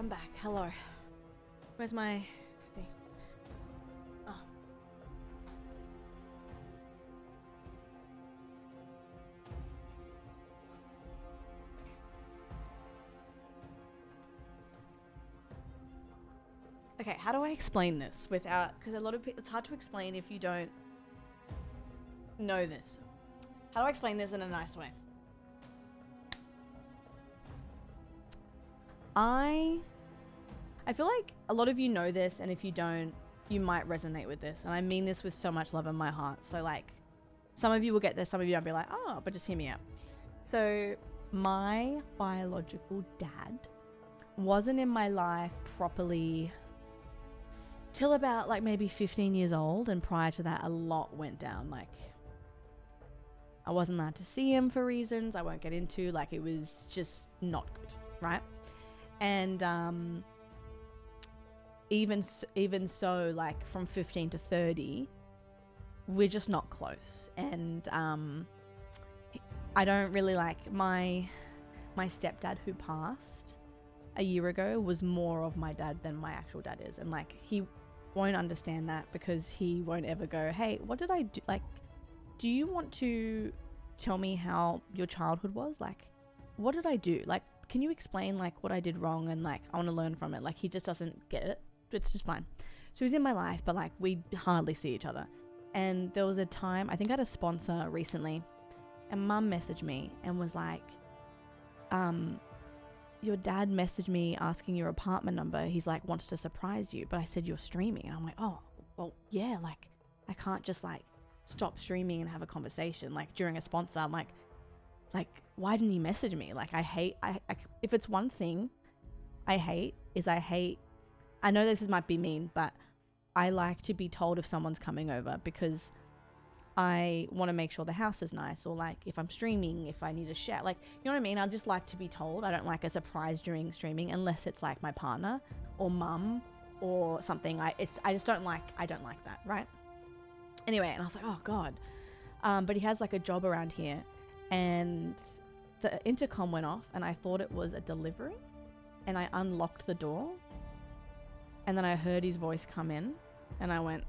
I'm back. Hello. Where's my thing? Oh. Okay, how do I explain this without, because a lot of people, it's hard to explain if you don't know this. How do I explain this in a nice way? I feel like a lot of you know this, and if you don't, you might resonate with this. And I mean this with so much love in my heart. So like, some of you will get this, some of you might be like, oh, but just hear me out. So my biological dad wasn't in my life properly till about like maybe 15 years old, and prior to that a lot went down. Like, I wasn't allowed to see him for reasons I won't get into. Like, it was just not good, right? And even so, like from 15 to 30, we're just not close. And I don't really like my stepdad, who passed a year ago, was more of my dad than my actual dad is. And like, he won't understand that, because he won't ever go, hey, what did I do? Like, do you want to tell me how your childhood was? Like, what did I do? Like, can you explain like what I did wrong, and like I want to learn from it. Like, he just doesn't get it. It's just fine. So he's in my life, but like we hardly see each other. And there was a time, I think I had a sponsor recently, and mum messaged me and was like, your dad messaged me asking your apartment number. He's like, wants to surprise you. But I said, you're streaming. And I'm like, oh, well, yeah, like I can't just like stop streaming and have a conversation like during a sponsor. I'm like, why didn't you message me? Like, I if it's one thing I hate, I know this might be mean, but I like to be told if someone's coming over, because I want to make sure the house is nice, or like if I'm streaming, if I need a shout, like, you know what I mean? I just like to be told. I don't like a surprise during streaming, unless it's like my partner or mum or something. I don't like that, right? Anyway, and I was like, oh God. But he has like a job around here, and the intercom went off, and I thought it was a delivery, and I unlocked the door, and then I heard his voice come in, and I went,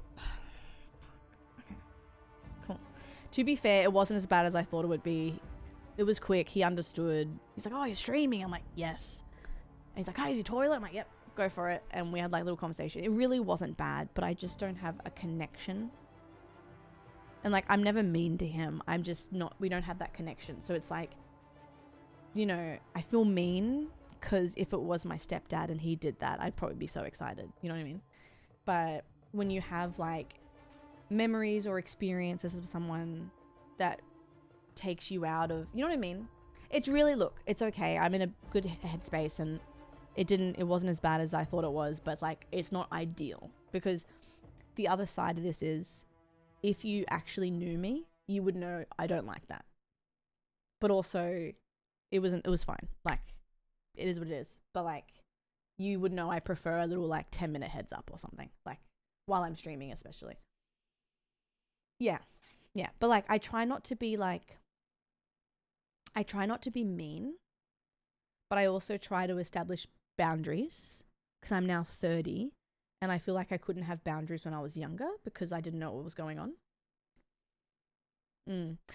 okay, cool. To be fair, it wasn't as bad as I thought it would be. It was quick. He understood. He's like, oh, you're streaming? I'm like, yes. And he's like, hey, is your toilet? I'm like, yep, go for it. And we had like a little conversation. It really wasn't bad, but I just don't have a connection. And like, I'm never mean to him. I'm just not, we don't have that connection. So it's like, you know, I feel mean, because if it was my stepdad and he did that, I'd probably be so excited. You know what I mean? But when you have like memories or experiences with someone that takes you out of, you know what I mean? It's really, look, it's okay. I'm in a good headspace, and it wasn't as bad as I thought it was, but it's like, it's not ideal, because the other side of this is, if you actually knew me, you would know I don't like that. But also, it was fine. Like, it is what it is. But like, you would know I prefer a little like 10-minute heads up or something, like while I'm streaming especially. Yeah. Yeah. But like, I try not to be mean, but I also try to establish boundaries, because I'm now 30, and I feel like I couldn't have boundaries when I was younger, because I didn't know what was going on.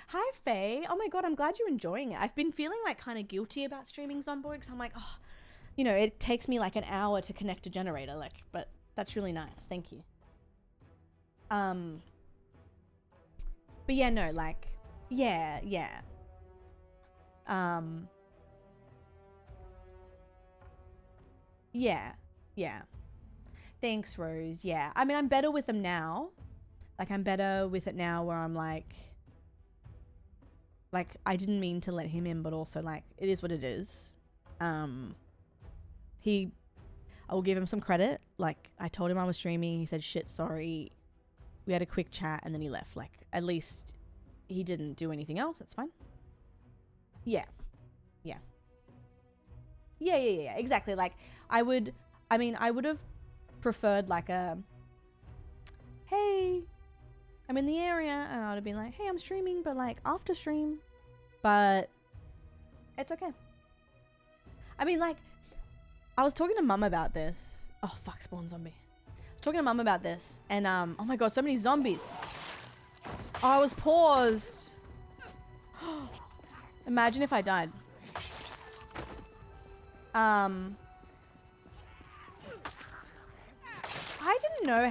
Hi, Faye. Oh my God, I'm glad you're enjoying it. I've been feeling like kind of guilty about streaming Zomboid, because I'm like, oh, you know, it takes me like an hour to connect a generator, like, but that's really nice. Thank you. But yeah, no, like, yeah. Yeah. Thanks, Rose. Yeah. I mean, I'm better with them now. Like, I'm better with it now, where I'm like, I didn't mean to let him in, but also like, it is what it is. I will give him some credit. Like, I told him I was streaming. He said, shit, sorry. We had a quick chat, and then he left. Like, at least he didn't do anything else. That's fine. Yeah. Exactly. Like, I would have preferred like a, hey, I'm in the area, and I would have been like, hey, I'm streaming, but like after stream. But it's okay. I mean, like, I was talking to mum about this. Oh fuck, spawn zombie. I was talking to mum about this, and oh my god, so many zombies. Oh, I was paused. Imagine if I died. I didn't know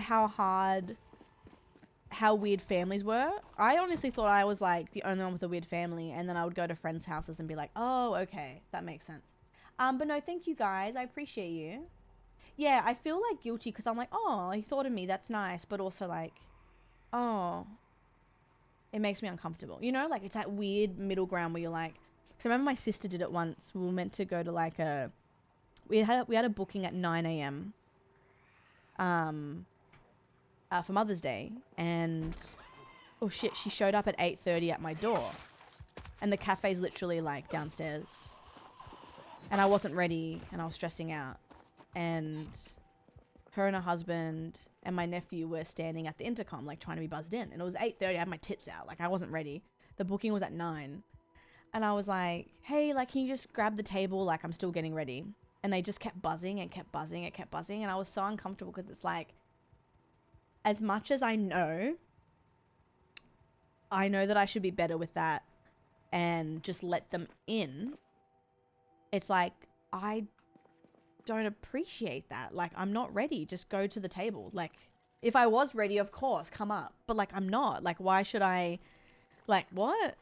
how weird families were. I honestly thought I was like the only one with a weird family, and then I would go to friends' houses and be like, oh, okay, that makes sense. But no, thank you guys. I appreciate you. Yeah, I feel like guilty because I'm like, oh, he thought of me. That's nice. But also like, oh, it makes me uncomfortable. You know, like it's that weird middle ground where you're like, because I remember my sister did it once. We were meant to go to like we had a booking at 9 a.m. For Mother's Day, and oh shit, she showed up at 8:30 at my door, and the cafe's literally like downstairs, and I wasn't ready, and I was stressing out, and her and her husband and my nephew were standing at the intercom like trying to be buzzed in, and it was 8:30. I had my tits out, like I wasn't ready. The booking was at 9, and I was like, hey, like can you just grab the table, like I'm still getting ready. And they just kept buzzing and kept buzzing and kept buzzing, and I was so uncomfortable because it's like, as much as I know that I should be better with that and just let them in, it's like, I don't appreciate that. Like, I'm not ready. Just go to the table. Like, if I was ready, of course, come up. But, like, I'm not. Like, why should I... Like, what?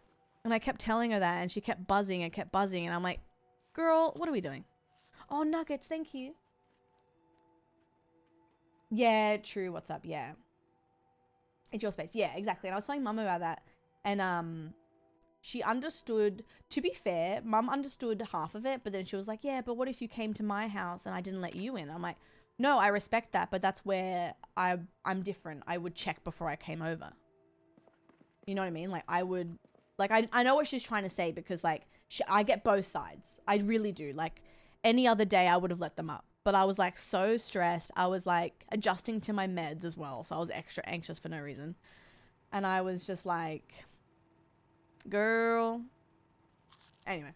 And I kept telling her that, and she kept buzzing and kept buzzing, and I'm like, girl, what are we doing? Oh, nuggets, thank you. Yeah, true. What's up? Yeah. It's your space. Yeah, exactly. And I was telling mum about that. And she understood, to be fair, mum understood half of it, but then she was like, yeah, but what if you came to my house and I didn't let you in? I'm like, no, I respect that, but that's where I'm different. I would check before I came over. You know what I mean? Like I would, like I know what she's trying to say, because like I get both sides. I really do. Like any other day I would have let them up. But I was like so stressed. I was like adjusting to my meds as well. So I was extra anxious for no reason. And I was just like, girl. Anyway,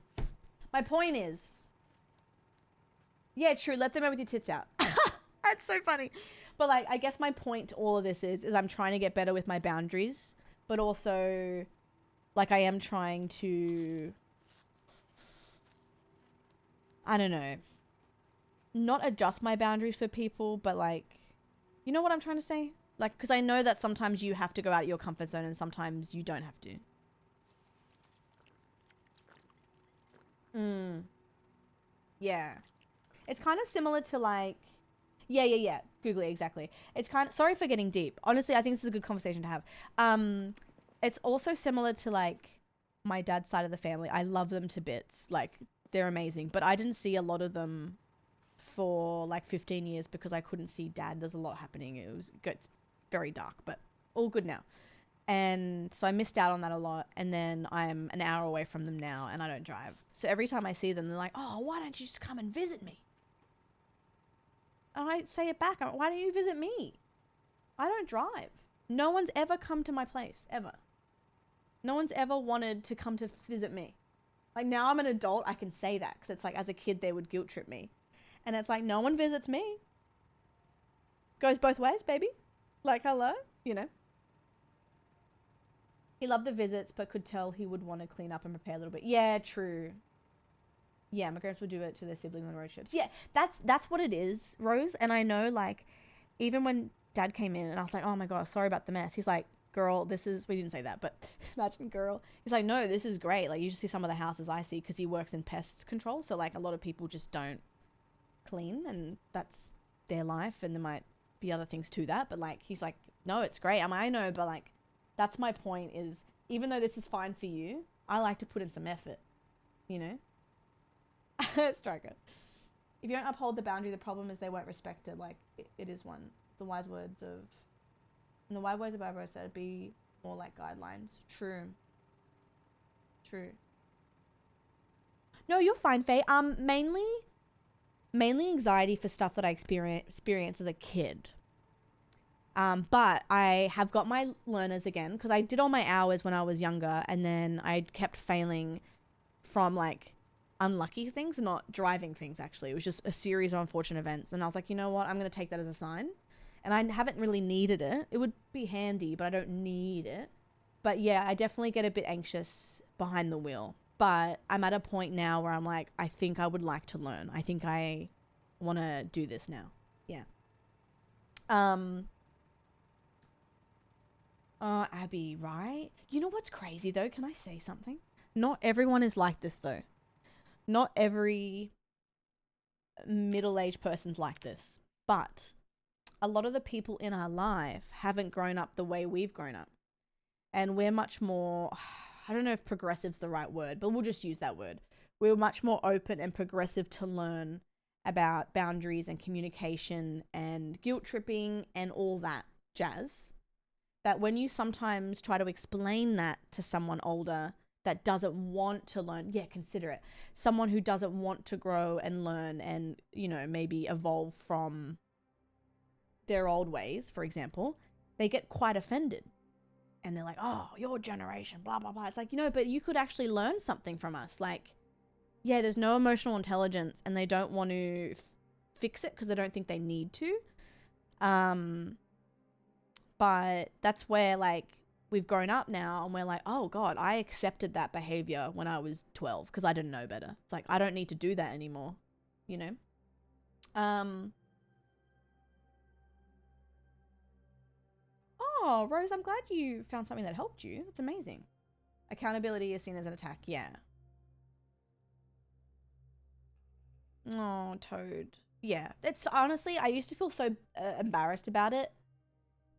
my point is, yeah, true. Let them in with your tits out. That's so funny. But like, I guess my point to all of this is I'm trying to get better with my boundaries, but also like I am trying to, I don't know, not adjust my boundaries for people, but like, you know what I'm trying to say? Like, because I know that sometimes you have to go out of your comfort zone and sometimes you don't have to. Yeah. It's kind of similar to like, yeah. Googly, exactly. It's kind of, sorry for getting deep. Honestly, I think this is a good conversation to have. It's also similar to like my dad's side of the family. I love them to bits. Like, they're amazing. But I didn't see a lot of them for like 15 years because I couldn't see dad. There's a lot happening. It's very dark, but all good now. And so I missed out on that a lot. And then I'm an hour away from them now and I don't drive. So every time I see them, they're like, oh, why don't you just come and visit me? And I say it back. Why don't you visit me? I don't drive. No one's ever come to my place, ever. No one's ever wanted to come to visit me. Like, now I'm an adult, I can say that. Because it's like, as a kid, they would guilt trip me. And it's like, no one visits me. Goes both ways, baby. Like, hello? You know? He loved the visits, but could tell he would want to clean up and prepare a little bit. Yeah, true. Yeah, my parents would do it to their siblings on road trips. Yeah, that's what it is, Rose. And I know, like, even when dad came in and I was like, oh my God, sorry about the mess. He's like, girl, this is, we didn't say that, but imagine girl. He's like, no, this is great. Like, you just see some of the houses I see, because he works in pest control. So like a lot of people just don't clean, and that's their life, and there might be other things to that. But like, he's like, no, it's great. I know, but like, that's my point, is even though this is fine for you, I like to put in some effort, you know? Striker. If you don't uphold the boundary, the problem is they won't respect it. Like, it is one. The wise words of, and the wise words of Bible said, be more like guidelines. True. No, you're fine, Faye. Mainly anxiety for stuff that I experienced as a kid. But I have got my learners again, because I did all my hours when I was younger, and then I kept failing from like unlucky things, not driving things actually. It was just a series of unfortunate events. And I was like, you know what? I'm going to take that as a sign. And I haven't really needed it. It would be handy, but I don't need it. But yeah, I definitely get a bit anxious behind the wheel. But I'm at a point now where I'm like, I think I would like to learn. I think I want to do this now. Yeah. Abby, right? You know what's crazy though? Can I say something? Not everyone is like this though. Not every middle-aged person's like this. But a lot of the people in our life haven't grown up the way we've grown up. And we're much more, I don't know if progressive's the right word, but we'll just use that word. We're much more open and progressive to learn about boundaries and communication and guilt tripping and all that jazz. That when you sometimes try to explain that to someone older that doesn't want to learn, yeah, consider it. Someone who doesn't want to grow and learn and, you know, maybe evolve from their old ways, for example, they get quite offended. And they're like, oh, your generation, blah, blah, blah. It's like, you know, but you could actually learn something from us. Like, yeah, there's no emotional intelligence and they don't want to fix it because they don't think they need to. But that's where, like, we've grown up now and we're like, oh, God, I accepted that behavior when I was 12 because I didn't know better. It's like, I don't need to do that anymore, you know? Oh, Rose, I'm glad you found something that helped you. That's amazing. Accountability is seen as an attack. Yeah. Oh, Toad. Yeah. It's honestly, I used to feel so embarrassed about it.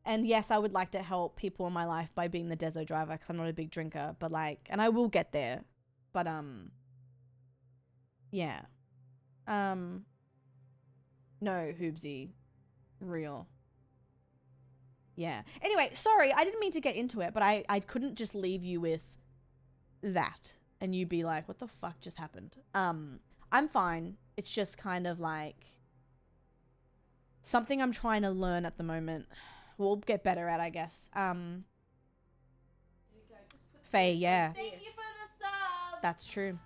And yes, I would like to help people in my life by being the Deso driver because I'm not a big drinker. But like, and I will get there. But yeah. No, Hoobsy. Real. Yeah. Anyway, sorry, I didn't mean to get into it, but I couldn't just leave you with that and you'd be like, what the fuck just happened? I'm fine. It's just kind of like something I'm trying to learn at the moment. We'll get better at, I guess. Faye, yeah. Thank you for the sub. That's true.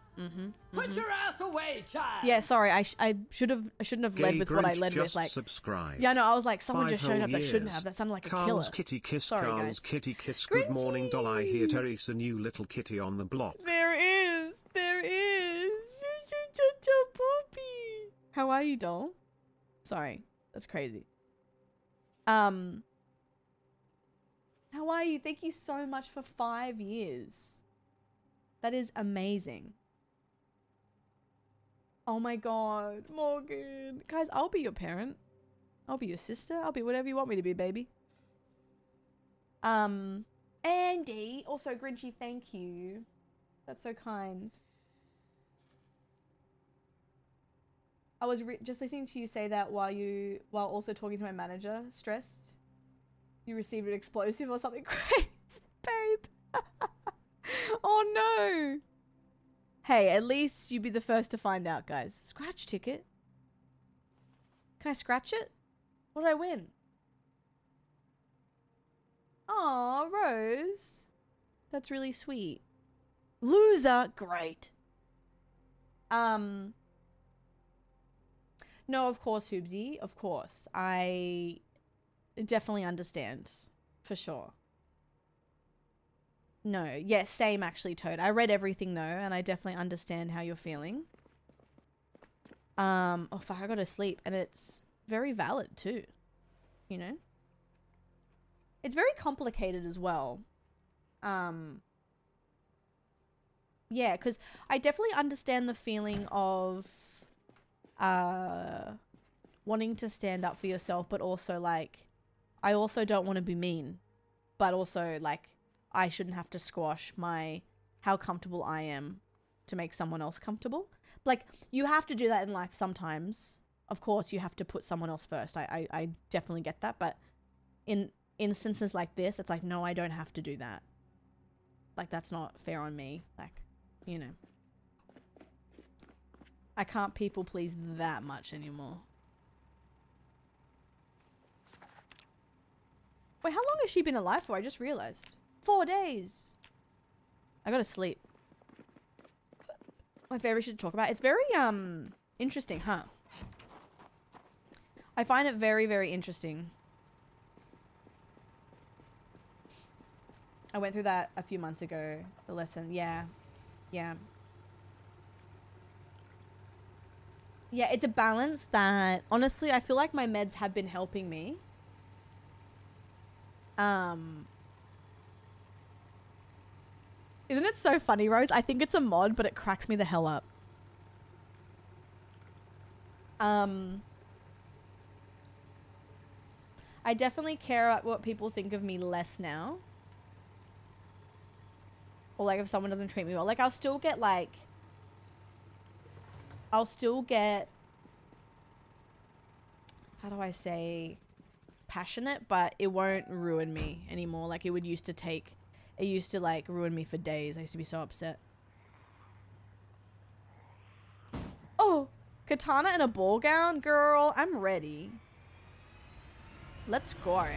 Put your ass away, child. Yeah, sorry. I shouldn't have led with what I led with. Like, subscribe. Yeah, no, I was like, someone 5 just showed up whole that shouldn't years. have. That sounded like a Carl's killer. kitty kiss. Sorry, Carl's guys. kitty kiss. Good morning, doll. I hear Teresa, new little kitty on the block. There is. Poopy. How are you, doll? Sorry, that's crazy. How are you? Thank you so much for 5 years. That is amazing. Oh my God, Morgan. Guys, I'll be your parent. I'll be your sister. I'll be whatever you want me to be, baby. Andy. Also, Grinchy, thank you. That's so kind. I was just listening to you say that while also talking to my manager. Stressed. You received an explosive or something crazy, babe. Oh no. Hey, at least you'd be the first to find out, guys. Scratch ticket. Can I scratch it? What did I win? Aw, Rose. That's really sweet. Loser. Great. No, of course, Hoobsy. Of course. I definitely understand. For sure. No. Yes, same actually, Toad. I read everything though, and I definitely understand how you're feeling. Oh fuck, I gotta sleep. And it's very valid too. You know? It's very complicated as well. Yeah, because I definitely understand the feeling of wanting to stand up for yourself, but also like I also don't want to be mean, but also like I shouldn't have to squash how comfortable I am to make someone else comfortable. Like, you have to do that in life sometimes. Of course, you have to put someone else first. I definitely get that. But in instances like this, it's like, no, I don't have to do that. Like, that's not fair on me. Like, you know. I can't people please that much anymore. Wait, how long has she been alive for? I just realized. 4 days. I gotta sleep. My favorite shit to talk about. It's very interesting, huh? I find it very, very interesting. I went through that a few months ago, the lesson. Yeah. Yeah. Yeah, it's a balance that, honestly, I feel like my meds have been helping me. Isn't it so funny, Rose? I think it's a mod, but it cracks me the hell up. I definitely care about what people think of me less now. Or like if someone doesn't treat me well. Like I'll still get like... I'll still get... How do I say? Passionate, but it won't ruin me anymore. Like it would used to take... It used to like ruin me for days. I used to be so upset. Oh! Katana in a ball gown? Girl, I'm ready. Let's go.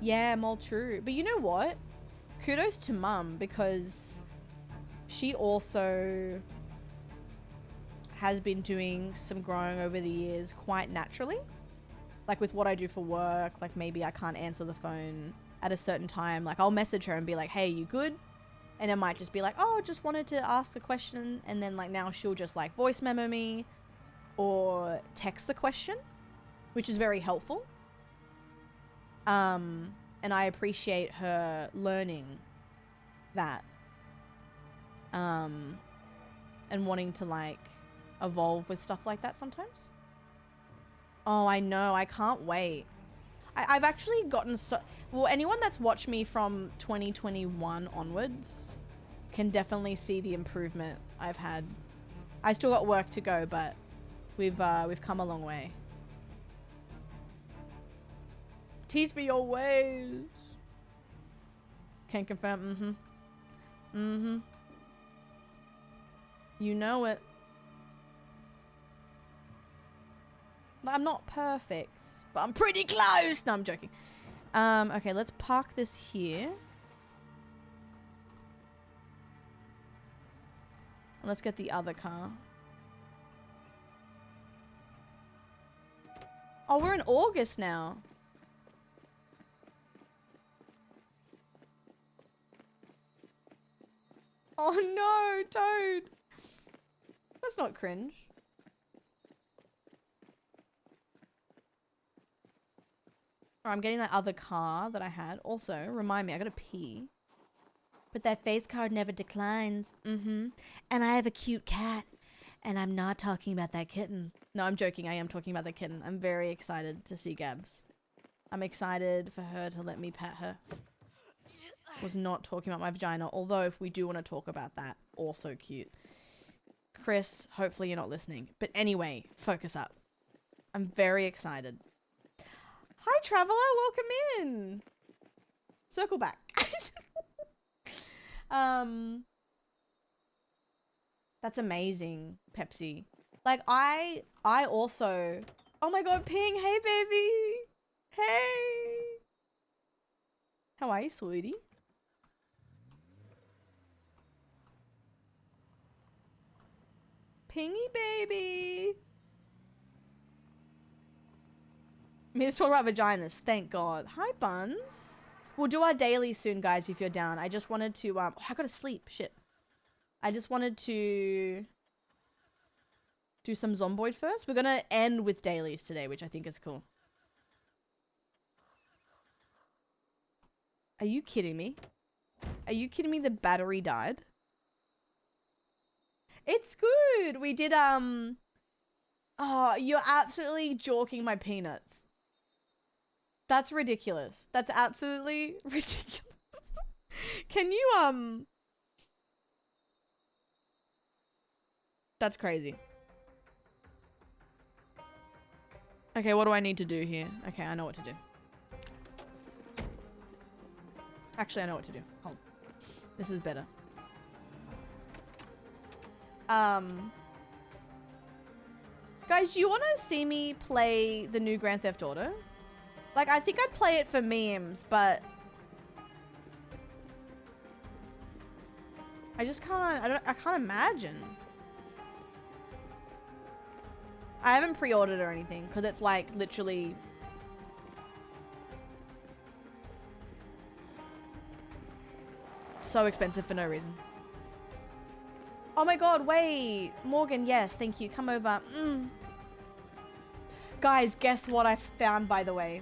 Yeah, Mol, true. But you know what? Kudos to Mum, because she also has been doing some growing over the years quite naturally. Like with what I do for work, like maybe I can't answer the phone at a certain time. Like I'll message her and be like, hey, you good? And it might just be like, oh, just wanted to ask a question. And then like now she'll just like voice memo me or text the question, which is very helpful. And I appreciate her learning that. And wanting to like evolve with stuff like that sometimes. Oh, I know. I can't wait. I've actually gotten so... Well, anyone that's watched me from 2021 onwards can definitely see the improvement I've had. I still got work to go, but we've come a long way. Teach me your ways. Can confirm. You know it. I'm not perfect, but I'm pretty close. No, I'm joking. Okay, let's park this here. And let's get the other car. Oh, we're in August now. Oh no, Toad. That's not cringe. Or I'm getting that other car that I had. Also, remind me, I gotta pee. But that face card never declines. And I have a cute cat. And I'm not talking about that kitten. No, I'm joking. I am talking about the kitten. I'm very excited to see Gabs. I'm excited for her to let me pet her. Was not talking about my vagina. Although, if we do want to talk about that, also cute. Chris, hopefully you're not listening. But anyway, focus up. I'm very excited. Hi, Traveler. Welcome in. Circle back. That's amazing, Pepsi. Like, I also... Oh my god, Ping. Hey, baby. Hey. How are you, sweetie? Pingy, baby. Me to talk about vaginas, thank god. Hi, Buns. We'll do our daily soon, guys, if you're down. I just wanted to, oh, I gotta sleep, shit. I just wanted to do some Zomboid first. We're gonna end with dailies today, which I think is cool. Are you kidding me? Are you kidding me the battery died? It's good. We did, oh, you're absolutely jorking my peanuts. That's ridiculous. That's absolutely ridiculous. Can you, That's crazy. Okay, what do I need to do here? Okay, I know what to do. Actually, I know what to do. Hold on. This is better. Guys, do you want to see me play the new Grand Theft Auto? Like, I think I'd play it for memes, but... I just can't, I can't imagine. I haven't pre-ordered or anything because it's like literally so expensive for no reason. Oh my god, wait. Morgan, yes, thank you. Come over. Guys, guess what I found, by the way?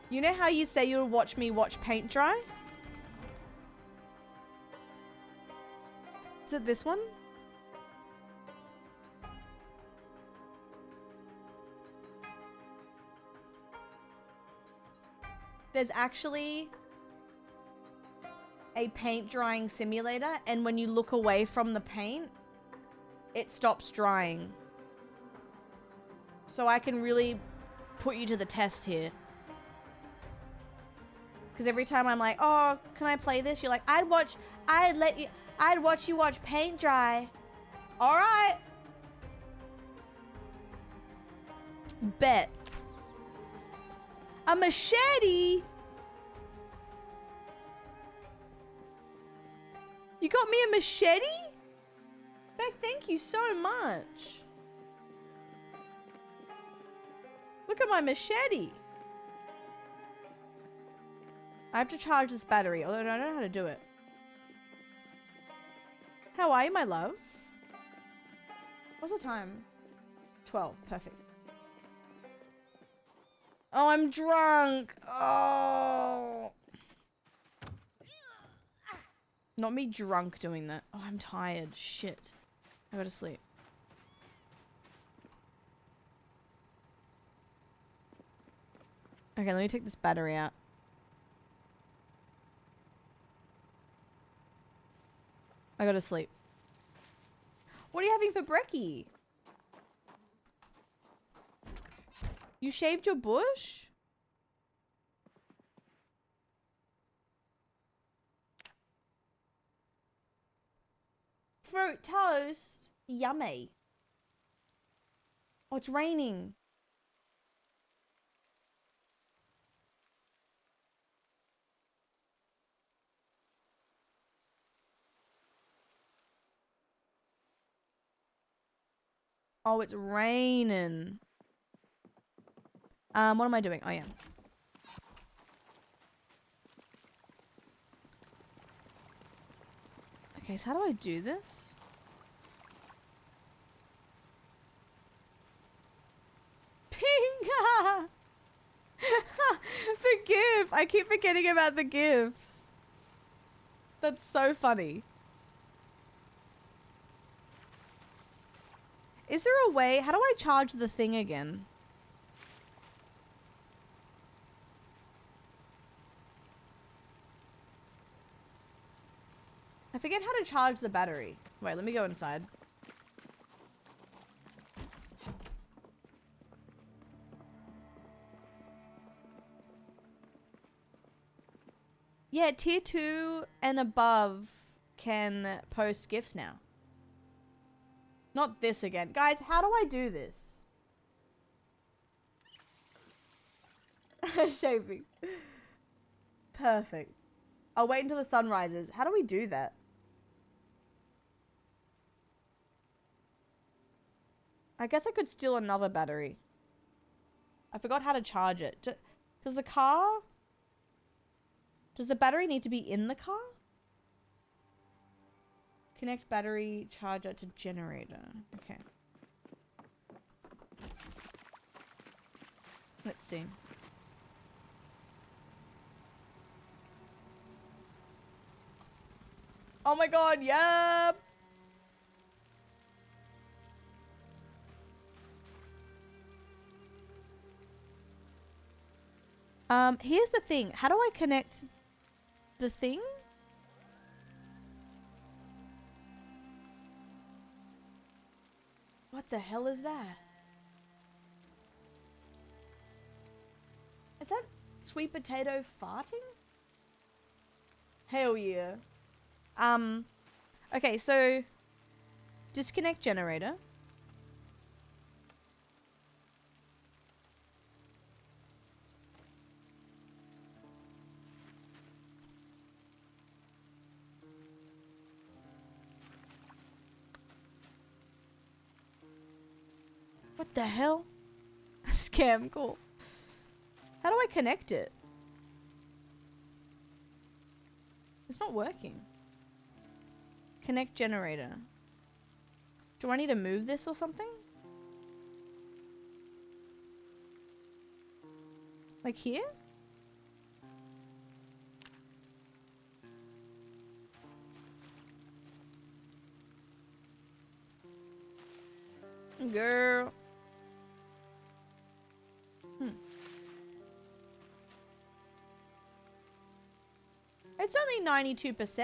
You know how you say you'll watch me watch paint dry? Is it this one? There's actually a paint drying simulator, and when you look away from the paint, it stops drying. So I can really put you to the test here. Because every time I'm like, oh, can I play this? You're like, I'd watch you watch paint dry. All right. Bet. A machete? You got me a machete? Beck, thank you so much. Look at my machete. I have to charge this battery, although I don't know how to do it. How are you, my love? What's the time? 12. Perfect. Oh, I'm drunk. Oh. Not me drunk doing that. Oh, I'm tired. Shit. I go to sleep. Okay, let me take this battery out. I go to sleep. What are you having for brekkie? You shaved your bush? Fruit toast? Yummy. Oh, it's raining. Oh, it's raining. What am I doing? Oh, yeah. Okay, so how do I do this? Pinga! The GIF! I keep forgetting about the GIFs. That's so funny. Is there a way? How do I charge the thing again? I forget how to charge the battery. Wait, let me go inside. Yeah, tier 2 and above can post GIFs now. Not this again. Guys, how do I do this? Shaving. Perfect. I'll wait until the sun rises. How do we do that? I guess I could steal another battery. I forgot how to charge it. Does the car... Does the battery need to be in the car? Connect battery charger to generator. Okay. Let's see. Oh my god, yep! Here's the thing. How do I connect the thing? What the hell is that? Is that sweet potato farting? Hell yeah. Okay, so disconnect generator. What the hell? Scam call. How do I connect it? It's not working. Connect generator. Do I need to move this or something? Like here? Girl. It's only 92%. It's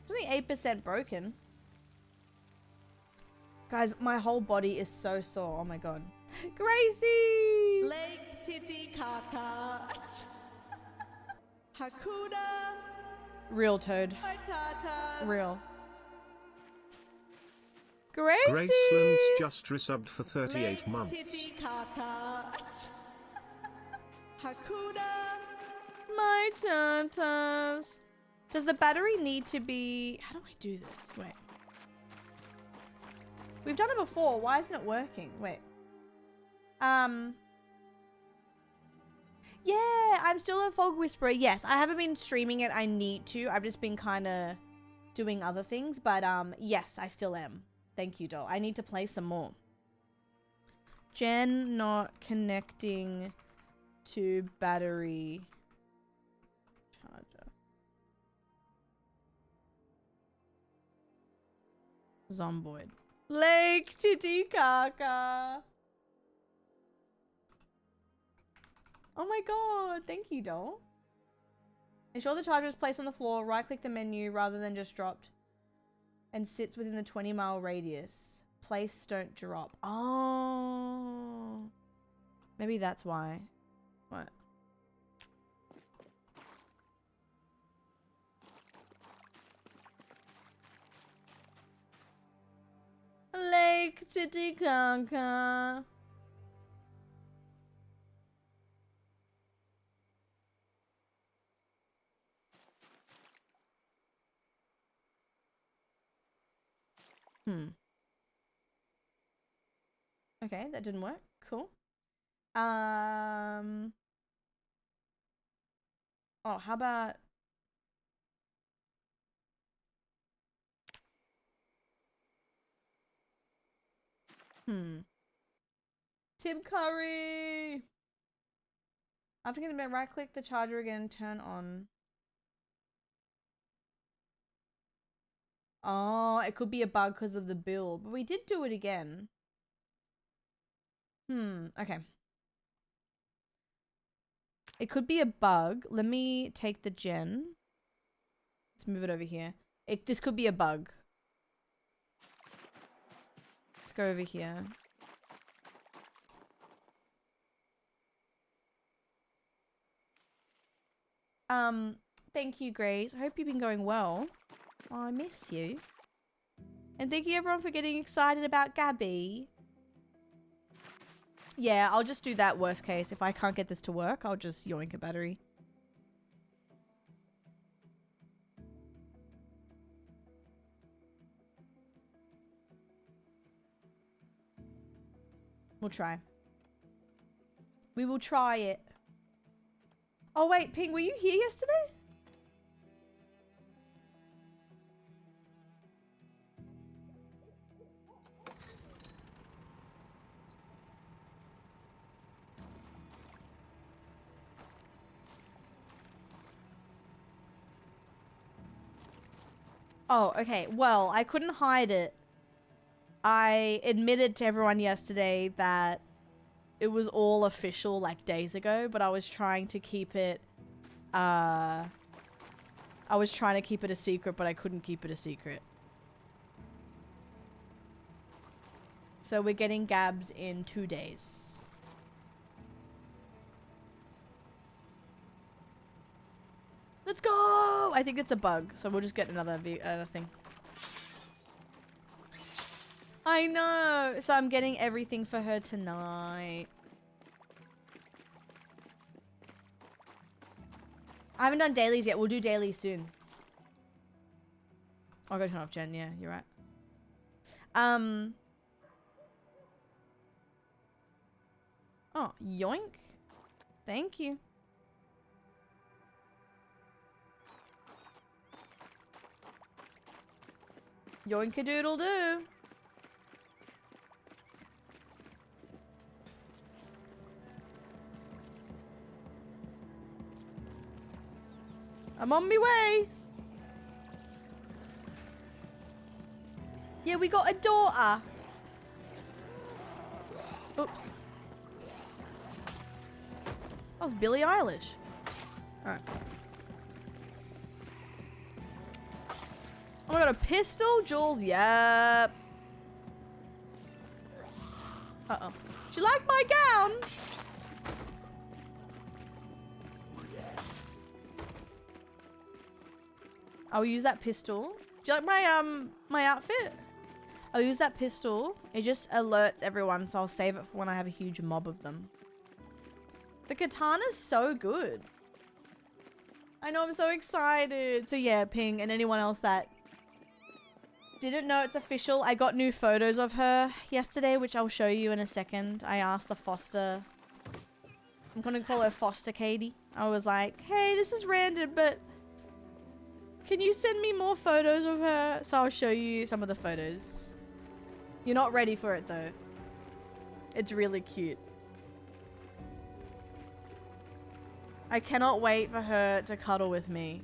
only 8% broken. Guys, my whole body is so sore. Oh my god. Gracie! Lake Titicaca. Hakuna. Real Toad. Matata. Real. Gracie! Graceland's just resubbed for 38 months. Titicaca. Hakuna. My tatas. Does the battery need to be... How do I do this? Wait. We've done it before. Why isn't it working? Wait. Yeah, I'm still a Fog Whisperer. Yes, I haven't been streaming it. I need to. I've just been kind of doing other things. But yes, I still am. Thank you, doll. I need to play some more. Gen not connecting to battery charger. Zomboid. Lake Titicaca. Oh my god, thank you, doll. Ensure the charger is placed on the floor, right click the menu rather than just dropped, and sits within the 20-mile radius. Place, don't drop. Oh. Maybe that's why. What? Lake Titicaca. Okay, that didn't work. Cool. Oh, how about... Tim Curry! After getting the right click the charger again, turn on. Oh, it could be a bug because of the build, but we did do it again. Okay. It could be a bug. Let me take the gen. Let's move it over here. This could be a bug. Let's go over here. Thank you, Grace. I hope you've been going well. Oh, I miss you. And thank you everyone for getting excited about Gabby. Yeah, I'll just do that worst case. If I can't get this to work, I'll just yoink a battery. We'll try. We will try it. Oh wait, Ping, were you here yesterday? Oh, okay. Well, I couldn't hide it. I admitted to everyone yesterday that it was all official like days ago, but I was trying to keep it a secret, but I couldn't keep it a secret. So we're getting Gabs in 2 days. Let's go! I think it's a bug, so we'll just get another thing. I know! So I'm getting everything for her tonight. I haven't done dailies yet. We'll do dailies soon. I'll go turn off Jen. Yeah, you're right. Oh, yoink. Thank you. Yoink-a-doodle-doo. I'm on my way. Yeah, we got a daughter. Oops. That was Billie Eilish. Alright. Oh my god, a pistol? Jules, yep. Uh-oh. Do you like my gown? I'll use that pistol. Do you like my outfit? I'll use that pistol. It just alerts everyone, so I'll save it for when I have a huge mob of them. The katana's so good. I know, I'm so excited. So yeah, Ping, and anyone else that didn't know it's official, I got new photos of her yesterday, which I'll show you in a second. I asked the foster, I'm gonna call her Foster Katie. I was like, hey, this is random, but can you send me more photos of her? So I'll show you some of the photos. You're not ready for it though. It's really cute. I cannot wait for her to cuddle with me.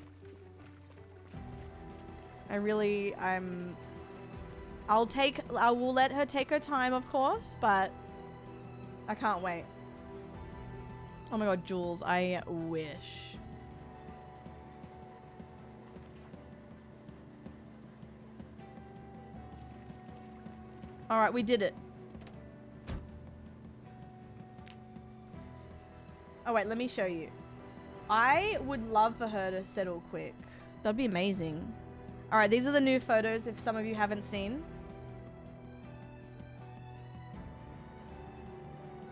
I will let her take her time, of course, but I can't wait. Oh my god, Jules, I wish. Alright, we did it. Oh wait, let me show you. I would love for her to settle quick. That'd be amazing. Alright, these are the new photos if some of you haven't seen.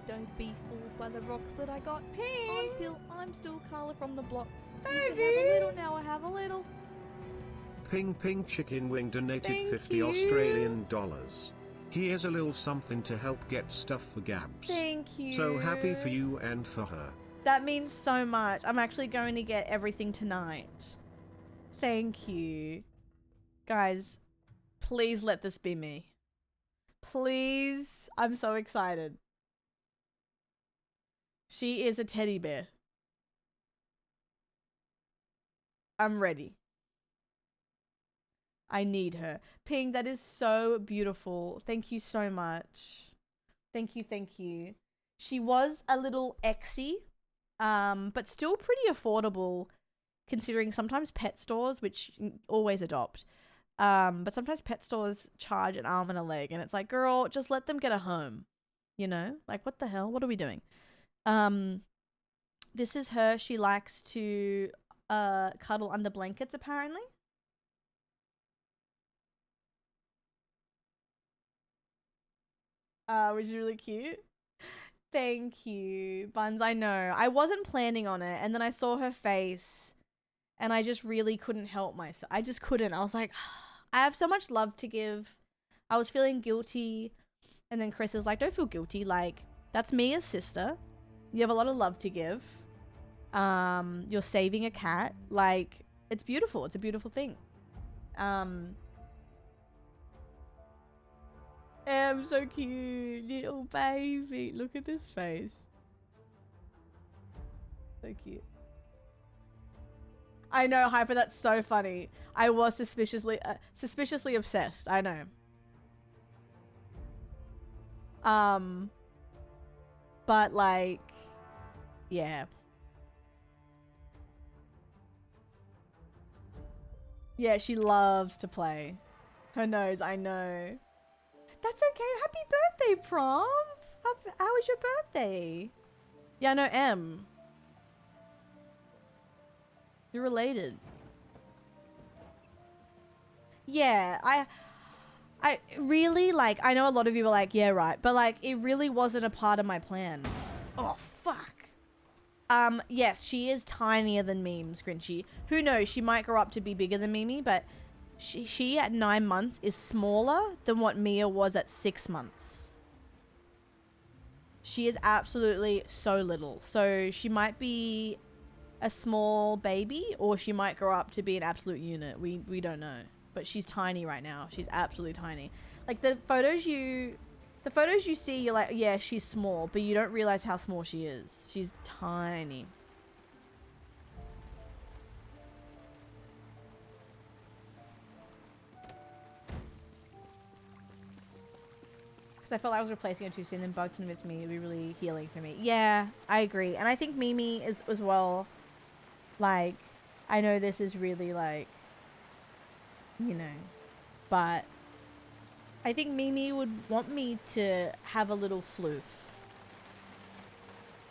Don't be fooled by the rocks that I got. Ping. I'm still Carla from the block. Baby. Used to have a little, now I have a little. Ping Ping Chicken Wing donated Thank 50 you. Australian dollars. Here's a little something to help get stuff for Gabs. Thank you. So happy for you and for her. That means so much. I'm actually going to get everything tonight. Thank you. Guys, please let this be me. Please. I'm so excited. She is a teddy bear. I'm ready. I need her. Ping, that is so beautiful. Thank you so much. Thank you, thank you. She was a little exy, but still pretty affordable considering sometimes pet stores, which always adopt, but sometimes pet stores charge an arm and a leg, and it's like, girl, just let them get a home. You know? Like, what the hell? What are we doing? This is her. She likes to cuddle under blankets, apparently. Which is really cute. Thank you, Buns. I know. I wasn't planning on it, and then I saw her face, and I just really couldn't help myself. I just couldn't. I was like, I have so much love to give. I was feeling guilty, and then Chris is like, don't feel guilty. Like, that's me as sister. You have a lot of love to give. You're saving a cat. Like, it's beautiful. It's a beautiful thing. I'm so cute, little baby. Look at this face. So cute. I know, Hyper, that's so funny. I was suspiciously obsessed. I know. But like, yeah. Yeah, she loves to play. Her nose, I know. That's okay. Happy birthday, Prom. How was your birthday? Yeah, no, M. You're related. Yeah, I really, like, I know a lot of you were like, yeah, right. But, like, it really wasn't a part of my plan. Oh, fuck. Yes, she is tinier than Meme, Scrunchy. Who knows? She might grow up to be bigger than Mimi, but she at 9 months is smaller than what Mia was at 6 months. She is absolutely so little. So she might be a small baby, or she might grow up to be an absolute unit. We don't know. But she's tiny right now. She's absolutely tiny. Like the photos you see, you're like, yeah, she's small, but you don't realize how small she is. She's tiny. Because I felt like I was replacing her too soon, then Bug convinced me it'd be really healing for me. Yeah, I agree. And I think Mimi is as well, like, I know this is really like, you know, but I think Mimi would want me to have a little floof.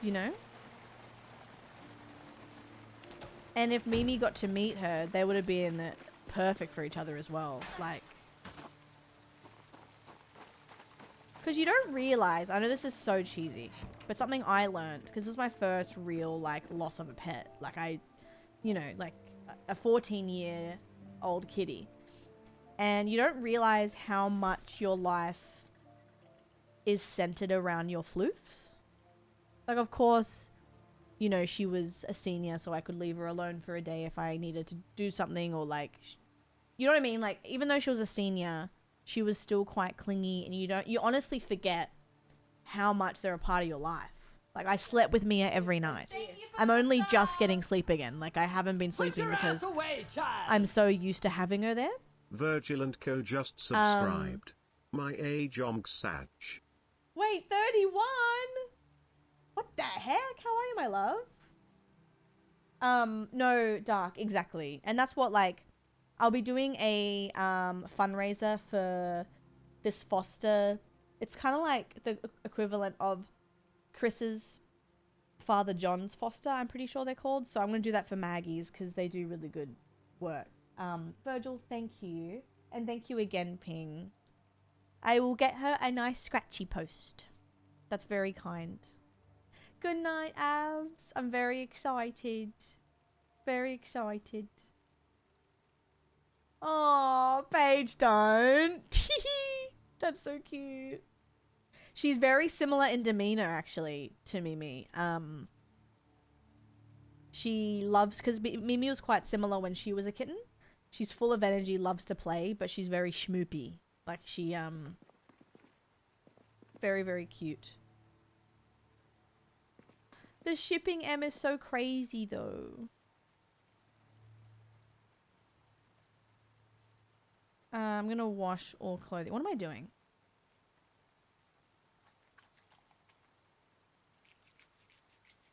You know? And if Mimi got to meet her, they would have been perfect for each other as well. Like, because you don't realize, I know this is so cheesy, but something I learned, because this was my first real, like, loss of a pet. Like, you know, like a 14-year-old kitty. And you don't realize how much your life is centered around your floofs. Like, of course, you know, she was a senior, so I could leave her alone for a day if I needed to do something, or like, you know what I mean? Like, even though she was a senior, she was still quite clingy, and you honestly forget how much they're a part of your life. Like, I slept with Mia every night. I'm only just getting sleep again. Like, I haven't been sleeping because I'm so used to having her there. Virgil and Co just subscribed. My age Sag. Wait, 31? What the heck? How are you, my love? No, Dark, exactly. And that's what, like, I'll be doing a fundraiser for this foster. It's kind of like the equivalent of Chris's father John's foster, I'm pretty sure they're called. So I'm going to do that for Maggie's because they do really good work. Virgil, thank you. And thank you again, Ping. I will get her a nice scratchy post. That's very kind. Good night, Abs. I'm very excited. Very excited. Oh, Paige, don't. That's so cute. She's very similar in demeanor, actually, to Mimi. She loves, because Mimi was quite similar when she was a kitten. She's full of energy, loves to play, but she's very schmoopy. Like, she, very, very cute. The shipping M is so crazy, though. I'm gonna wash all clothing. What am I doing?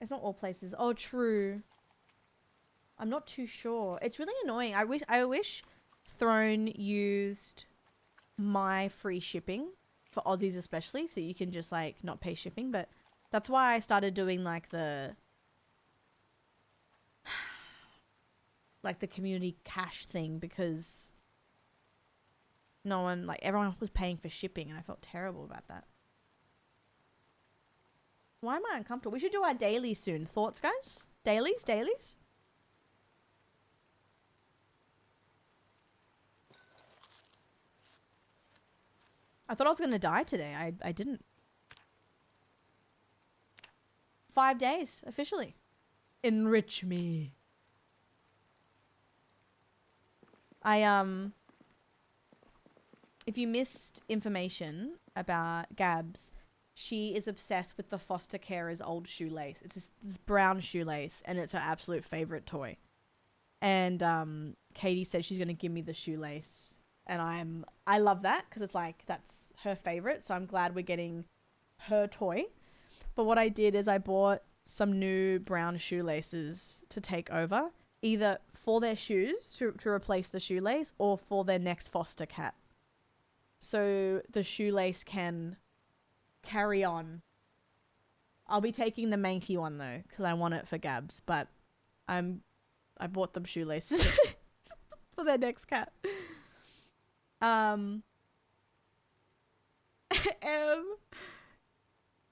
It's not all places. Oh, true. I'm not too sure. It's really annoying. I wish Throne used my free shipping for Aussies especially, so you can just like not pay shipping. But that's why I started doing like the community cash thing, because no one, like, everyone was paying for shipping and I felt terrible about that. Why am I uncomfortable? We should do our dailies soon. Thoughts, guys? Dailies? Dailies? I thought I was going to die today. I didn't. 5 days, officially. Enrich me. If you missed information about Gabs, she is obsessed with the foster carer's old shoelace. It's this brown shoelace, and it's her absolute favorite toy. And Katie said she's going to give me the shoelace. And I love that, because it's like, that's her favorite. So I'm glad we're getting her toy. But what I did is I bought some new brown shoelaces to take over, either for their shoes to replace the shoelace, or for their next foster cat. So the shoelace can carry on. I'll be taking the manky one though, because I want it for Gabs. But I bought them shoelaces for their next cat.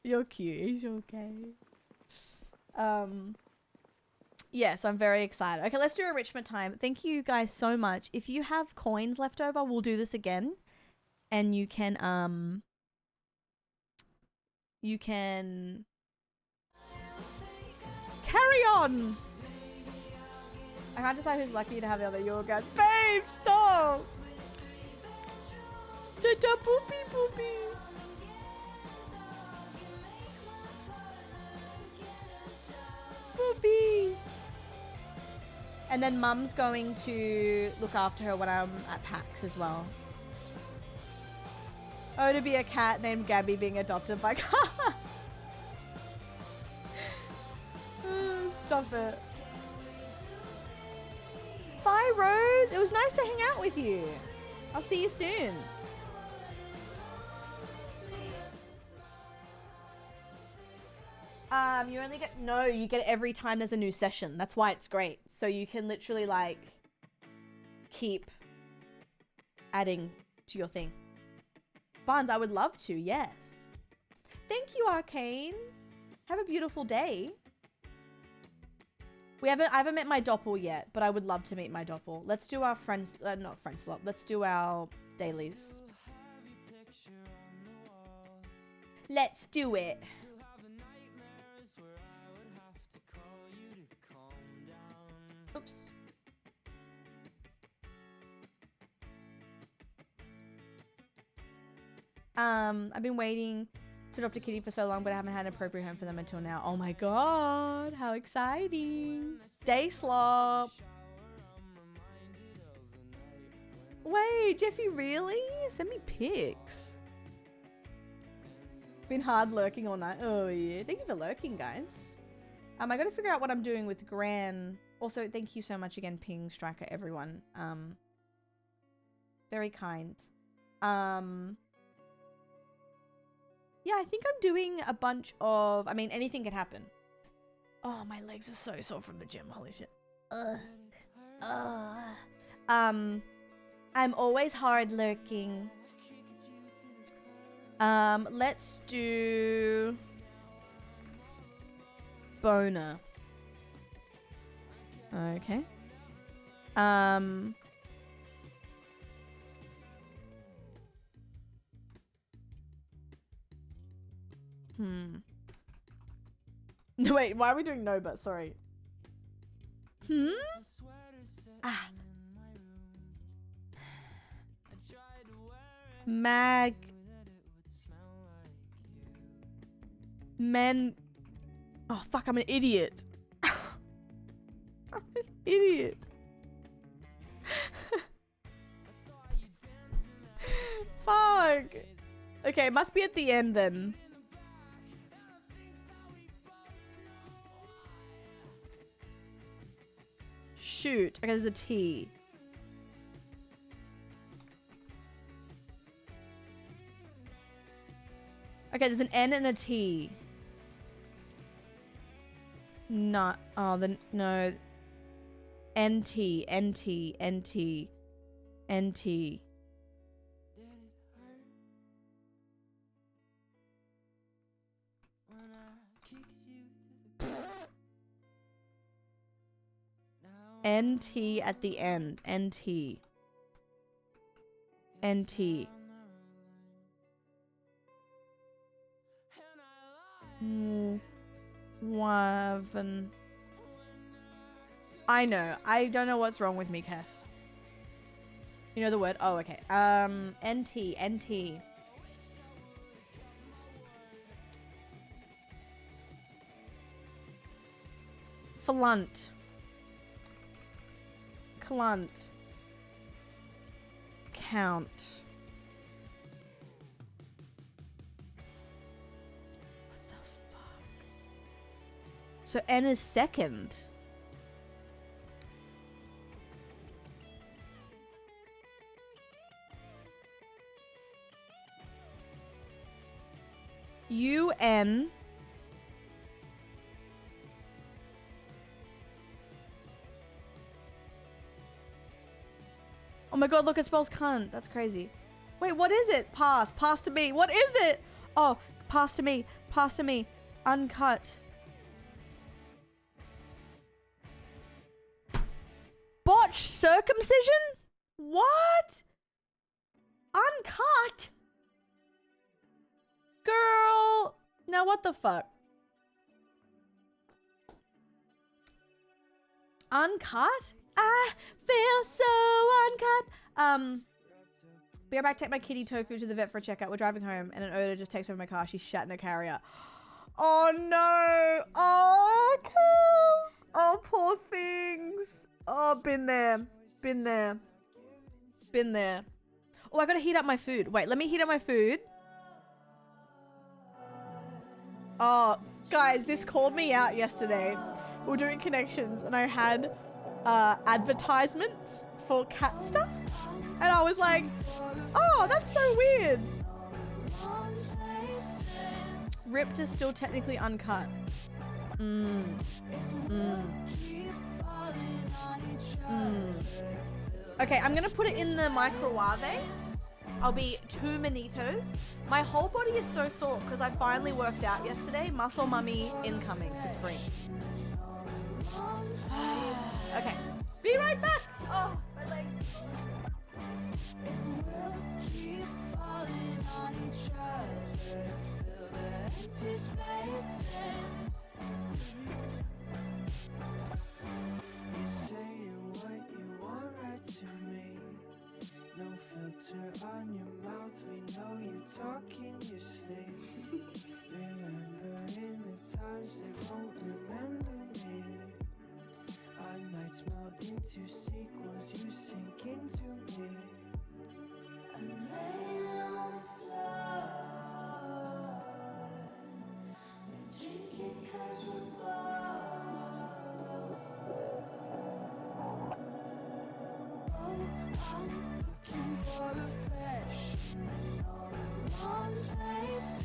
You're cute. Is you okay? Yes, I'm very excited. Okay, let's do enrichment time. Thank you guys so much. If you have coins left over, we'll do this again. And you can carry on. I can't decide who's lucky to have the other yoga. Babe, stop. Da-da, boopy, boopy. Boopy. And then Mum's going to look after her when I'm at PAX as well. Oh, to be a cat named Gabby being adopted by Stop it. Bye, Rose. It was nice to hang out with you. I'll see you soon. You only get, no, you get it every time there's a new session. That's why it's great. So you can literally like keep adding to your thing. Barnes, I would love to, yes. Thank you, Arcane. Have a beautiful day. I haven't met my doppel yet, but I would love to meet my doppel. Let's do our friends, not friend slot. Let's do our dailies. Let's do it. Oops. I've been waiting to adopt a kitty for so long, but I haven't had an appropriate home for them until now. Oh my god, how exciting. Day slop. Wait, Jeffy, really? Send me pics. Been hard lurking all night. Oh yeah, thank you for lurking, guys. I gotta figure out what I'm doing with Gran. Also, thank you so much again, Ping Striker, everyone. Very kind. Yeah, I think I'm doing a bunch of... I mean, anything can happen. Oh, my legs are so sore from the gym. Holy shit. I'm always hard lurking. Let's do... Boner. Okay. No, wait, why are we doing no but? Sorry. Men. Oh, fuck, I'm an idiot. I'm an idiot. Fuck. Okay, it must be at the end then. Shoot. Okay, there's a T. Okay, there's an N and a T. Not. Oh, then no. NT, NT, NT, NT. NT at the end. NT. NT. Waven. I know. I don't know what's wrong with me, Cass. You know the word? Oh, okay. NT. NT. Flunt. Clunt. Count. What the fuck? So N is second. UN. Oh my god, look, it spells cunt. That's crazy. Wait, what is it? Pass. Pass to me. What is it? Oh, pass to me. Pass to me. Uncut. circumcision? What? Uncut? Girl. Now what the fuck? Uncut? I feel so uncut. Be right back, take my kitty Tofu to the vet for a checkup. We're driving home and an Oda just takes over my car. She's shat in a carrier. Oh no. Oh, Kels. Oh, poor things. Oh, been there. Been there. Been there. Oh, I gotta heat up my food. Wait, let me heat up my food. Oh, guys, this called me out yesterday. We were doing connections and I had advertisements for cat stuff. And I was like, oh, that's so weird. Ripped is still technically uncut. Okay, I'm gonna put it in the microwave. I'll be 2 manitos. My whole body is so sore because I finally worked out yesterday. Muscle mummy incoming for spring. Okay, be right back. Oh, my legs. No filter on your mouth, we know you talk in your sleep. Remembering the times they won't remember me. Our nights melt into sequels, you sink into me. I'm laying on the floor and drinking 'cause we're bored. Looking for affection in all the wrong places,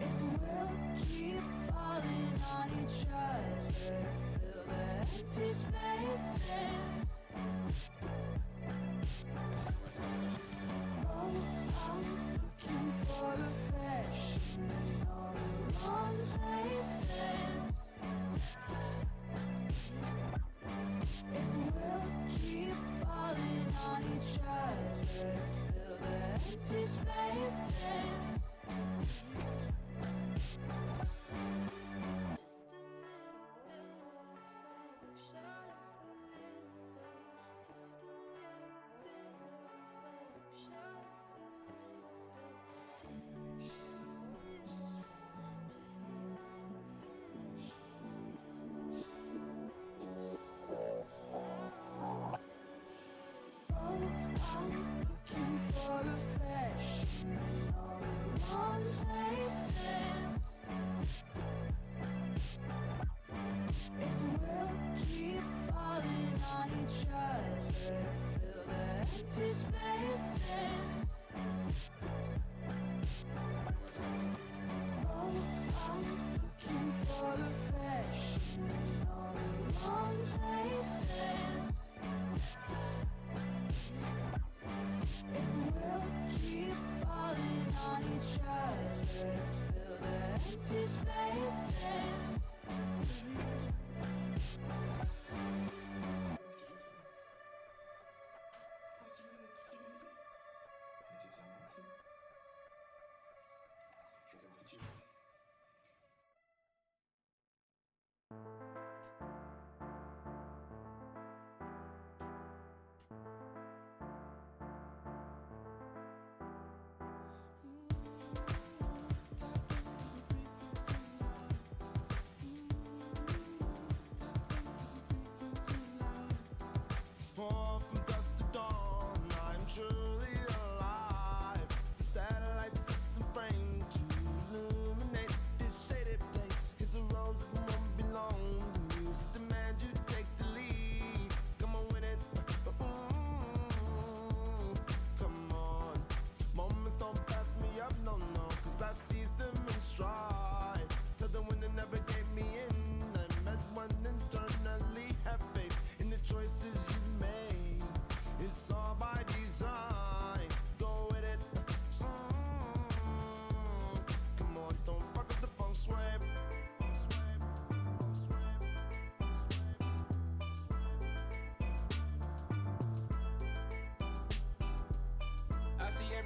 and we'll keep falling on each other to fill the empty spaces. Oh, I'm looking for affection in all the wrong places. And we'll keep falling on each other to fill the empty spaces.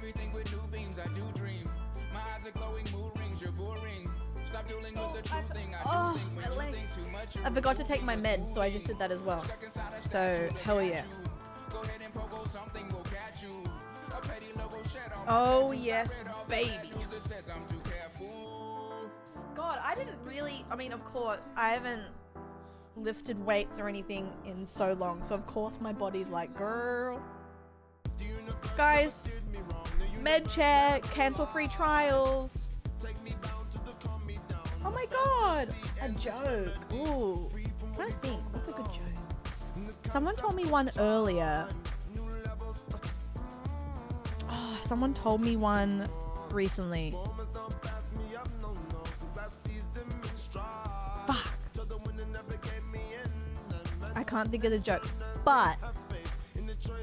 everything with new beams, I do dream. My eyes are glowing, mood rings, you're boring. Stop dealing with the true thing, I do think when you think too much. I forgot to take my meds, so I just did that as well. So, hell yeah. Go ahead and provoke something, we'll catch you. A petty logo shed on Oh, yes, baby. says I'm too careful. God, I didn't really, I mean, of course, I haven't lifted weights or anything in so long, so of course my body's like, girl. Guys, med check, cancel free trials. Oh my god, a joke. Ooh, I'm trying to think, what's a good joke? Someone told me one earlier. Oh, someone told me one recently. Fuck. I can't think of the joke. But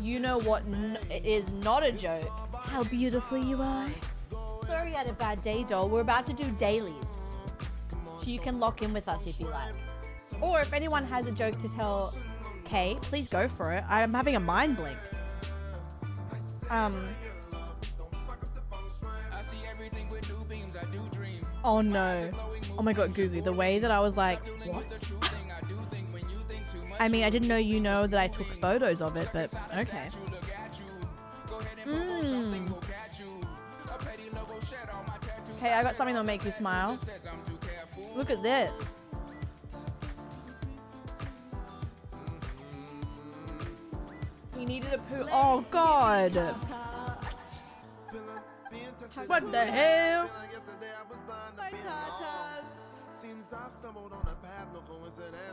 you know what is not a joke? How beautiful you are. Sorry, I had a bad day, doll. We're about to do dailies. So you can lock in with us if you like. Or if anyone has a joke to tell Kate, please go for it. I'm having a mind blink. Oh no. Oh my god, Googly, the way that I was like, what? I mean, I didn't know you know that I took photos of it, but okay. Hey, I got something that'll make you smile. Look at this. He needed a poo. Oh god. What the hell?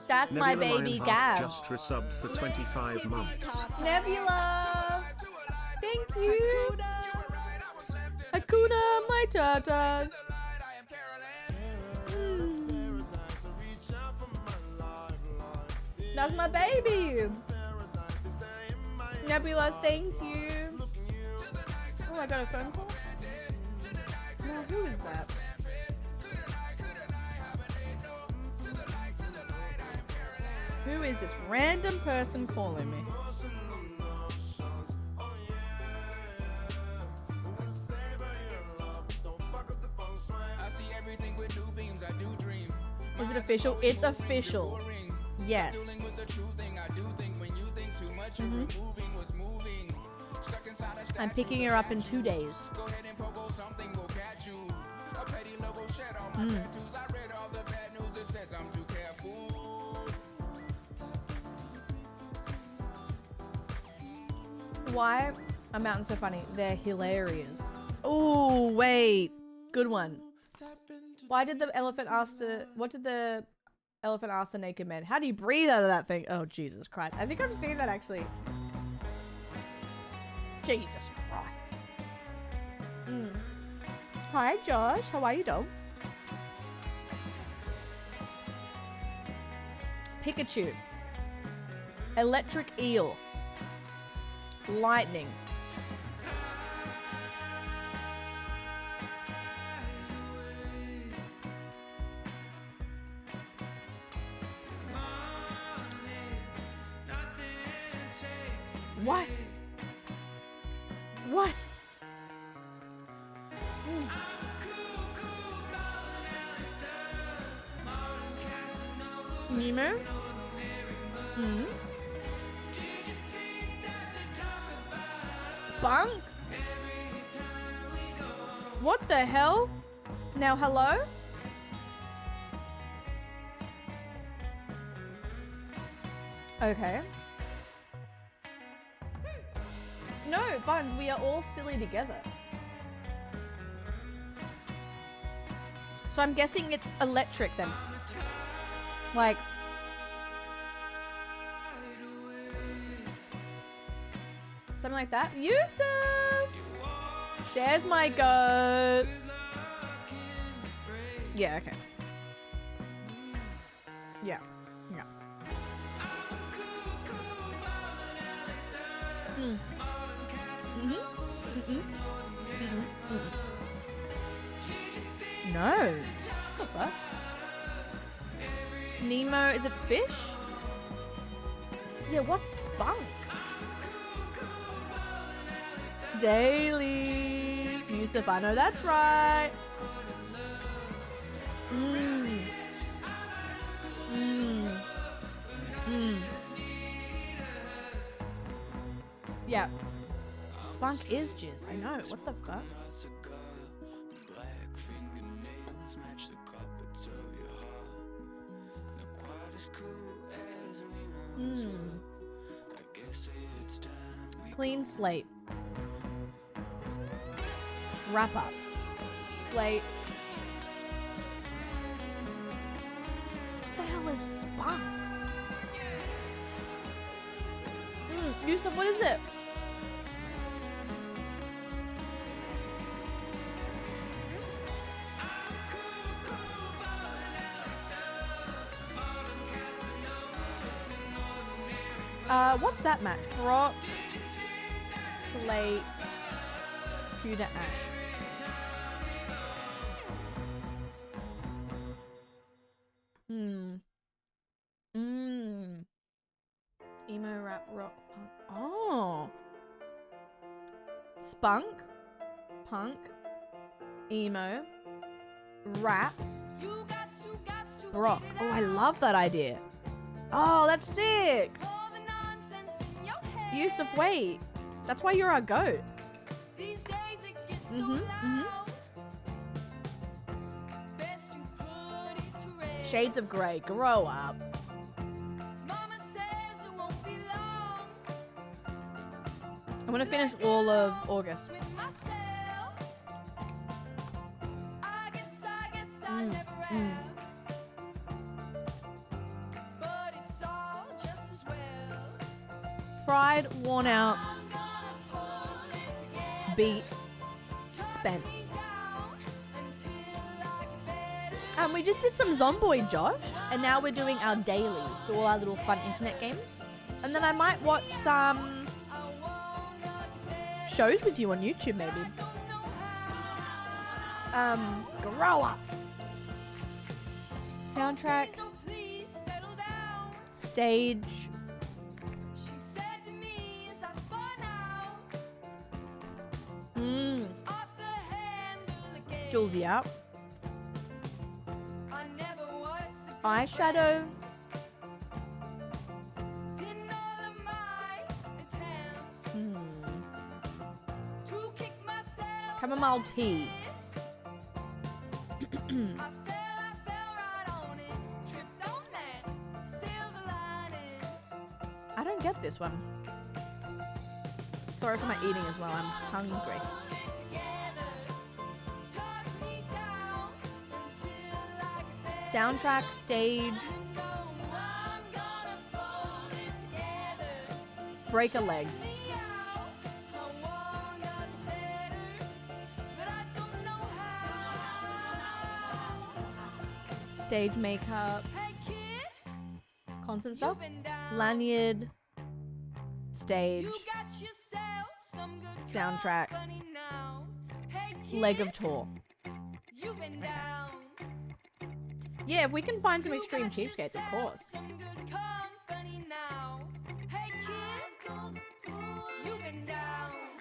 That's my Nebula baby Lionheart Gab. just resubbed for 25 months. Nebula! Thank you! Hakuna Matata! That's my baby! Nebula, thank you! Oh, I got a phone call? No, who is that? Who is this random person calling me? Is it official? It's official. Yes. I'm picking her up in 2 days. Why are mountains so funny? They're hilarious. Oh, wait. Good one. Why did the elephant ask the... What did the elephant ask the naked man? How do you breathe out of that thing? Oh, Jesus Christ. I think I've seen that, actually. Jesus Christ. Hi, Josh. How are you, dog? Pikachu. Electric eel. Lightning. What? What? Nemo? Spunk? What the hell? Now, hello? Okay. No, Buns, we are all silly together. So I'm guessing it's electric then. Like... something like that. Yusuf! There's my goat. Yeah, okay. Yeah. Yeah. No. What the fuck? Nemo, is it fish? Yeah, what's spunk? Dailies. Yusuf, I know that's right. Mmm. Mmm. Mmm. Yeah. Spunk is jizz. I know. What the fuck? Mmm. Clean slate. Wrap up. Slate. What the hell is Spunk? Yusuf, what is it? What's that match? Brock, Slate, Huda, Ash. Emo, rap, rock, punk. Oh. Spunk, punk, emo, rap, rock. Oh, I love that idea. Oh, that's sick. Yusuf, wait. That's why you're our goat. Shades of Grey, grow up. I'm gonna finish all of August. Fried, worn out, beat, spent. And we just did some Zomboid, Josh, and now we're doing our dailies, so all our little fun internet games. And then I might watch some shows with you on YouTube, maybe. Grow up. Soundtrack. Stage. Julesy out. Eyeshadow. Chamomile tea. I don't get this one. Sorry for my eating as well. I'm hungry. Soundtrack, stage. Break a leg. Stage makeup. Constant stuff. Lanyard. Stage. Soundtrack. Leg of tour. Yeah, if we can find some extreme cheapskates, of course.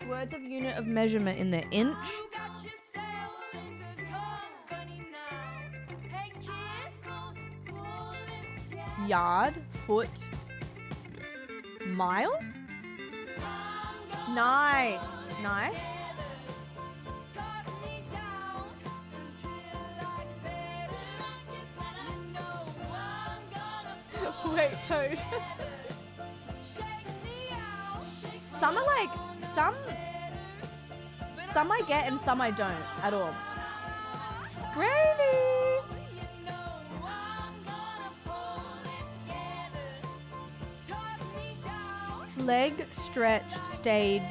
Words of unit of measurement in the inch. Yard, foot, mile. Nice, nice. Wait, Toad. Some are like, some I get and some I don't at all. Gravy! Leg, stretch, stage,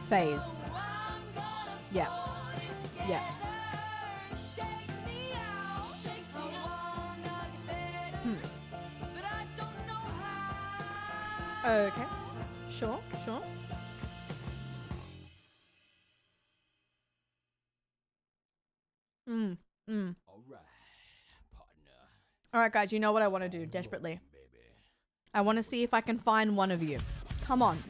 phase. Yeah. Yeah. Okay. Sure, sure. Alright, guys, you know what I want to do desperately? I want to see if I can find one of you. Come on.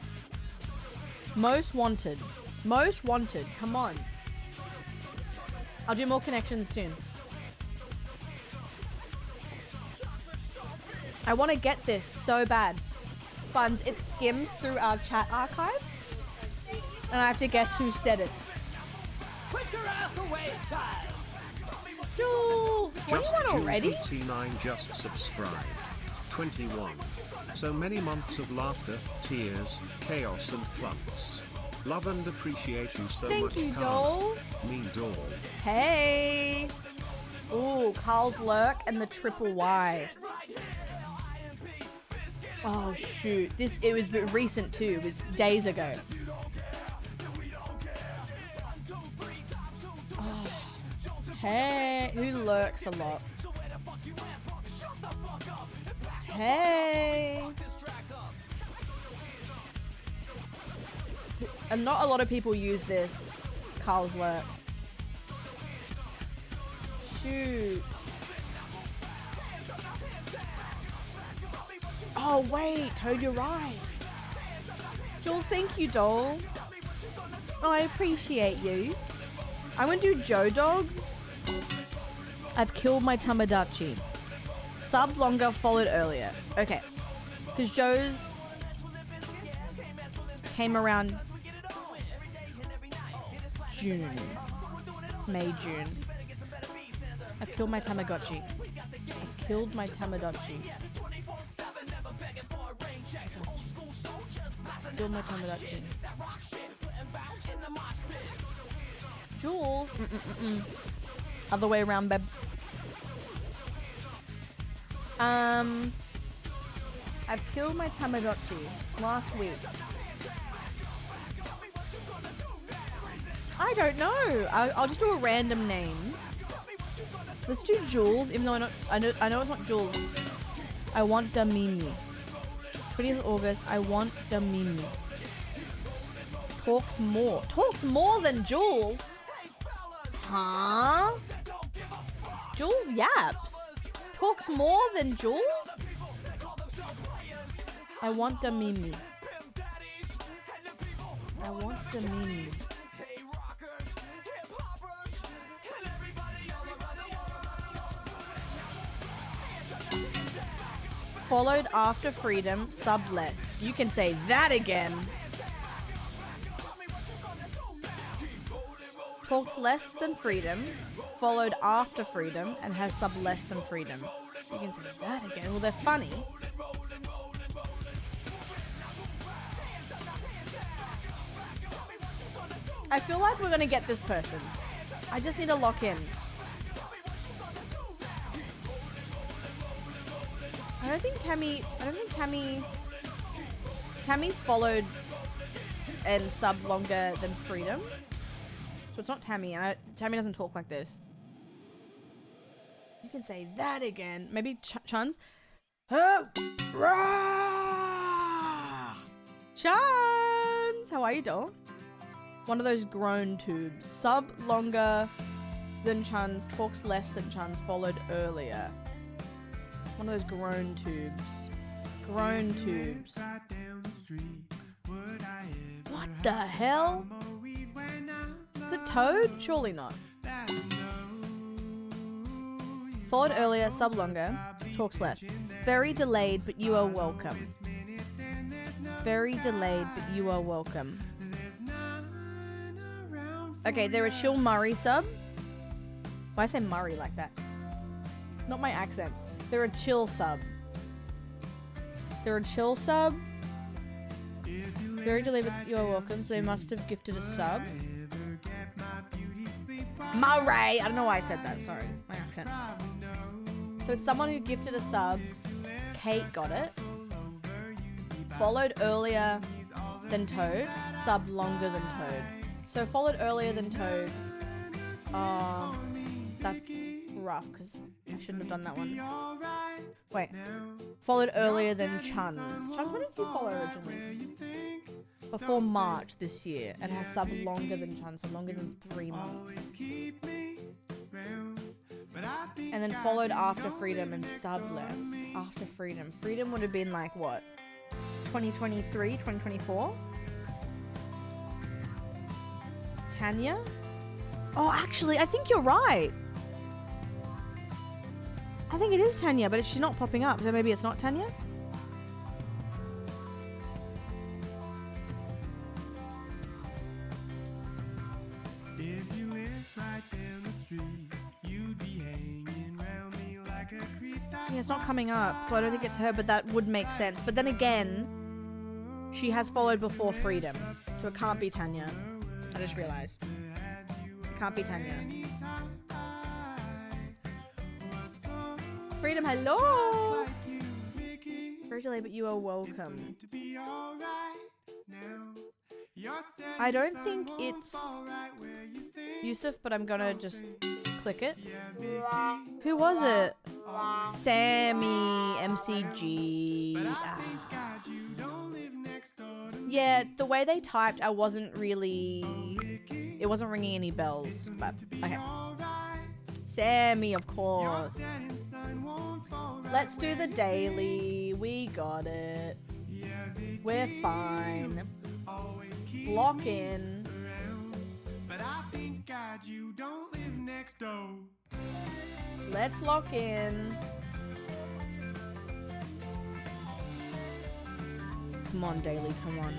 Most wanted. Most wanted. Come on. I'll do more connections soon. I want to get this so bad. Funds, it skims through our chat archives. And I have to guess who said it. Put your ass away, child. Jules! 21 already? T9 just subscribed. 21. So many months of laughter, tears, chaos and clumps. Love and appreciate you so much. Thank you, Carl. Dole. Me Dole. Hey! Ooh, Carl's Lurk and the triple Y. Oh shoot, it was a bit recent too, it was days ago. Oh. Hey, who lurks a lot? Hey! And not a lot of people use this, Carl's Lurk. Shoot. Oh wait, Toad, you're right. Jules, thank you, doll. Oh, I appreciate you. I'm gonna do Joe Dog. I've killed my Tamagotchi. Sub longer, followed earlier. Okay. Because Joe's came around June. May, June. I've killed my Tamagotchi. I've killed my Tamagotchi. Killed my Tamagotchi. Jules. Other way around, babe. I've killed my Tamagotchi last week. I don't know. I'll just do a random name. Let's do Jules, even though I know it's not Jules. I want Damimi. 20th August. I want Damimi. Talks more. Talks more than Jules. Huh? Jules yaps. Talks more than Jules? I want Damimi. I want Damimi. Followed after freedom, sub less. You can say that again. Talks less than freedom, followed after freedom, and has sub less than freedom. You can say that again. Well, they're funny. I feel like we're gonna get this person. I just need to lock in. I don't think Tammy's followed and sub longer than freedom. So it's not Tammy. Tammy doesn't talk like this. You can say that again. Maybe Chuns. Chuns! How are you, doll? One of those groan tubes. Sub longer than Chuns, talks less than Chuns, followed earlier. One of those groan tubes. Groan tubes. What the hell? Is it Toad? Surely not. Followed earlier, sub longer, talks less. Very delayed, but you are welcome. Very delayed, but you are welcome. Okay, they're a Chill Murray sub. Why I say Murray like that? Not my accent. They're a chill sub. They're a chill sub. Very delayed, but you are welcome. So they must have gifted a sub. Murray! I don't know why I said that. Sorry. My accent. So it's someone who gifted a sub. Kate got it. Followed earlier than Toad. Sub longer than Toad. So followed earlier than Toad. That's rough because I shouldn't have done that one. Wait. Followed earlier than Chuns. Chuns, when did you follow originally? Before March this year, and has sub longer than Chuns, so longer than 3 months. And then followed after freedom and sub less. After freedom. Freedom would have been like what? 2023, 2024? Tanya? Oh, actually, I think you're right. I think it is Tanya, but she's not popping up, so maybe it's not Tanya? If you lived right down the street, you'd be hanging round me like a creep. Yeah, it's not coming up, so I don't think it's her, but that would make sense. But then again, she has followed before Freedom, so it can't be Tanya. I just realized. It can't be Tanya. Freedom, hello! Very delayed, but you are welcome. I don't think it's Yusuf, but I'm gonna just click it. Who was it? Sammy, MCG. Yeah, the way they typed, I wasn't really... It wasn't ringing any bells, but okay. Sammy, of course. Let's do the daily. We got it. We're fine. Lock in. Let's lock in. Come on, daily, come on.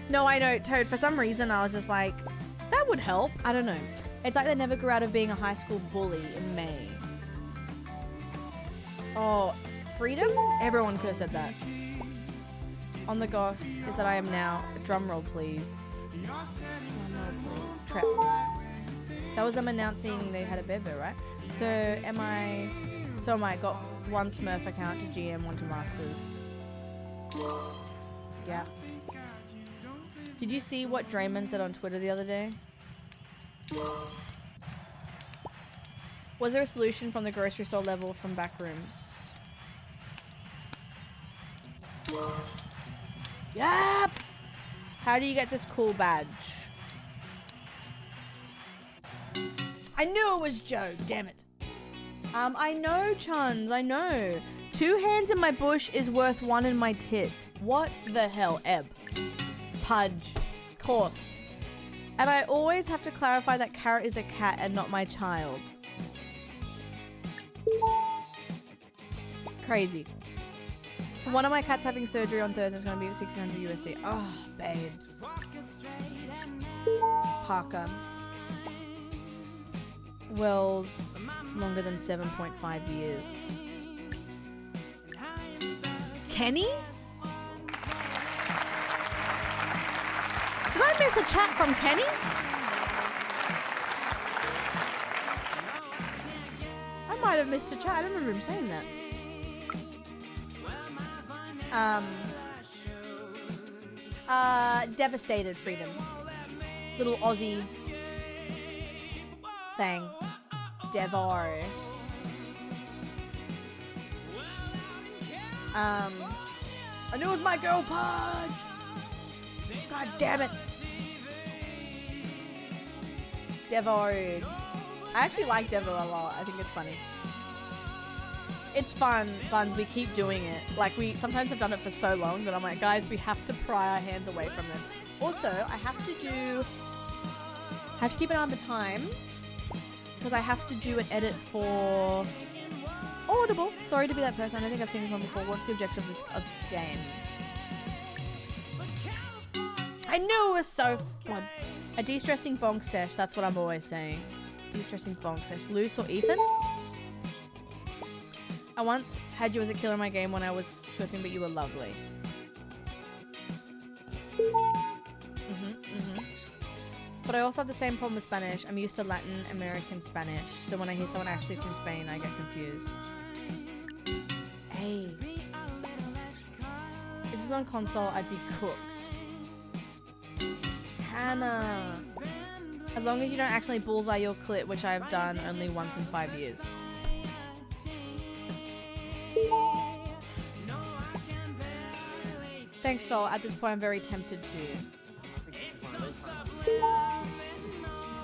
No, I know, Toad. For some reason, I was just like, that would help. I don't know. It's like they never grew out of being a high school bully in May. Oh, Freedom? Everyone could have said that. On the goss is that I am now. Drum roll, please. Drum roll, please. Trap. That was them announcing they had a baby, right? So am I got one Smurf account to GM, one to Masters. Yeah. Did you see what Draymond said on Twitter the other day? Was there a solution from the grocery store level from back rooms? Yep! How do you get this cool badge? I knew it was Joe, damn it. I know, Chuns, I know. 2 hands in my bush is worth 1 in my tits. What the hell, Eb? Pudge. Course. And I always have to clarify that Carrot is a cat and not my child. Crazy. One of my cats having surgery on Thursday is going to be 1600 USD. Oh, babes. Parker. Wells, longer than 7.5 years. Kenny? Did I miss a chat from Kenny? I might have missed a chat. I don't remember him saying that. Devastated Freedom. Little Aussie thing. Devo. I knew it was my girl Pudge. God damn it. Devo. I actually like Devo a lot. I think it's funny. It's fun, we keep doing it. Like, we sometimes have done it for so long that I'm like, guys, we have to pry our hands away from them. Also, I have to keep an eye on the time because I have to do an edit for Audible. Sorry to be that person. I don't think I've seen this one before. What's the objective of the game? I knew it was so fun. A de-stressing bonk sesh. That's what I'm always saying. De-stressing bonk sesh. Luce or Ethan? I once had you as a killer in my game when I was swipping, but you were lovely. But I also have the same problem with Spanish. I'm used to Latin American Spanish, so when I hear someone actually from Spain, I get confused. Hey. If this was on console, I'd be cooked. Hannah. As long as you don't actually bullseye your clit, which I've done only once in 5 years. Thanks, doll. At this point, I'm very tempted to.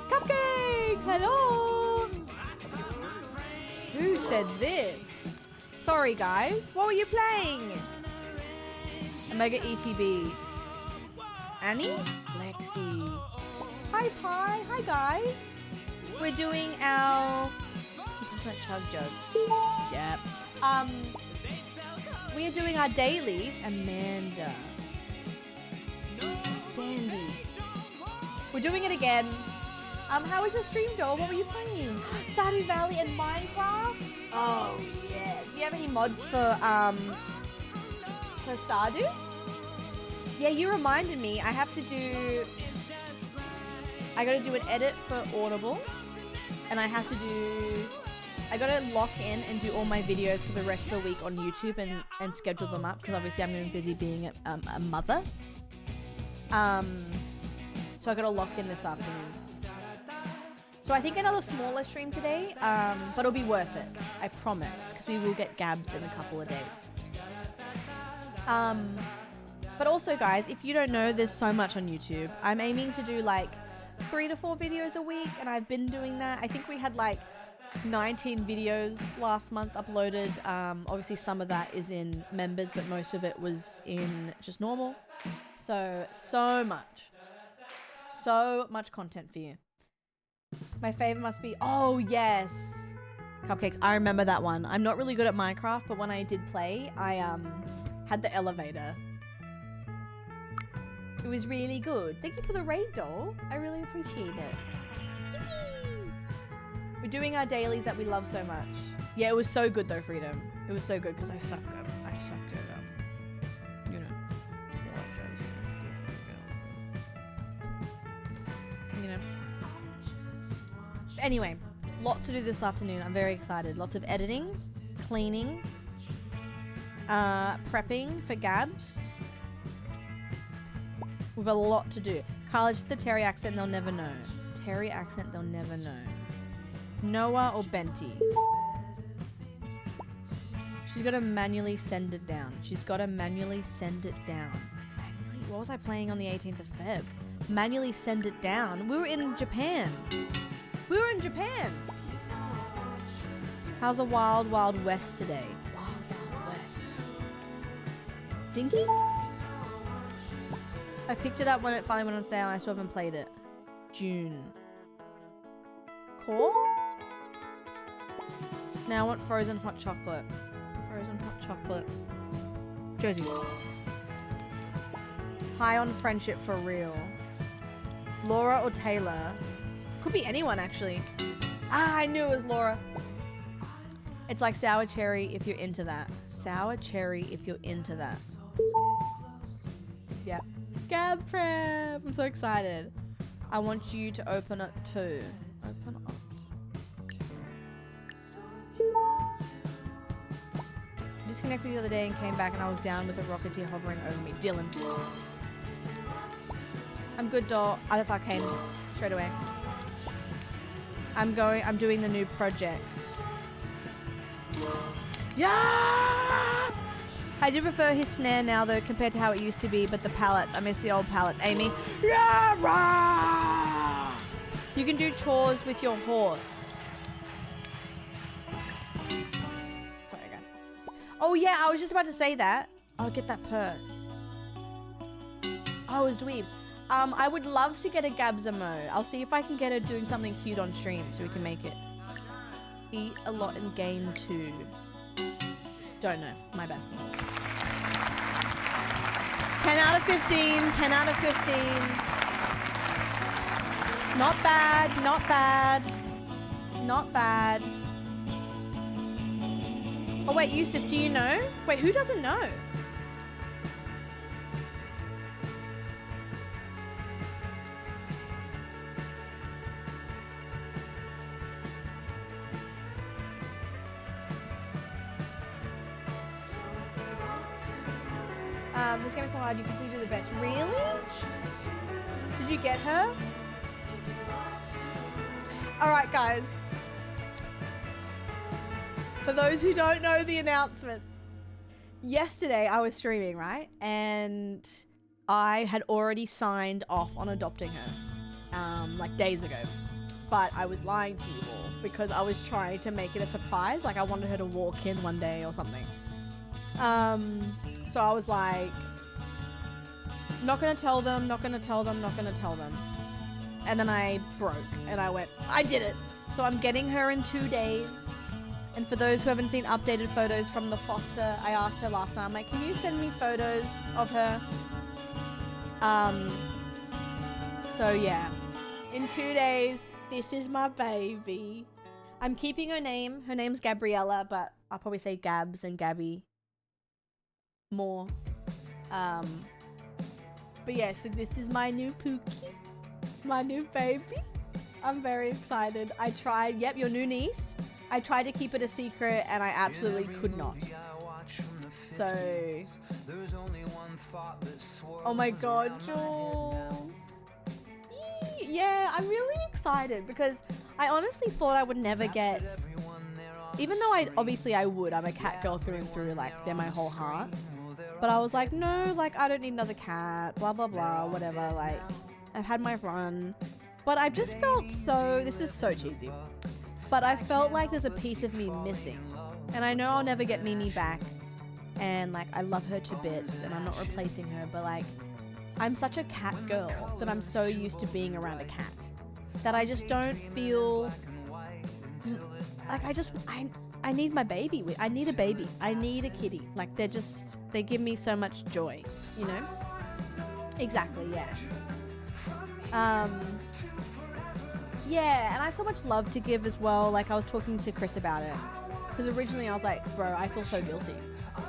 Cupcakes! Hello! Who said this? Sorry, guys. What were you playing? Omega ETB. Annie? Lexi. Hi, Pi. Hi, guys. We're doing our... Chug jug. Yep. We are doing our dailies. Amanda. Dandy. We're doing it again. How was your stream, doll? What were you playing? Stardew Valley and Minecraft? Oh, yeah. Do you have any mods for Stardew? Yeah, you reminded me. I gotta do an edit for Audible. And I gotta lock in and do all my videos for the rest of the week on YouTube and schedule them up. Because obviously I'm gonna be busy being a mother. So I gotta lock in this afternoon. So I think another smaller stream today, but it'll be worth it. I promise, because we will get Gabs in a couple of days. But also, guys, if you don't know, there's so much on YouTube. I'm aiming to do like 3 to 4 videos a week, and I've been doing that. I think we had like 19 videos last month uploaded. Obviously, some of that is in members, but most of it was in just normal. So much content for you. My favorite must be, oh yes, Cupcakes. I remember that one. I'm not really good at Minecraft, but when I did play, I had the elevator. It was really good. Thank you for the raid, doll. I really appreciate it. Yippee! We're doing our dailies that we love so much. Yeah, it was so good though, Freedom. It was so good because I sucked at Anyway, lots to do this afternoon. I'm very excited. Lots of editing, cleaning, prepping for Gabs. We've a lot to do. College, the Terry accent, they'll never know. Terry accent, they'll never know. Noah or Benty? She's got to manually send it down. Manually, what was I playing on the 18th of Feb? Manually send it down. We were in Japan. How's the Wild Wild West today? Wild West. Dinky? I picked it up when it finally went on sale. I still haven't played it. June. Core? Now I want frozen hot chocolate. Josie. High on friendship for real. Laura or Taylor? Could be anyone, actually. I knew it was Laura. It's like sour cherry if you're into that. Yeah. Gab prep. I'm so excited. I want you to open it too. Open up. Disconnected the other day and came back and I was down with a Rocketeer hovering over me. Dylan. I'm good, doll. Oh, that's Arcane. Straight away. I'm doing the new project. Yeah! I do prefer his snare now though compared to how it used to be, but the pallets, I miss the old pallets. Amy. Yeah! You can do chores with your horse. Sorry guys. Oh yeah, I was just about to say that. I'll get that purse. Oh, it was dweebs. I would love to get a Gabza mode. I'll see if I can get her doing something cute on stream so we can make it. Eat a lot and gain 2. Don't know. My bad. 10 out of 15. 10 out of 15. Not bad. Oh wait, Yusuf, do you know? Wait, who doesn't know? This game is so hard, you can see do the best. Really? Did you get her? Alright guys. For those who don't know the announcement. Yesterday I was streaming, right? And I had already signed off on adopting her. Like days ago. But I was lying to you all because I was trying to make it a surprise. Like I wanted her to walk in one day or something. So I was like, not gonna tell them. And then I broke and I went, I did it. So I'm getting her in 2 days. And for those who haven't seen updated photos from the foster, I asked her last night, I'm like, can you send me photos of her? So yeah, in 2 days, this is my baby. I'm keeping her name. Her name's Gabriella, but I'll probably say Gabs and Gabby more. But yeah, so this is my new Pookie, my new baby. I'm very excited. I tried, yep, your new niece. I tried to keep it a secret and I absolutely could not. So, oh my god, Jules. Yeah, I'm really excited because I honestly thought I would never get, even though obviously I would, I'm a cat girl through and through, like they're my whole heart. But I was like, no, like I don't need another cat, blah, blah, blah, whatever. Like I've had my run, but I just felt so, this is so cheesy, but I felt like there's a piece of me missing. And I know I'll never get Mimi back. And like, I love her to bits and I'm not replacing her, but like, I'm such a cat girl that I'm so used to being around a cat that I just don't feel like I need my baby. I need a baby. I need a kitty. Like they give me so much joy, you know? Exactly, yeah. Yeah, and I have so much love to give as well. Like I was talking to Chris about it because originally I was like, bro, I feel so guilty.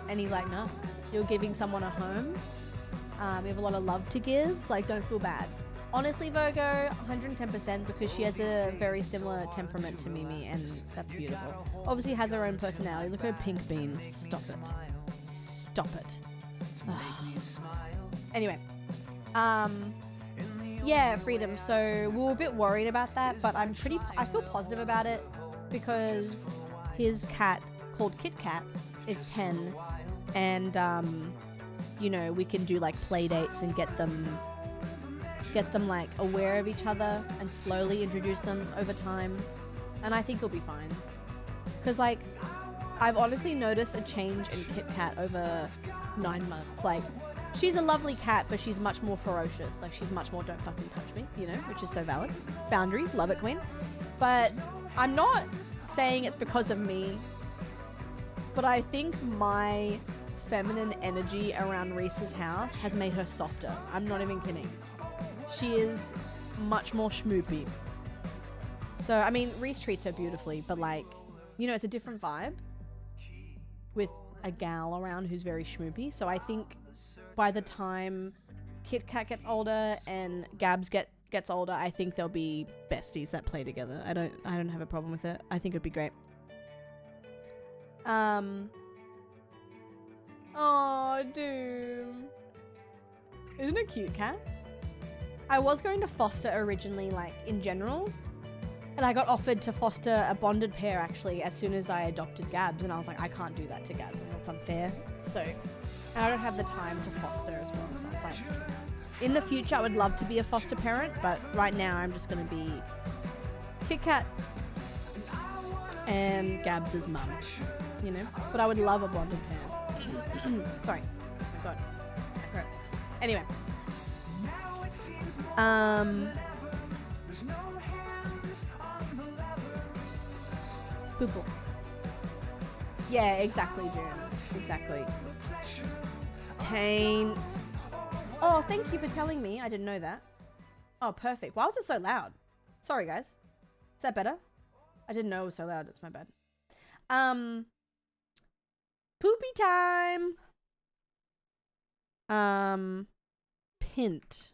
And he's like, no, you're giving someone a home. You have a lot of love to give. Like, don't feel bad. Honestly, Virgo, 110% because she has a very similar temperament to Mimi and that's beautiful. Obviously has her own personality. Look at her pink beans. Stop it. Stop it. Anyway. Yeah, Freedom. So we were a bit worried about that, but I feel positive about it because his cat called Kit Kat is 10 and you know, we can do like play dates and get them like aware of each other and slowly introduce them over time. And I think he'll be fine. Cause like, I've honestly noticed a change in Kit Kat over 9 months. Like, she's a lovely cat, but she's much more ferocious. Like, she's much more don't fucking touch me, you know, which is so valid. Boundaries, love it, queen. But I'm not saying it's because of me, but I think my feminine energy around Reese's house has made her softer. I'm not even kidding. She is much more schmoopy. So, I mean, Reese treats her beautifully, but like, you know, it's a different vibe with a gal around who's very schmoopy. So I think by the time Kit Kat gets older and Gabs gets older, I think there'll be besties that play together. I don't have a problem with it. I think it'd be great. Oh, Doom. Isn't it cute, Cass? I was going to foster originally, like, in general. And I got offered to foster a bonded pair, actually, as soon as I adopted Gabs. And I was like, I can't do that to Gabs. And that's unfair. So, I don't have the time to foster as well. So, I was like, in the future, I would love to be a foster parent. But right now, I'm just going to be Kit Kat and Gabs' mum, you know? But I would love a bonded pair. Sorry. Oh my god. Right. Anyway. Poople. Yeah, exactly, June. Exactly. Taint. Oh, thank you for telling me. I didn't know that. Oh, perfect. Why was it so loud? Sorry, guys. Is that better? I didn't know it was so loud. That's my bad. Poopy time. Pint.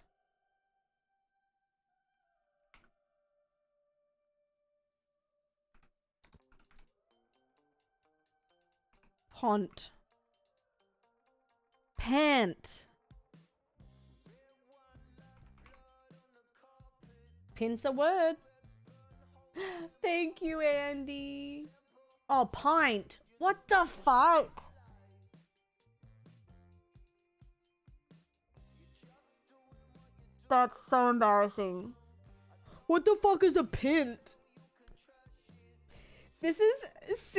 Pont. Pant. Pint's a word. Thank you, Andy. Oh, pint. What the fuck? That's so embarrassing. What the fuck is a pint? This is... this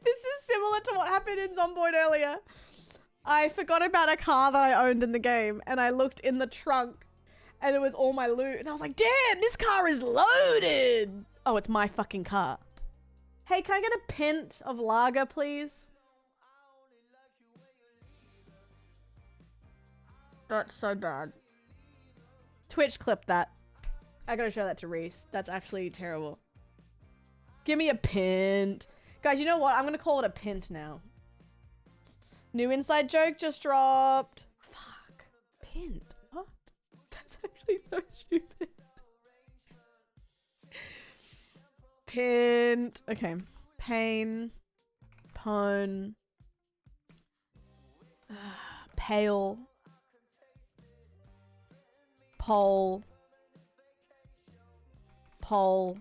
is similar to what happened in Zomboid earlier. I forgot about a car that I owned in the game and I looked in the trunk And it was all my loot. And I was like, damn, this car is loaded. Oh, it's my fucking car. Hey, can I get a pint of lager, please? That's so bad. Twitch clip that. I gotta show that to Reese. That's actually terrible. Give me a pint. Guys, you know what? I'm gonna call it a pint now. New inside joke just dropped. Fuck. Pint. What? That's actually so stupid. Pint. Okay. Pain. Pone. Pale. Pole. Pole.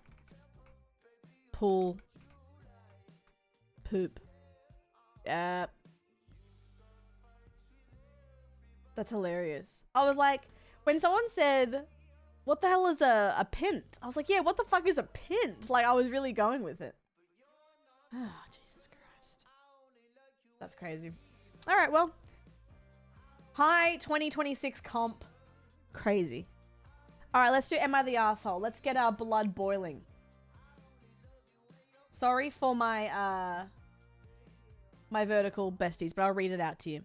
Pool. Poop. That's hilarious. I was like, when someone said, what the hell is a pint? I was like, yeah, what the fuck is a pint? Like, I was really going with it. Oh, Jesus Christ. That's crazy. All right, well. Hi, 2026 comp. Crazy. All right, let's do Am I the Asshole? Let's get our blood boiling. Sorry for my, my vertical besties, but I'll read it out to you.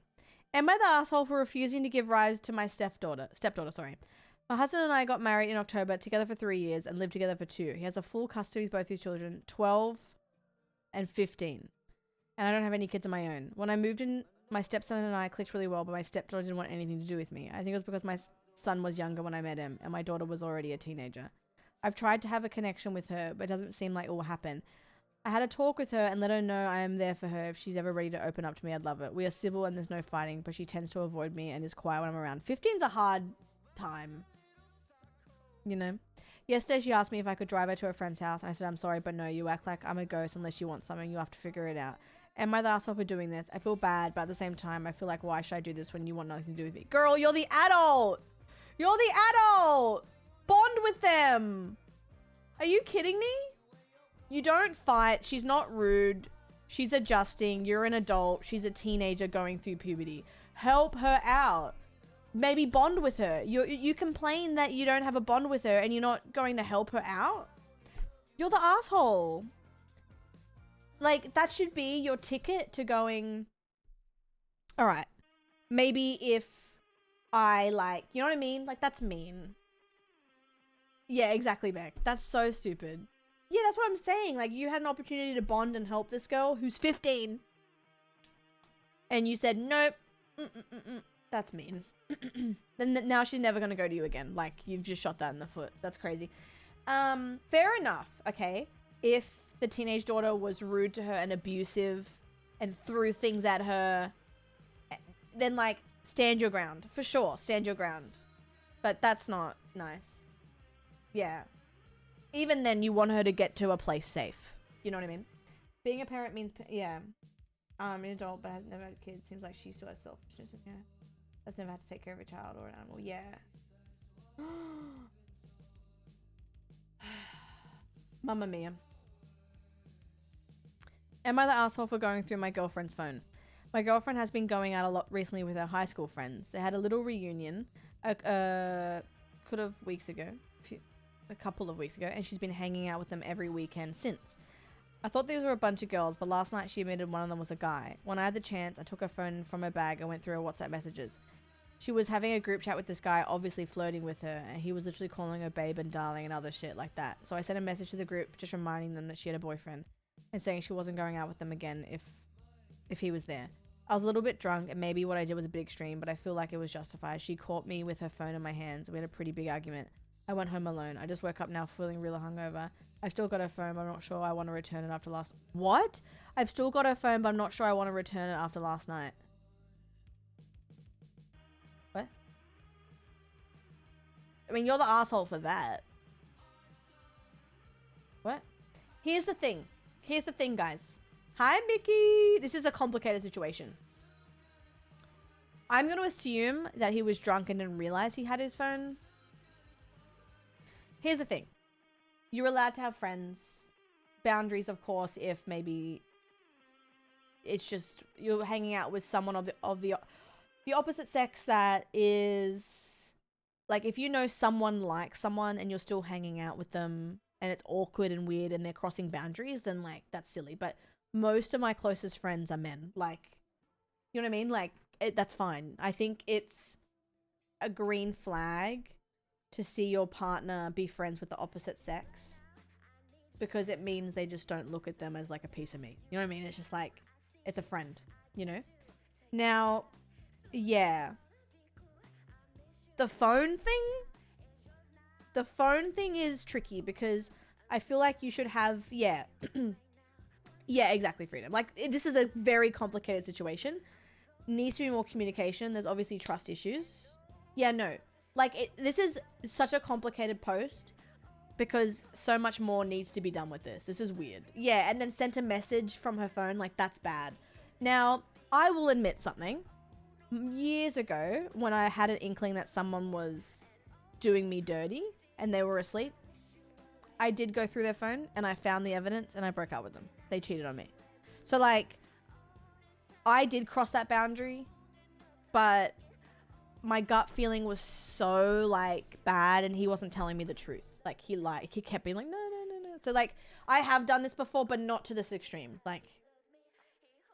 Am I the asshole for refusing to give rise to my stepdaughter, sorry. My husband and I got married in October, together for 3 years, and lived together for 2. He has a full custody of both his children, 12 and 15. And I don't have any kids of my own. When I moved in, my stepson and I clicked really well, but my stepdaughter didn't want anything to do with me. I think it was because my son was younger when I met him, and my daughter was already a teenager. I've tried to have a connection with her, but it doesn't seem like it will happen. I had a talk with her and let her know I am there for her. If she's ever ready to open up to me, I'd love it. We are civil and there's no fighting, but she tends to avoid me and is quiet when I'm around. 15's a hard time. You know? Yesterday she asked me if I could drive her to a friend's house. I said, I'm sorry, but no, you act like I'm a ghost unless you want something. You have to figure it out. Am I the asshole for doing this? I feel bad, but at the same time, I feel like, why should I do this when you want nothing to do with me? Girl, you're the adult! You're the adult! Bond with them! Are you kidding me? You don't fight. She's not rude. She's adjusting. You're an adult. She's a teenager going through puberty. Help her out. Maybe bond with her. You complain that you don't have a bond with her and you're not going to help her out. You're the asshole. Like, that should be your ticket to going, all right, maybe if I like, you know what I mean? Like, that's mean. Yeah, exactly, Beck. That's so stupid. Yeah, that's what I'm saying. Like, you had an opportunity to bond and help this girl who's 15. And you said, nope. That's mean. Then now she's never going to go to you again. Like, you've just shot that in the foot. That's crazy. Fair enough, okay? If the teenage daughter was rude to her and abusive and threw things at her, then, like, stand your ground. For sure, stand your ground. But that's not nice. Yeah. Even then, you want her to get to a place safe. You know what I mean? Being a parent means, yeah. An adult but has never had kids. Seems like she still has selfishness. Yeah. That's never had to take care of a child or an animal. Yeah. Mamma mia. Am I the asshole for going through my girlfriend's phone? My girlfriend has been going out a lot recently with her high school friends. They had a little reunion a couple of weeks ago, and she's been hanging out with them every weekend since. I thought these were a bunch of girls, but last night she admitted one of them was a guy. When I had the chance, I took her phone from her bag and went through her WhatsApp messages. She was having a group chat with this guy, obviously flirting with her, and he was literally calling her babe and darling and other shit like that. So I sent a message to the group just reminding them that she had a boyfriend and saying she wasn't going out with them again if he was there. I was a little bit drunk and maybe what I did was a bit extreme, but I feel like it was justified. She caught me with her phone in my hands. We had a pretty big argument. I went home alone. I just woke up now feeling real hungover. I've still got her phone, but I'm not sure I want to return it after last... What? I've still got her phone, but I'm not sure I want to return it after last night. What? I mean, you're the asshole for that. What? Here's the thing. Here's the thing, guys. Hi, Mickey. This is a complicated situation. I'm going to assume that he was drunk and didn't realize he had his phone. Here's the thing. You're allowed to have friends. Boundaries, of course, if maybe it's just you're hanging out with someone of the opposite sex that is like if you know someone likes someone and you're still hanging out with them and it's awkward and weird and they're crossing boundaries, then like that's silly. But most of my closest friends are men. Like, you know what I mean? Like that's fine. I think it's a green flag to see your partner be friends with the opposite sex, because it means they just don't look at them as like a piece of meat. You know what I mean? It's just like, it's a friend, you know? Now, yeah. The phone thing is tricky because I feel like you should have, yeah. Yeah, exactly, Freedom. Like, this is a very complicated situation. Needs to be more communication. There's obviously trust issues. Yeah, no. Like, this is such a complicated post because so much more needs to be done with this. This is weird. Yeah, and then sent a message from her phone. Like, that's bad. Now, I will admit something. Years ago, when I had an inkling that someone was doing me dirty and they were asleep, I did go through their phone and I found the evidence and I broke up with them. They cheated on me. So, like, I did cross that boundary, but my gut feeling was so, like, bad and he wasn't telling me the truth. Like, he kept being like, no. So, like, I have done this before, but not to this extreme. Like,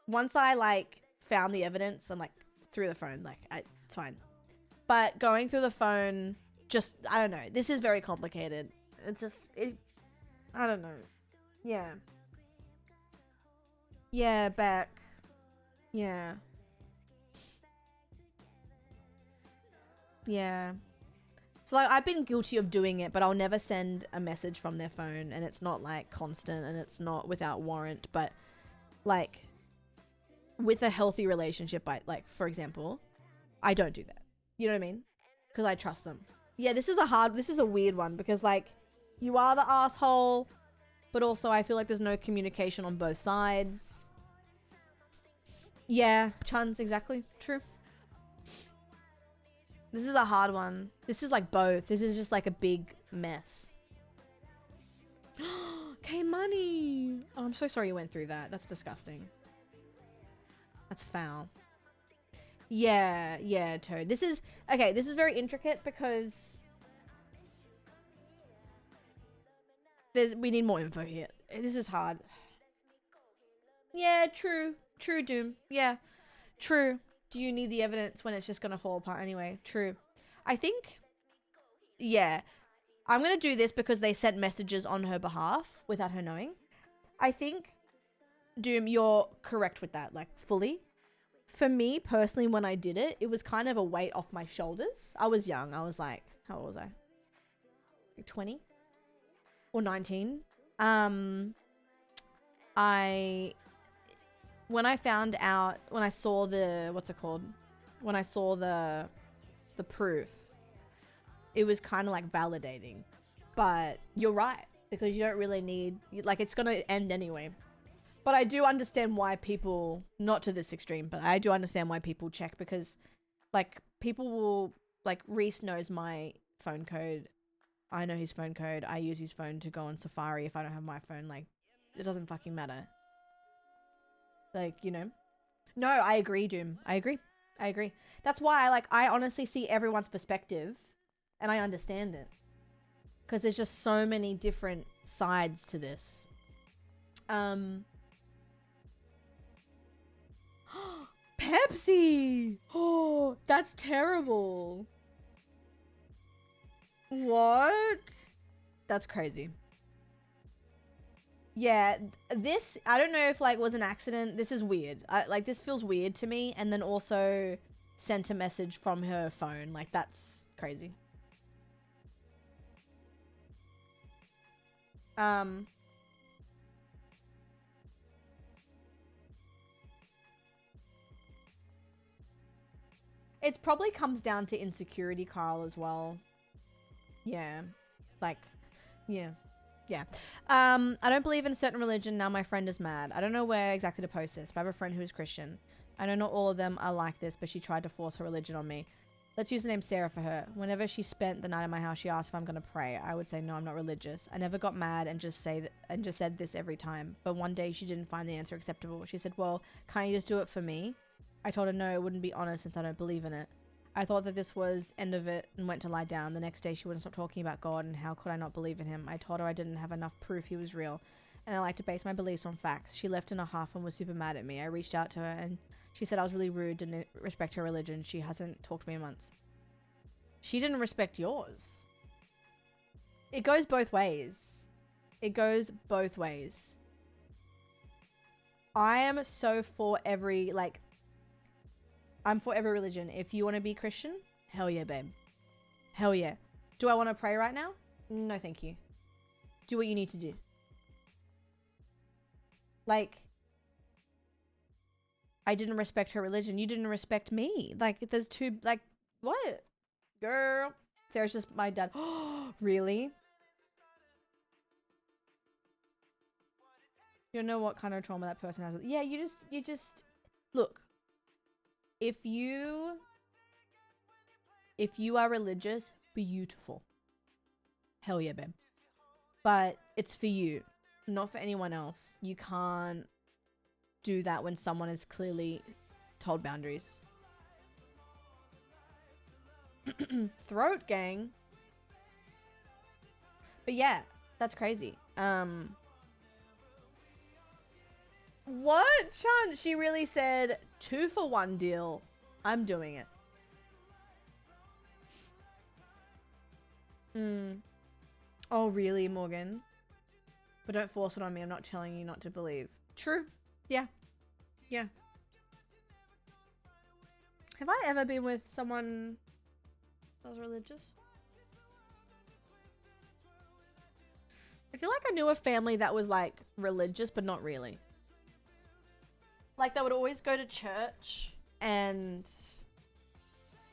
once I, like, found the evidence and, like, through the phone, like, it's fine. But going through the phone, just, I don't know. This is very complicated. I don't know. Yeah. Yeah, back. Yeah. Yeah. So, like, I've been guilty of doing it, but I'll never send a message from their phone, and it's not, like, constant, and it's not without warrant, but, like, with a healthy relationship, like, for example, I don't do that. You know what I mean? Because I trust them. Yeah, this is a weird one, because, like, you are the asshole, but also I feel like there's no communication on both sides. Yeah, Chuns, exactly. True. This is a hard one. This is like both. This is just like a big mess. Okay, money. Oh, I'm so sorry you went through that. That's disgusting. That's foul. Yeah, Toad. This is very intricate because we need more info here. This is hard. Yeah, true. True, Doom. Yeah, true. Do you need the evidence when it's just gonna fall apart anyway? True. I think, yeah, I'm gonna do this because they sent messages on her behalf without her knowing. I think, Doom, you're correct with that, like, fully. For me, personally, when I did it, it was kind of a weight off my shoulders. I was young. I was like, how old was I? Like 20? Or 19? When I found out, when I saw the, when I saw the proof, it was kind of like validating. But you're right, because you don't really need, like, it's going to end anyway. But I do understand why people, not to this extreme, but I do understand why people check, because, like, people will, like, Reese knows my phone code. I know his phone code. I use his phone to go on Safari if I don't have my phone. Like, it doesn't fucking matter. Like, you know. No, I agree, Doom. I agree. That's why I honestly see everyone's perspective and I understand it. Because there's just so many different sides to this. Pepsi! Oh, that's terrible. What? That's crazy. Yeah, this, I don't know if, like, was an accident. This is weird. Like, this feels weird to me. And then also sent a message from her phone. Like, that's crazy. It probably comes down to insecurity, Carl, as well. Yeah. Like, yeah. Yeah. I don't believe in a certain religion. Now my friend is mad. I don't know where exactly to post this, but I have a friend who is Christian. I know not all of them are like this, but she tried to force her religion on me. Let's use the name Sarah for her. Whenever she spent the night at my house, she asked if I'm going to pray. I would say, no, I'm not religious. I never got mad and just said this every time. But one day she didn't find the answer acceptable. She said, well, can't you just do it for me? I told her, no, it wouldn't be honest since I don't believe in it. I thought that this was end of it and went to lie down. The next day she wouldn't stop talking about God and how could I not believe in him. I told her I didn't have enough proof he was real and I like to base my beliefs on facts. She left in a huff and was super mad at me. I reached out to her and she said I was really rude, didn't respect her religion. She hasn't talked to me in months. She didn't respect yours. It goes both ways. It goes both ways. I am so for every, like, I'm for every religion. If you want to be Christian, hell yeah, babe. Hell yeah. Do I want to pray right now? No, thank you. Do what you need to do. Like, I didn't respect her religion. You didn't respect me. Like, there's two, like, what? Girl. Sarah's just my dad. Oh, really? You don't know what kind of trauma that person has. Yeah, you just, look. If you are religious, beautiful. Hell yeah, babe. But it's for you, not for anyone else. You can't do that when someone is clearly told boundaries. Throat gang. But yeah, that's crazy. What? Chan, she really said 2-for-1 deal. I'm doing it. Oh, really, Morgan? But don't force it on me. I'm not telling you not to believe. True. Yeah. Yeah. Have I ever been with someone that was religious? I feel like I knew a family that was like religious, but not really. Like they would always go to church and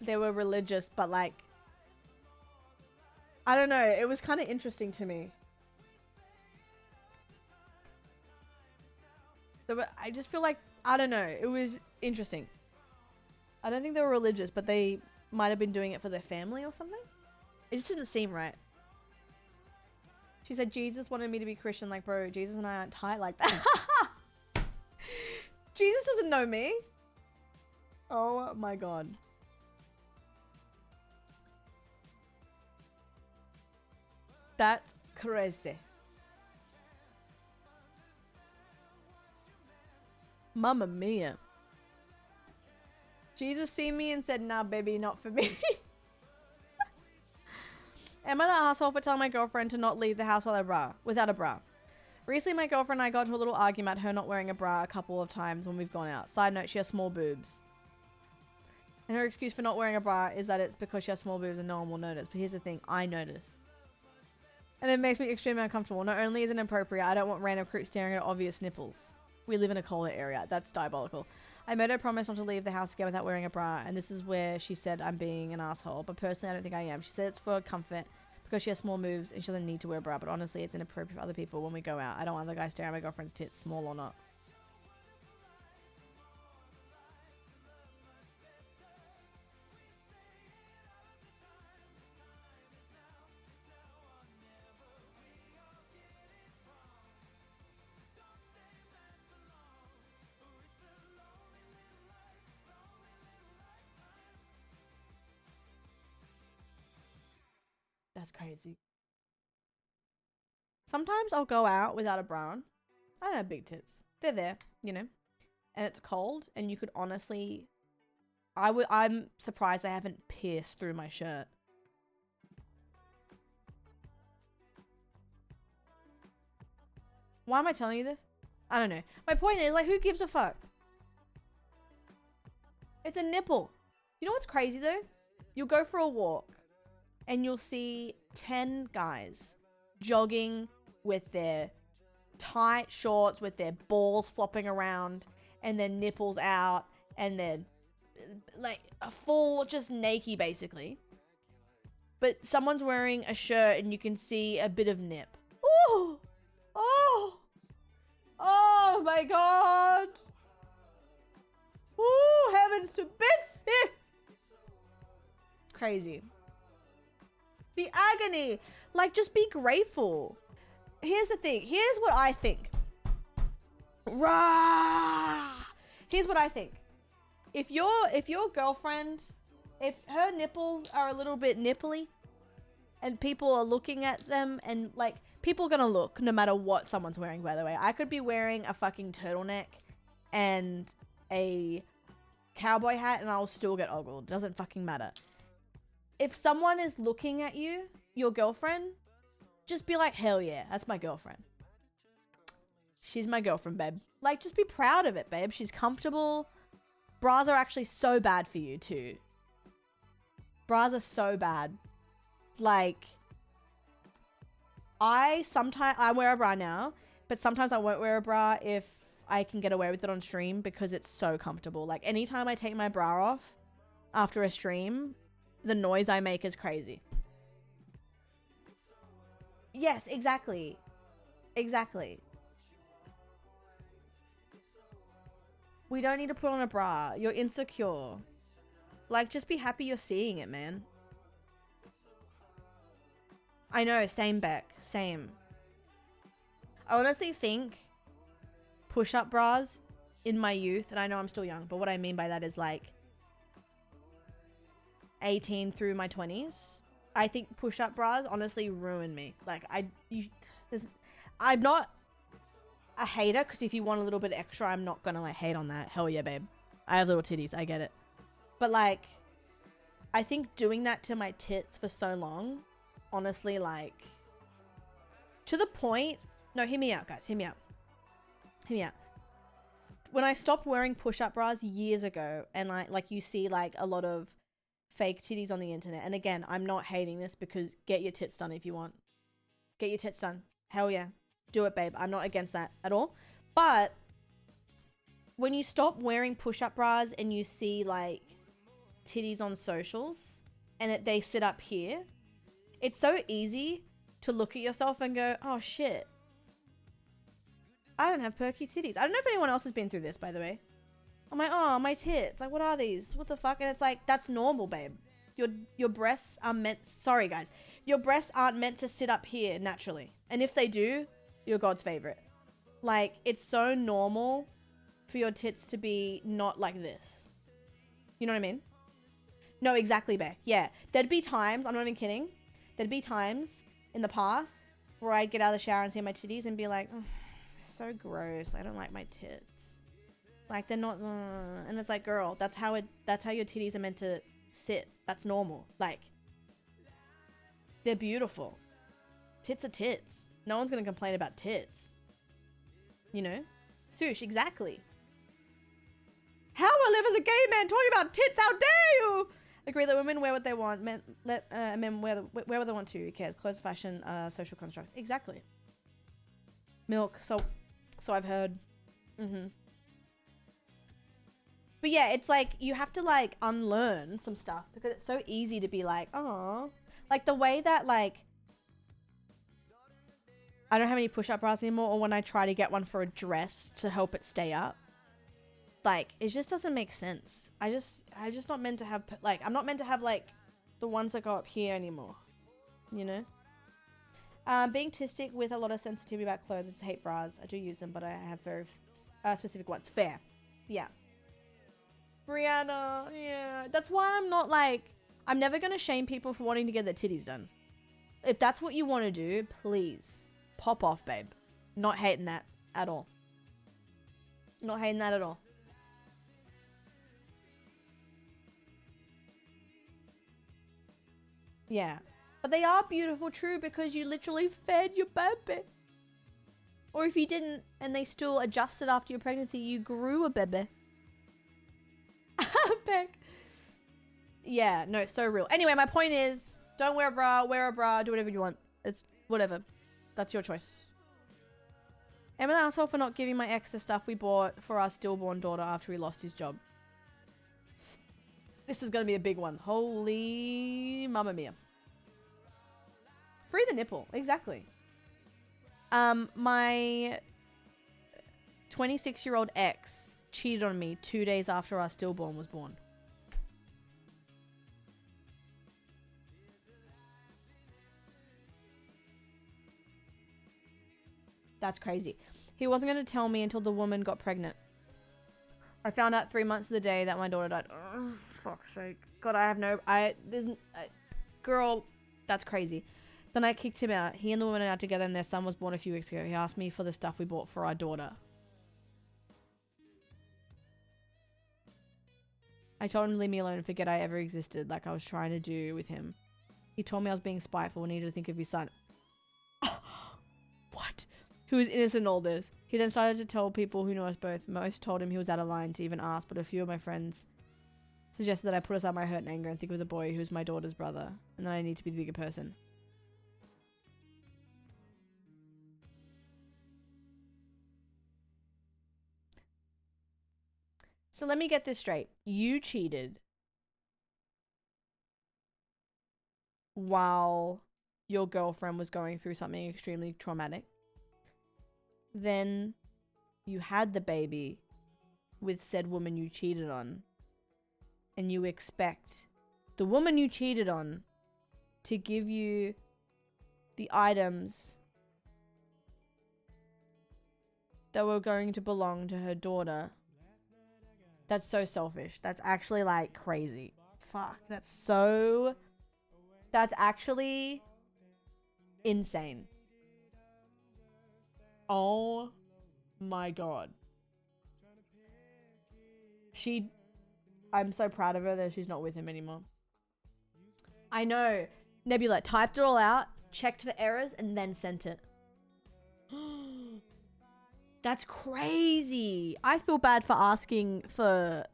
they were religious, but like, I don't know. It was kind of interesting to me. I just feel like, I don't know. It was interesting. I don't think they were religious, but they might have been doing it for their family or something. It just didn't seem right. She said, Jesus wanted me to be Christian. Like, bro, Jesus and I aren't tight like that. Jesus doesn't know me. Oh my God. That's crazy. Mamma mia. Jesus seen me and said, nah, baby, not for me. Am I the asshole for telling my girlfriend to not leave the house without a bra? Recently, my girlfriend and I got into a little argument, her not wearing a bra a couple of times when we've gone out. Side note, she has small boobs. And her excuse for not wearing a bra is that it's because she has small boobs and no one will notice. But here's the thing, I notice. And it makes me extremely uncomfortable. Not only is it inappropriate, I don't want random creeps staring at obvious nipples. We live in a colder area. That's diabolical. I made her promise not to leave the house again without wearing a bra. And this is where she said I'm being an asshole. But personally, I don't think I am. She said it's for comfort because she has small moves and she doesn't need to wear a bra. But honestly, it's inappropriate for other people when we go out. I don't want other guys staring at my girlfriend's tits, small or not. That's crazy. Sometimes I'll go out without a bra on. I don't have big tits. They're there, you know. And it's cold and you could honestly... I'm surprised they haven't pierced through my shirt. Why am I telling you this? I don't know. My point is, like, who gives a fuck? It's a nipple. You know what's crazy though? You'll go for a walk and you'll see 10 guys jogging with their tight shorts, with their balls flopping around and their nipples out and they're like a full just naked basically. But someone's wearing a shirt and you can see a bit of nip. Ooh! Oh! Oh my God! Ooh, heavens to bits! Crazy. The agony. Like, just be grateful. Here's the thing. Here's what I think. Rah! Here's what I think. If your girlfriend if her nipples are a little bit nipply and people are looking at them and like people are gonna look no matter what someone's wearing, by the way. I could be wearing a fucking turtleneck and a cowboy hat and I'll still get ogled. Doesn't fucking matter. If someone is looking at you, your girlfriend, just be like, hell yeah, that's my girlfriend. She's my girlfriend, babe. Like, just be proud of it, babe. She's comfortable. Bras are actually so bad for you too. Bras are so bad. Like, I wear a bra now, but sometimes I won't wear a bra if I can get away with it on stream because it's so comfortable. Like, anytime I take my bra off after a stream, the noise I make is crazy. Yes, exactly. Exactly. We don't need to put on a bra. You're insecure. Like, just be happy you're seeing it, man. I know, same, Beck. Same. I honestly think push-up bras in my youth, and I know I'm still young, but what I mean by that is like 18 through my 20s. I think push-up bras honestly ruined me. Like, I'm not a hater, because if you want a little bit extra, I'm not gonna like hate on that. Hell yeah, babe. I have little titties. I get it. But like, I think doing that to my tits for so long, honestly, like, to the point. No, hear me out, guys. Hear me out. Hear me out. When I stopped wearing push-up bras years ago, and like you see like a lot of fake titties on the internet. And again, I'm not hating this, because get your tits done if you want. Get your tits done. Hell yeah. Do it, babe. I'm not against that at all. But when you stop wearing push-up bras and you see like titties on socials and they sit up here, it's so easy to look at yourself and go, oh shit, I don't have perky titties. I don't know if anyone else has been through this, by the way. I'm like, oh, my tits. Like, what are these? What the fuck? And it's like, that's normal, babe. Your breasts are meant... Sorry, guys. Your breasts aren't meant to sit up here naturally. And if they do, you're God's favorite. Like, it's so normal for your tits to be not like this. You know what I mean? No, exactly, Beck. Yeah. There'd be times, I'm not even kidding, there'd be times in the past where I'd get out of the shower and see my titties and be like, oh, so gross. I don't like my tits. Like, they're not... And it's like, girl, that's how your titties are meant to sit. That's normal. Like, they're beautiful. Tits are tits. No one's gonna complain about tits. You know? Sush, exactly. How will I live as a gay man talking about tits? How dare you? Agree that women wear what they want. Men wear what they want to. Who cares? Clothes, fashion, social constructs. Exactly. Milk. So I've heard. But yeah, it's like you have to like unlearn some stuff, because it's so easy to be like, oh, like the way that like I don't have any push-up bras anymore, or when I try to get one for a dress to help it stay up, like it just doesn't make sense. I'm just not meant to have like, I'm not meant to have like the ones that go up here anymore, you know. Being tistic with a lot of sensitivity about clothes. I just hate bras. I do use them, but I have very specific ones. Fair. Yeah. Brianna, yeah. That's why I'm not like, I'm never going to shame people for wanting to get their titties done. If that's what you want to do, please pop off, babe. Not hating that at all. Not hating that at all. Yeah. But they are beautiful, true, because you literally fed your baby. Or if you didn't and they still adjusted after your pregnancy, you grew a baby. Beck. Yeah, no, so real. Anyway, my point is, don't wear a bra, do whatever you want. It's whatever. That's your choice. Am I an asshole for not giving my ex the stuff we bought for our stillborn daughter after he lost his job? This is going to be a big one. Holy mamma mia. Free the nipple. Exactly. My 26-year-old ex cheated on me 2 days after our stillborn was born. That's crazy. He wasn't going to tell me until the woman got pregnant. I found out 3 months of the day that my daughter died. Ugh, fuck's sake. God, girl, that's crazy. Then I kicked him out. He and the woman are out together and their son was born a few weeks ago. He asked me for the stuff we bought for our daughter. I told him to leave me alone and forget I ever existed, like I was trying to do with him. He told me I was being spiteful and needed to think of his son. What? Who is innocent in all this? He then started to tell people who knew us both. Most told him he was out of line to even ask, but a few of my friends suggested that I put aside my hurt and anger and think of the boy who is my daughter's brother, and that I need to be the bigger person. So let me get this straight. You cheated while your girlfriend was going through something extremely traumatic. Then you had the baby with said woman you cheated on. And you expect the woman you cheated on to give you the items that were going to belong to her daughter. That's so selfish. That's actually like crazy. Fuck. That's actually insane. Oh my god. I'm so proud of her that she's not with him anymore. I know. Nebula typed it all out, checked for errors, and then sent it. That's crazy. I feel bad for asking for,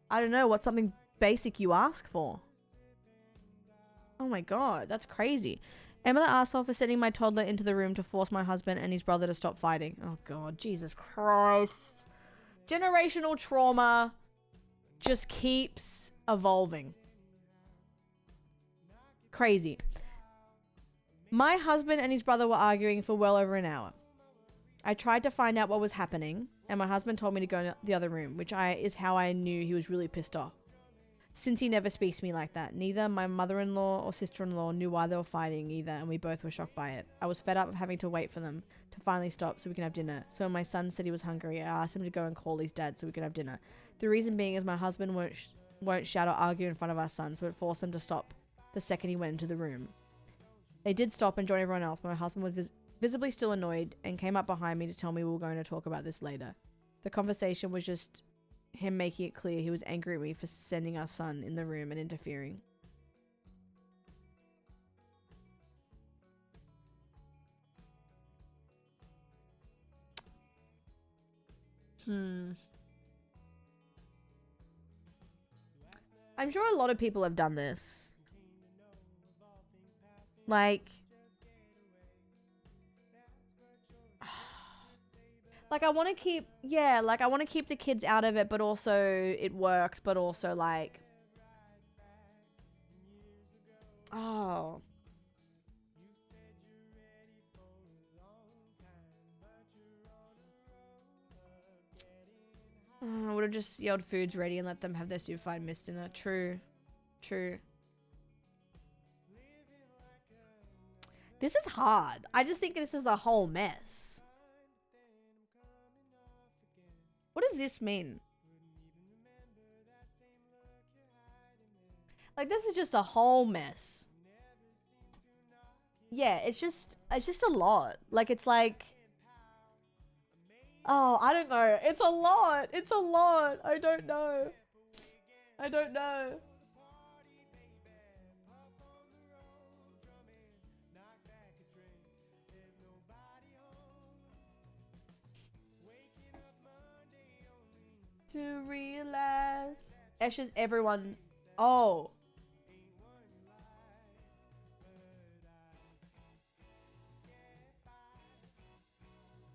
I don't know, what's something basic you ask for. Oh my god, that's crazy. Am I the asshole for sending my toddler into the room to force my husband and his brother to stop fighting? Oh god, Jesus Christ. Generational trauma just keeps evolving. Crazy. My husband and his brother were arguing for well over an hour. I tried to find out what was happening, and my husband told me to go in the other room, which is how I knew he was really pissed off. Since he never speaks to me like that. Neither my mother-in-law or sister-in-law knew why they were fighting either, and we both were shocked by it. I was fed up of having to wait for them to finally stop so we can have dinner. So when my son said he was hungry, I asked him to go and call his dad so we could have dinner. The reason being is my husband won't shout or argue in front of our son, so it forced them to stop the second he went into the room. They did stop and join everyone else, but my husband was visibly still annoyed and came up behind me to tell me we were going to talk about this later. The conversation was just him making it clear he was angry at me for sending our son in the room and interfering. I'm sure a lot of people have done this. Like I want to keep, I want to keep the kids out of it, but also it worked, but also like, oh. I would have just yelled food's ready and let them have their superfine mist dinner. True. True. This is hard. I just think this is a whole mess. What does this mean? Like, this is just a whole mess. Yeah, it's just a lot. Like, it's like, oh, I don't know. It's a lot. It's a lot. I don't know. I don't know. To realize Esha's everyone. Oh.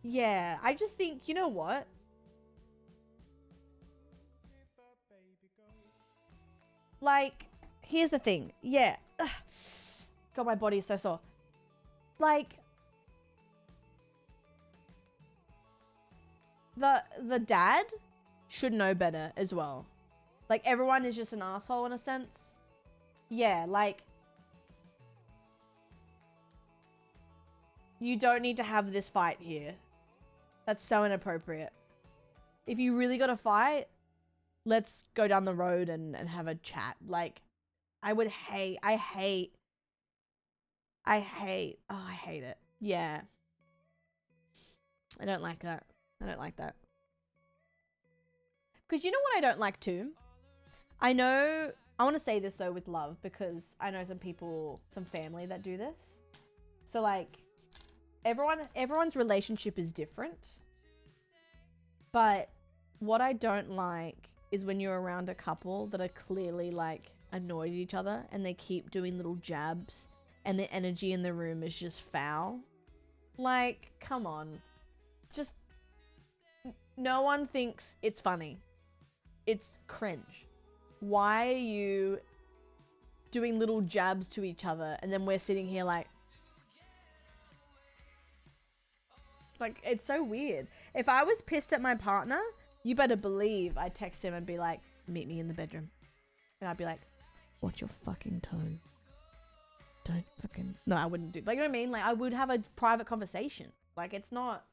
Yeah, I just think, you know what? Like, here's the thing. Yeah. Ugh. God, my body is so sore. Like, the dad should know better as well. Like, everyone is just an asshole in a sense. Yeah, like, you don't need to have this fight here. That's so inappropriate. If you really got to fight, let's go down the road and have a chat. Like, I hate it. Yeah. I don't like that. I don't like that. Because you know what I don't like too? I want to say this though with love, because I know some people, some family that do this. So like, everyone's relationship is different. But what I don't like is when you're around a couple that are clearly like annoyed at each other and they keep doing little jabs and the energy in the room is just foul. Like, come on. Just, no one thinks it's funny. It's cringe. Why are you doing little jabs to each other and then we're sitting here like, it's so weird. If I was pissed at my partner, you better believe I'd text him and be like, meet me in the bedroom. And I'd be like, what's your fucking tone? Don't fucking... No, I wouldn't do... Like, you know what I mean? Like, I would have a private conversation. Like, it's not...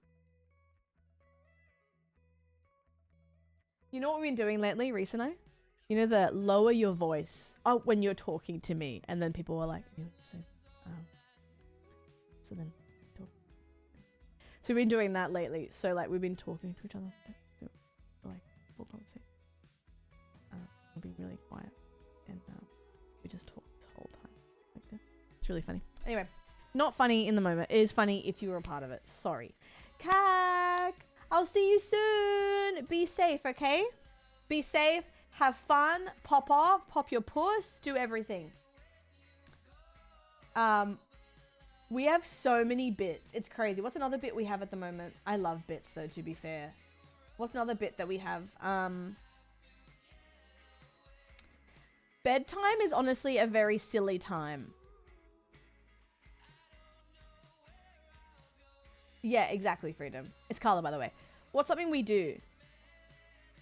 You know what we've been doing lately, recently? You know, the lower your voice. Oh, when you're talking to me. And then people were like, yeah, so then talk. So we've been doing that lately. So, like, we've been talking to each other. So, like, full conversation. We'll be really quiet. And we just talk this whole time. Like this. It's really funny. Anyway, not funny in the moment. It is funny if you were a part of it. Sorry. Kak! I'll see you soon. Be safe, okay? Be safe. Have fun. Pop off. Pop your puss. Do everything. We have so many bits. It's crazy. What's another bit we have at the moment? I love bits, though, to be fair. What's another bit that we have? Bedtime is honestly a very silly time. Yeah, exactly, Freedom. It's Carla, by the way. What's something we do?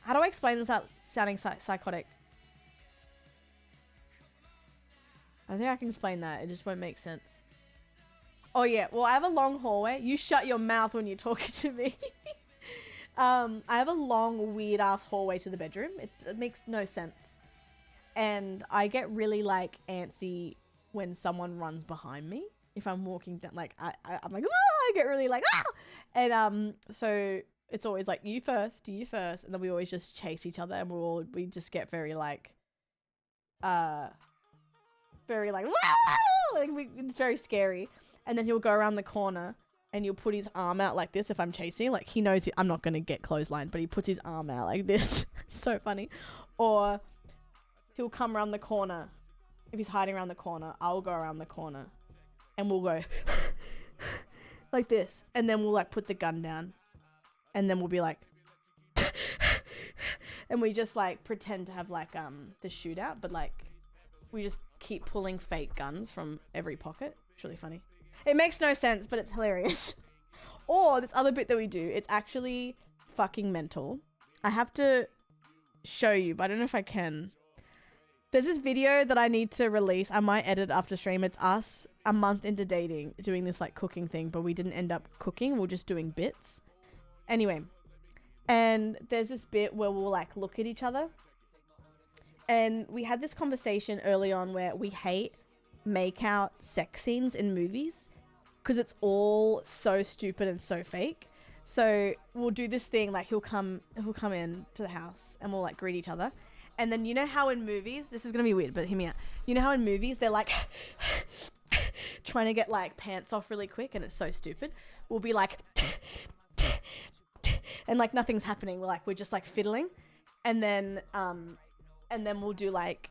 How do I explain this without sounding psychotic? I think I can explain that. It just won't make sense. Oh, yeah. Well, I have a long hallway. You shut your mouth when you're talking to me. I have a long, weird-ass hallway to the bedroom. It makes no sense. And I get really, like, antsy when someone runs behind me. If I'm walking down, like, I'm like, ah! I get really, like, ah! And, so it's always, like, you first. And then we always just chase each other. And we just get very, like, very, like, it's very scary. And then he'll go around the corner and he'll put his arm out like this if I'm chasing. Like, he knows I'm not going to get clotheslined, but he puts his arm out like this. It's so funny. Or he'll come around the corner. If he's hiding around the corner, I'll go around the corner. And we'll go like this. And then we'll, like, put the gun down. And then we'll be like... and we just, like, pretend to have, like, the shootout. But, like, we just keep pulling fake guns from every pocket. It's really funny. It makes no sense, but it's hilarious. Or this other bit that we do, it's actually fucking mental. I have to show you, but I don't know if I can. There's this video that I need to release. I might edit after stream. It's us a month into dating doing this, like, cooking thing, but we didn't end up cooking. We're just doing bits. Anyway, and there's this bit where we'll, like, look at each other. And we had this conversation early on where we hate make out sex scenes in movies because it's all so stupid and so fake. So we'll do this thing, like, he'll come in to the house and we'll, like, greet each other. And then, you know how in movies, this is gonna be weird, but hear me out. You know how in movies they're, like, trying to get, like, pants off really quick and it's so stupid? We'll be like, and, like, nothing's happening. We're just, like, fiddling. And then we'll do, like,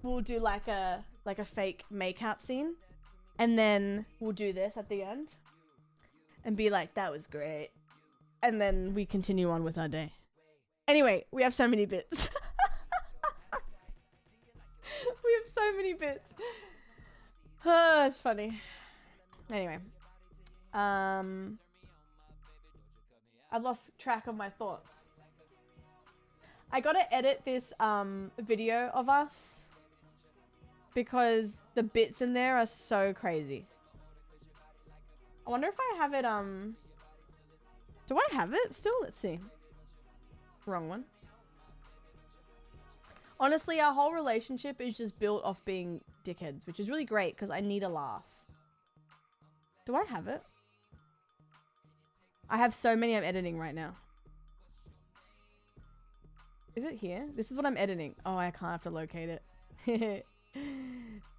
we'll do, like a fake make-out scene. And then we'll do this at the end. And be like, that was great. And then we continue on with our day. Anyway, we have so many bits. We have so many bits. Oh, it's funny. Anyway. I've lost track of my thoughts. I gotta edit this video of us because the bits in there are so crazy. I wonder if I have it, do I have it still? Let's see. Wrong one. Honestly, our whole relationship is just built off being dickheads, which is really great because I need a laugh. Do I have it? I have so many I'm editing right now. Is it here? This is what I'm editing. Oh, I can't have to locate it.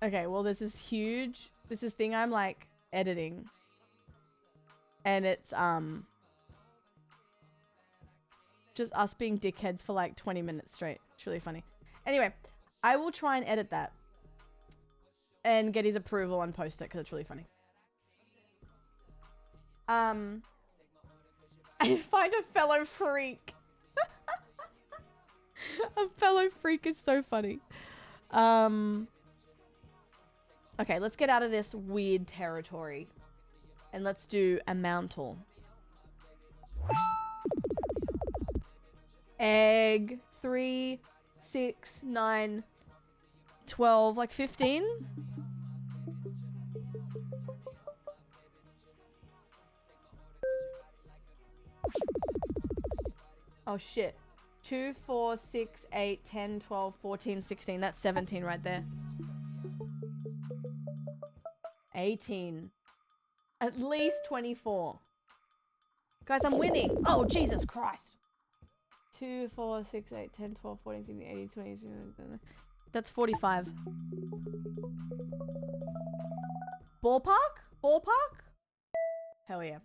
Okay, well, this is huge. This is thing I'm like editing. And it's just us being dickheads for like 20 minutes straight. It's really funny. Anyway, I will try and edit that and get his approval and post it because it's really funny. I find a fellow freak. A fellow freak is so funny. Okay, let's get out of this weird territory and let's do a mountal. Egg 3, 6, 9, 12, like 15. Oh shit. 2, 4, 6, 8, 10, 12, 14, 16. That's 17 right there. 18. At least 24. Guys, I'm winning. Oh, Jesus Christ. 2, 4, 6, 8, 10, 12, 14, 16, 18, 20. That's 45. Ballpark? Ballpark? Hell yeah.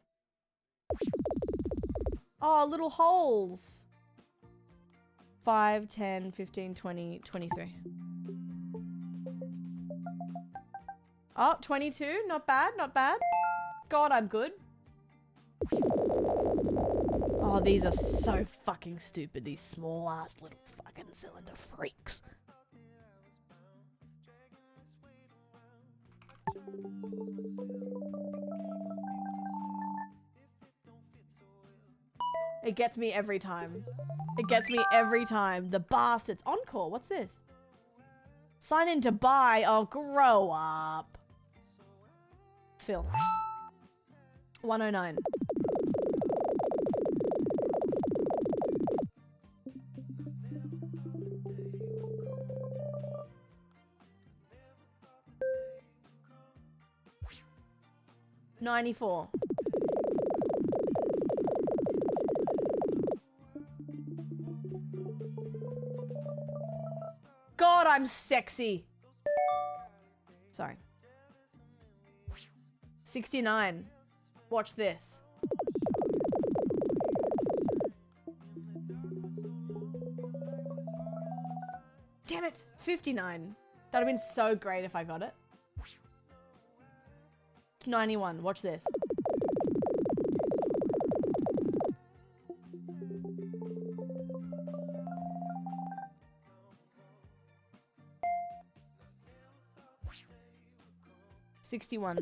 Oh, little holes. 5, 10, 15, 20, 23. Oh, 22. Not bad, not bad. God, I'm good. Oh, these are so fucking stupid. These small ass little fucking cylinder freaks. It gets me every time. It gets me every time. The bastards. Encore. What's this? Sign in to buy. Oh, grow up. Phil. 109. $94. God, I'm sexy. Sorry. 69. Watch this. Damn it. 59. That would have been so great if I got it. 91. Watch this. $61.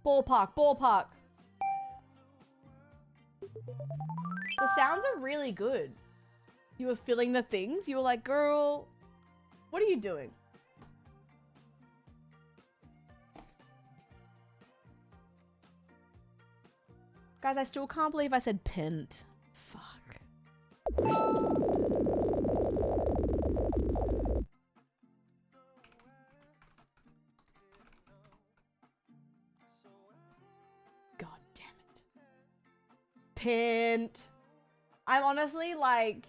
Ballpark, ballpark. The sounds are really good. You were filling the things. You were like, girl, what are you doing? Guys, I still can't believe I said pint. Fuck. God damn it. Pint. I'm honestly like...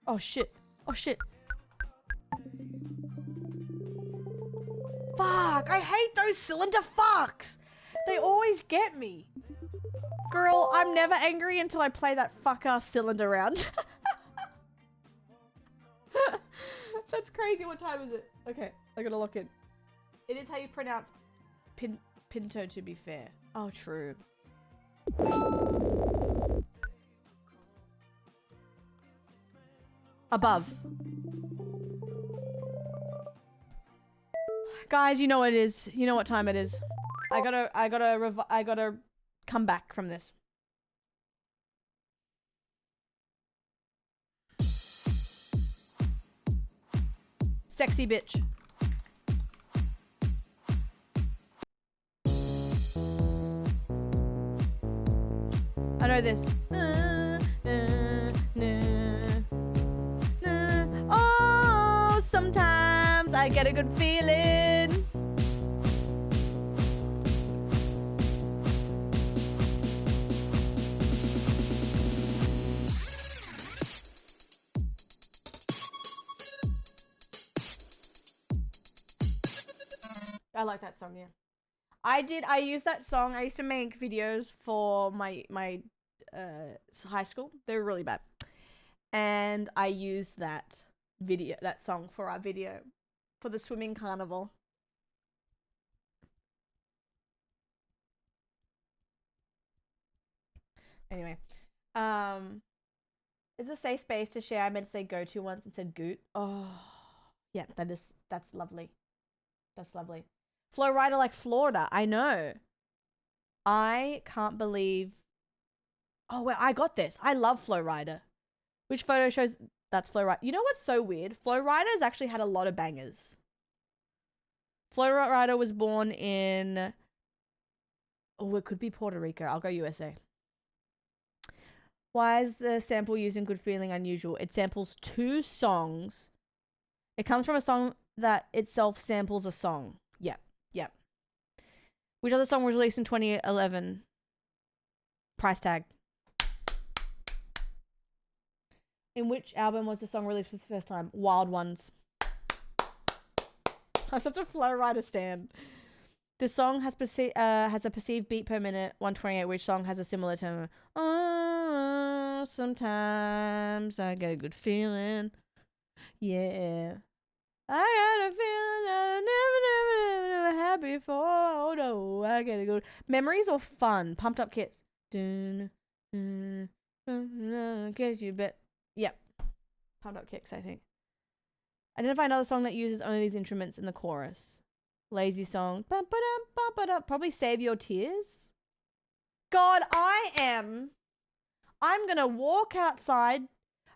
Oh shit. Oh shit. Fuck. I hate those cylinder fucks. They always get me. Girl, I'm never angry until I play that fuck-ass cylinder round. That's crazy. What time is it? Okay, I gotta lock in. It is how you pronounce Pinto, to be fair. Oh, true. Above. Guys, you know what it is. You know what time it is. I gotta come back from this. Sexy bitch. know this. Oh, sometimes I get a good feeling. I like that song, yeah. I used that song. I used to make videos for my high school. They were really bad. And I used that song for our video for the swimming carnival. Anyway, it's a safe space to share. I meant to say go to once and said goot. Oh, yeah, that's lovely. That's lovely. Flow Rider like Florida. I know. I can't believe. Oh, wait, I got this. I love Flow Rider. Which photo shows that's Flow Rider? You know what's so weird? Flow Rider's actually had a lot of bangers. Flow Rider was born in. Oh, it could be Puerto Rico. I'll go USA. Why is the sample used in Good Feeling unusual? It samples 2 songs. It comes from a song that itself samples a song. Yep. Yep. Which other song was released in 2011? Price tag. In which album was the song released for the first time? Wild Ones. I'm such a Flow Rider stan. This song has a perceived beat per minute, 128, which song has a similar tempo. Oh, sometimes I get a good feeling. Yeah. I got a feeling that I never had before. Oh no, I get a good. Memories or fun? Pumped Up Kicks. Get you bet. Yep. Pumped Up Kicks, I think. Identify another song that uses only these instruments in the chorus. Lazy Song. Probably Save Your Tears. God, I'm gonna walk outside.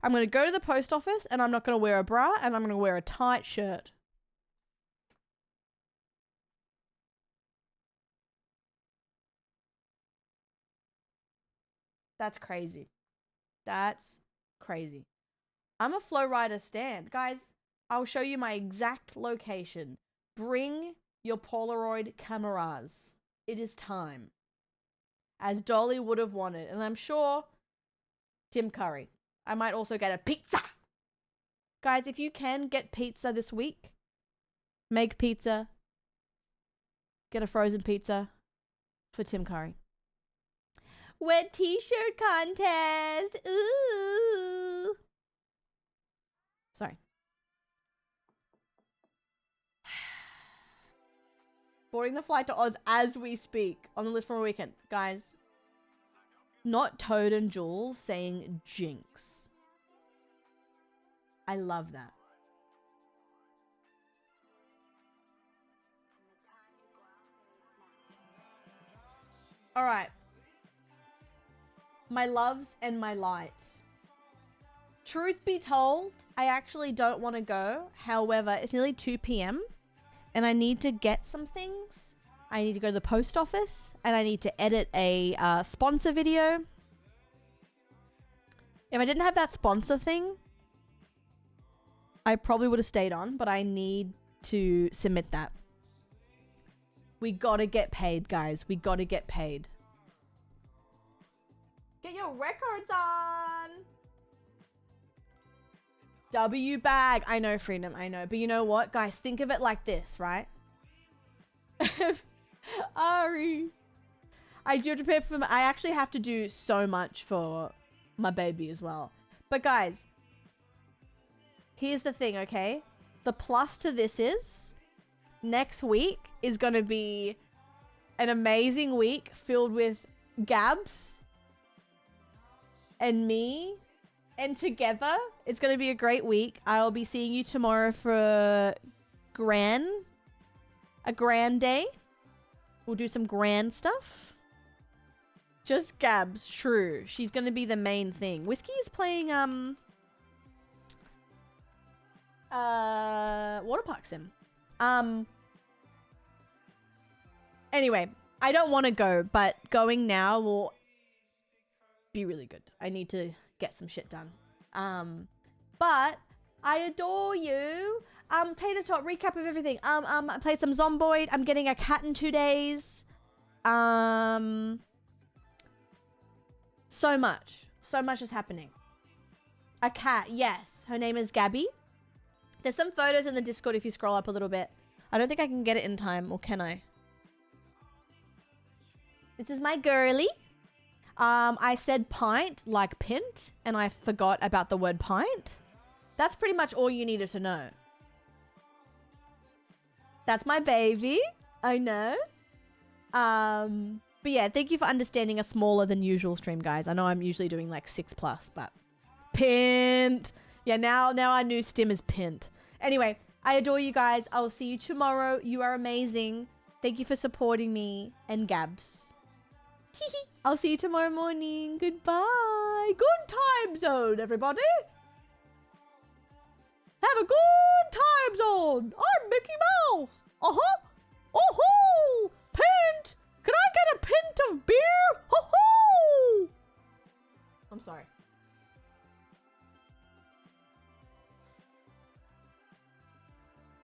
I'm gonna go to the post office and I'm not gonna wear a bra and I'm gonna wear a tight shirt. That's crazy. That's crazy. I'm a Flow Rider stan. Guys, I'll show you my exact location. Bring your Polaroid cameras. It is time. As Dolly would have wanted. And I'm sure Tim Curry. I might also get a pizza. Guys, if you can get pizza this week, make pizza. Get a frozen pizza for Tim Curry. Wet t-shirt contest. Ooh. Sorry. Boarding the flight to Oz as we speak. On the list for a weekend. Guys, not Toad and Jules saying Jinx. I love that. All right. My loves and my lights. Truth be told, I actually don't want to go. However, it's nearly 2 p.m. and I need to get some things. I need to go to the post office and I need to edit a sponsor video. If I didn't have that sponsor thing, I probably would have stayed on, but I need to submit that. We gotta get paid, guys. We gotta get paid. Get your records on! W bag. I know, Freedom. I know. But you know what? Guys, think of it like this, right? Ari. I do prepare for I actually have to do so much for my baby as well. But guys, here's the thing, okay? The plus to this is next week is going to be an amazing week filled with Gabs and me. And together, it's going to be a great week. I'll be seeing you tomorrow for a grand day. We'll do some grand stuff. Just Gabs, true. She's going to be the main thing. Whiskey is playing, Water Park Sim. Anyway, I don't want to go, but going now will be really good. I need to get some shit done. But I adore you. Tater Tot, recap of everything. I played some Zomboid. I'm getting a cat in 2 days. So much is happening. A cat, yes. Her name is Gabby. There's some photos in the Discord if you scroll up a little bit. I don't think I can get it in time, or can I? This is my girly. I said pint like pint, and I forgot about the word pint. That's pretty much all you needed to know. That's my baby. I know. But yeah, thank you for understanding a smaller than usual stream, guys. I know I'm usually doing like 6+, but pint. Yeah, now our new stim is pint. Anyway, I adore you guys. I will see you tomorrow. You are amazing. Thank you for supporting me and Gabs. I'll see you tomorrow morning. Goodbye. Good time zone, everybody. Have a good time zone. I'm Mickey Mouse. Uh-huh.